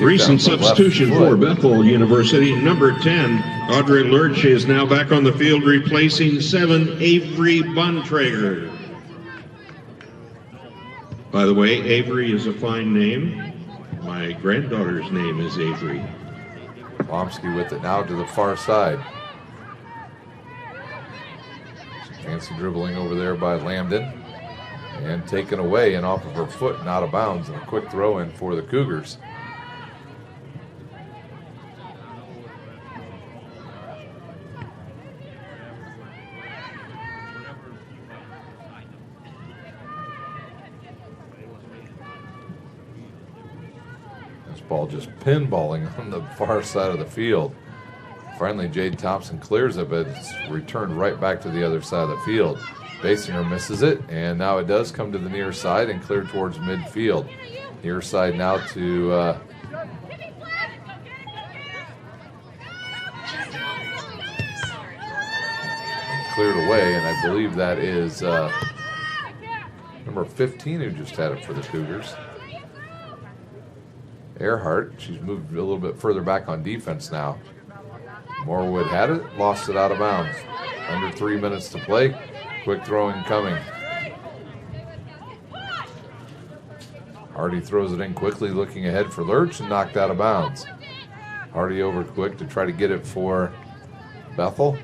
Recent substitution for Bethel University, number 10, Audrey Lurch is now back on the field, replacing 7, Avery Bontrager. By the way, Avery is a fine name. My granddaughter's name is Avery. Klomsky with it now to the far side. Fancy dribbling over there by Lambden, and taken away and off of her foot and out of bounds, and a quick throw in for the Cougars. This ball just pinballing on the far side of the field. Finally, Jade Thompson clears it, but it's returned right back to the other side of the field. Basinger misses it, and now it does come to the near side and clear towards midfield. Near side now to cleared away, and I believe that is number 15 who just had it for the Cougars. Earhart, she's moved a little bit further back on defense now. Morewood had it, lost it out of bounds. Under 3 minutes to play. Quick throwing coming. Hardy throws it in quickly, looking ahead for Lurch, and knocked out of bounds. Hardy over quick to try to get it for Bethel.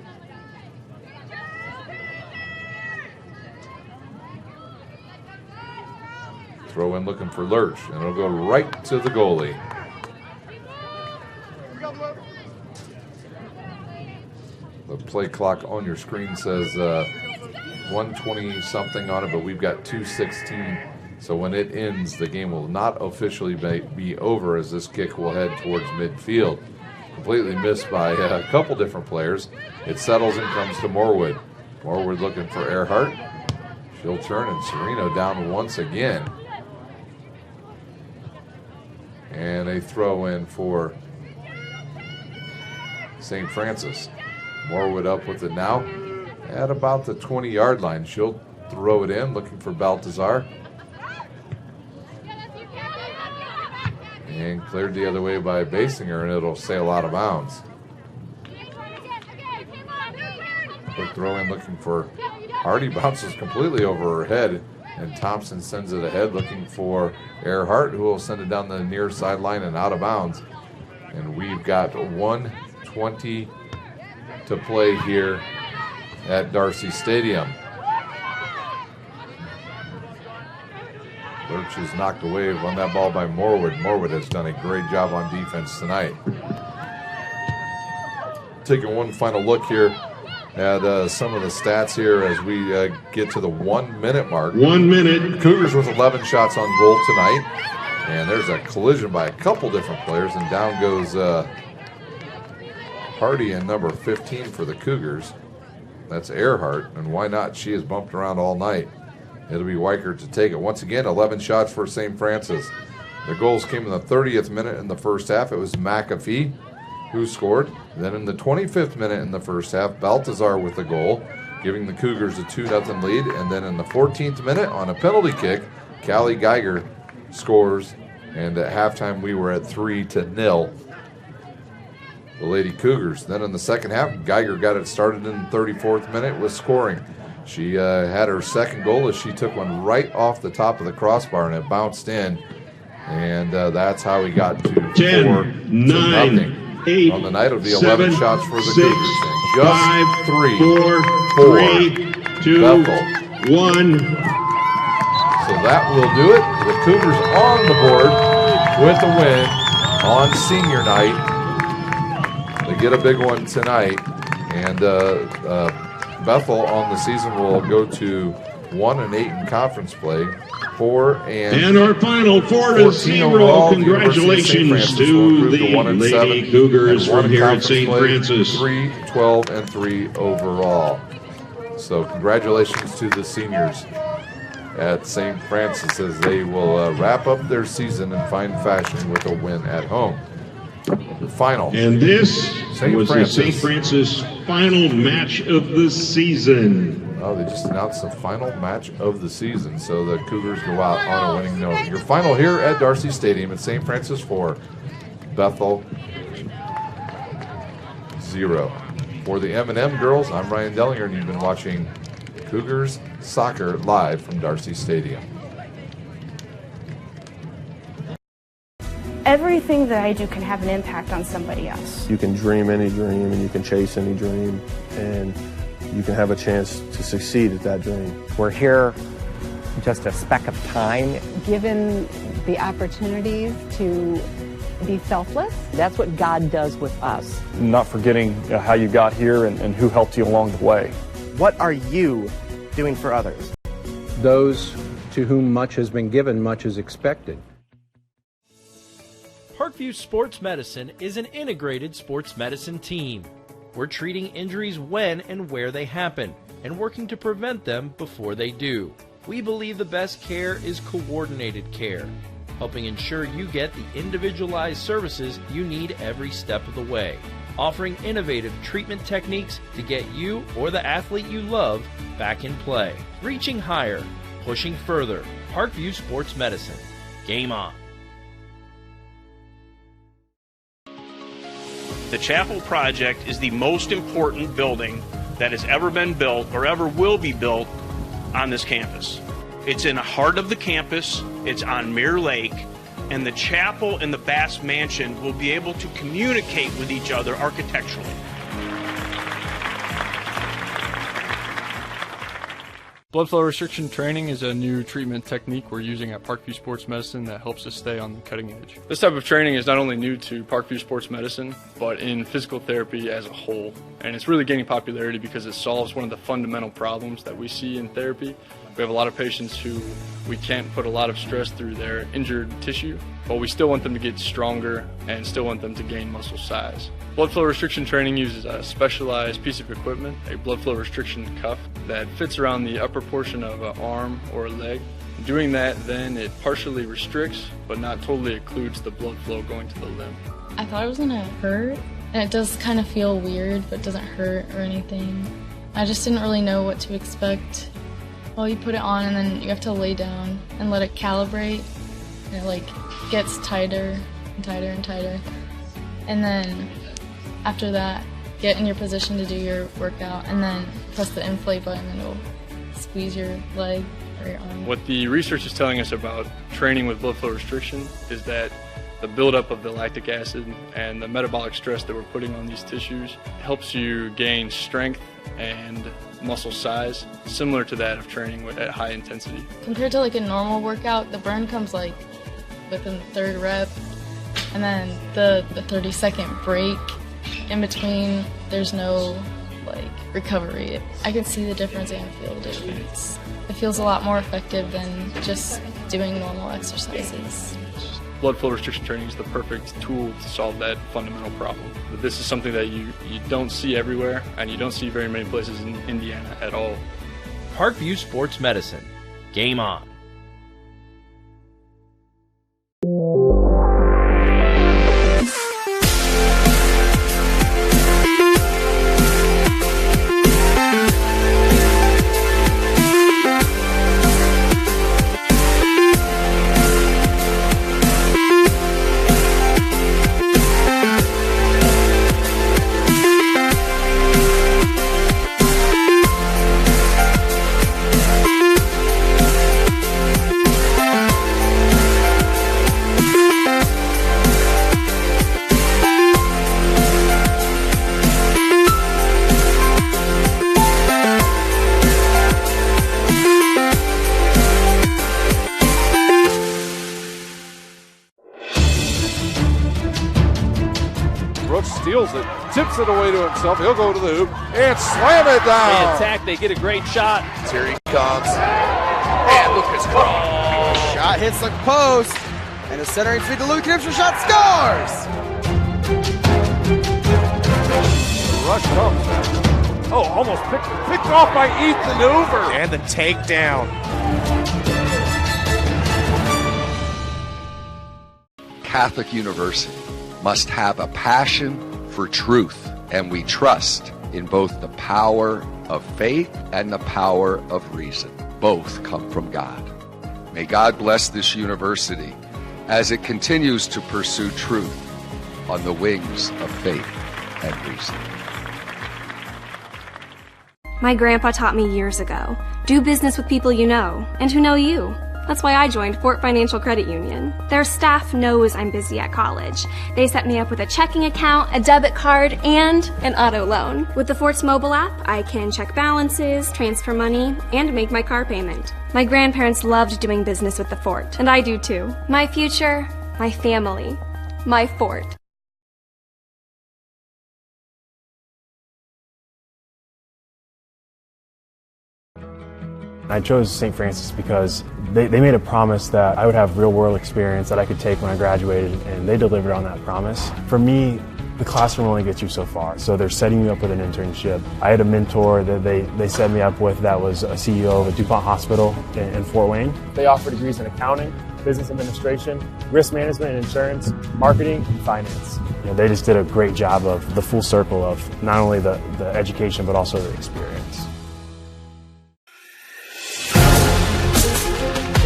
Throw in looking for Lurch, and it'll go right to the goalie. The play clock on your screen says 120 something on it, but we've got 2:16. So when it ends, the game will not officially be over, as this kick will head towards midfield. Completely missed by a couple different players. It settles and comes to Morewood. Morewood looking for Earhart. She'll turn, and Sereno down once again. And a throw in for St. Francis. Morewood up with it now at about the 20-yard line. She'll throw it in, looking for Baltazar. And cleared the other way by Basinger, and it'll sail out of bounds. Quick throw in, looking for Hardy. Bounces completely over her head, and Thompson sends it ahead, looking for Earhart, who will send it down the near sideline and out of bounds. And we've got 1:20 to play here at Darcy Stadium. Lurch is knocked away on that ball by Morewood. Morewood has done a great job on defense tonight. Taking one final look here at some of the stats here as we get to the 1 minute mark. 1 minute. Cougars with 11 shots on goal tonight. And there's a collision by a couple different players, and down goes Hardy and number 15 for the Cougars. That's Earhart, and why not? She has bumped around all night. It'll be Weichert to take it. Once again, 11 shots for St. Francis. Their goals came in the 30th minute in the first half. It was McAfee who scored. Then in the 25th minute in the first half, Baltazar with the goal, giving the Cougars a 2-0 lead. And then in the 14th minute, on a penalty kick, Callie Geiger scores. And at halftime, we were at 3-0. The Lady Cougars. Then in the second half, Geiger got it started in the 34th minute with scoring. She had her second goal as she took one right off the top of the crossbar, and it bounced in. And that's how we got to 10, 4-0. 8, on the night of the 7, 11 shots for the 6, Cougars. And just 5, 3, 4, 2, Bethel. 1. So that will do it. The Cougars on the board with the win on senior night. They get a big one tonight, and Bethel on the season will go to 1-8 in conference play. And our final 4-0. Congratulations to the Lady Cougars from here at St. Francis. 3-12-3 overall. So congratulations to the seniors at St. Francis as they will wrap up their season in fine fashion with a win at home. The final. And this was the St. Francis final match of the season. Oh, they just announced the final match of the season, so the Cougars go out on a winning note. Your final here at Darcy Stadium at St. Francis 4, Bethel 0. For the M&M girls, I'm Ryan Dellinger, and you've been watching Cougars Soccer live from Darcy Stadium. Everything that I do can have an impact on somebody else. You can dream any dream and you can chase any dream, and you can have a chance to succeed at that dream. We're here just a speck of time. Given the opportunities to be selfless. That's what God does with us. Not forgetting how you got here and who helped you along the way. What are you doing for others? Those to whom much has been given, much is expected. Parkview Sports Medicine is an integrated sports medicine team. We're treating injuries when and where they happen and working to prevent them before they do. We believe the best care is coordinated care, helping ensure you get the individualized services you need every step of the way, offering innovative treatment techniques to get you or the athlete you love back in play. Reaching higher, pushing further. Parkview Sports Medicine. Game on. The Chapel Project is the most important building that has ever been built or ever will be built on this campus. It's in the heart of the campus, it's on Mirror Lake, and the chapel and the Bass Mansion will be able to communicate with each other architecturally. Blood flow restriction training is a new treatment technique we're using at Parkview Sports Medicine that helps us stay on the cutting edge. This type of training is not only new to Parkview Sports Medicine, but in physical therapy as a whole. And it's really gaining popularity because it solves one of the fundamental problems that we see in therapy. We have a lot of patients who we can't put a lot of stress through their injured tissue, but we still want them to get stronger and still want them to gain muscle size. Blood flow restriction training uses a specialized piece of equipment, a blood flow restriction cuff that fits around the upper portion of an arm or a leg. Doing that, then it partially restricts, but not totally occludes the blood flow going to the limb. I thought it was gonna hurt, and it does kind of feel weird, but doesn't hurt or anything. I just didn't really know what to expect. Well, you put it on and then you have to lay down and let it calibrate. And it like gets tighter and tighter and tighter. And then after that, get in your position to do your workout and then press the inflate button and it'll squeeze your leg or your arm. What the research is telling us about training with blood flow restriction is that the buildup of the lactic acid and the metabolic stress that we're putting on these tissues helps you gain strength and muscle size, similar to that of training at high intensity. Compared to like a normal workout, the burn comes like within the third rep, and then the 30-second break in between, there's no like recovery. I can see the difference and feel the difference. It feels a lot more effective than just doing normal exercises. Blood flow restriction training is the perfect tool to solve that fundamental problem. But this is something that you don't see everywhere, and you don't see very many places in Indiana at all. Parkview Sports Medicine. Game on. Brooks steals it, tips it away to himself. He'll go to the hoop and slam it down. They attack, they get a great shot. Here he comes. And Lucas Cross. Shot hits the post. And the centering feed to Luke Knipscher. Shot scores. The rush comes. Oh, almost picked off by Ethan Hoover. And the takedown. Catholic University must have a passion for truth, and we trust in both the power of faith and the power of reason. Both come from God. May God bless this university as it continues to pursue truth on the wings of faith and reason. My grandpa taught me years ago, do business with people you know and who know you. That's why I joined Fort Financial Credit Union. Their staff knows I'm busy at college. They set me up with a checking account, a debit card, and an auto loan. With the Fort's mobile app, I can check balances, transfer money, and make my car payment. My grandparents loved doing business with the Fort, and I do too. My future, my family, my Fort. I chose St. Francis because they made a promise that I would have real-world experience that I could take when I graduated, and they delivered on that promise. For me, the classroom only gets you so far, so they're setting you up with an internship. I had a mentor that they set me up with that was a CEO of a DuPont hospital in Fort Wayne. They offer degrees in accounting, business administration, risk management and insurance, marketing, and finance. You know, they just did a great job of the full circle of not only the education but also the experience.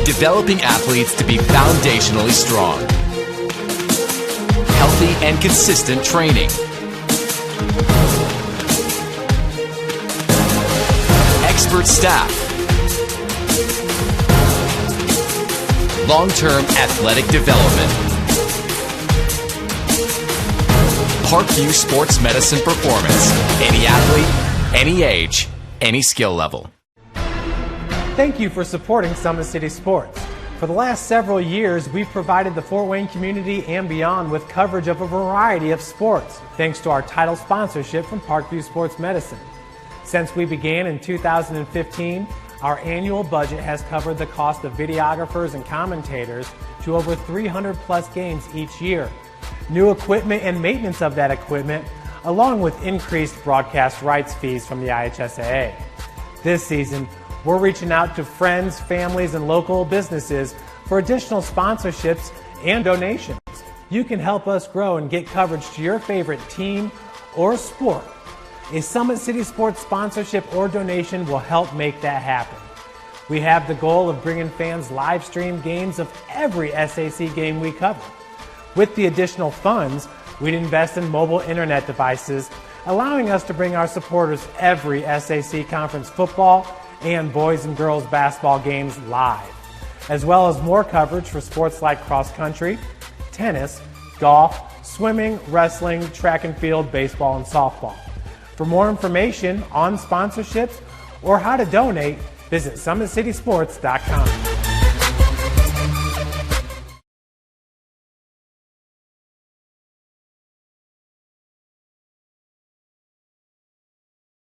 Developing athletes to be foundationally strong. Healthy and consistent training. Expert staff. Long-term athletic development. Parkview Sports Medicine Performance. Any athlete, any age, any skill level. Thank you for supporting Summit City Sports. For the last several years, we've provided the Fort Wayne community and beyond with coverage of a variety of sports, thanks to our title sponsorship from Parkview Sports Medicine. Since we began in 2015, our annual budget has covered the cost of videographers and commentators to over 300 plus games each year. New equipment and maintenance of that equipment, along with increased broadcast rights fees from the IHSAA. This season, we're reaching out to friends, families, and local businesses for additional sponsorships and donations. You can help us grow and get coverage to your favorite team or sport. A Summit City Sports sponsorship or donation will help make that happen. We have the goal of bringing fans live stream games of every SAC game we cover. With the additional funds, we'd invest in mobile internet devices, allowing us to bring our supporters every SAC conference football and boys and girls basketball games live, as well as more coverage for sports like cross country, tennis, golf, swimming, wrestling, track and field, baseball, and softball. For more information on sponsorships or how to donate, visit SummitCitySports.com.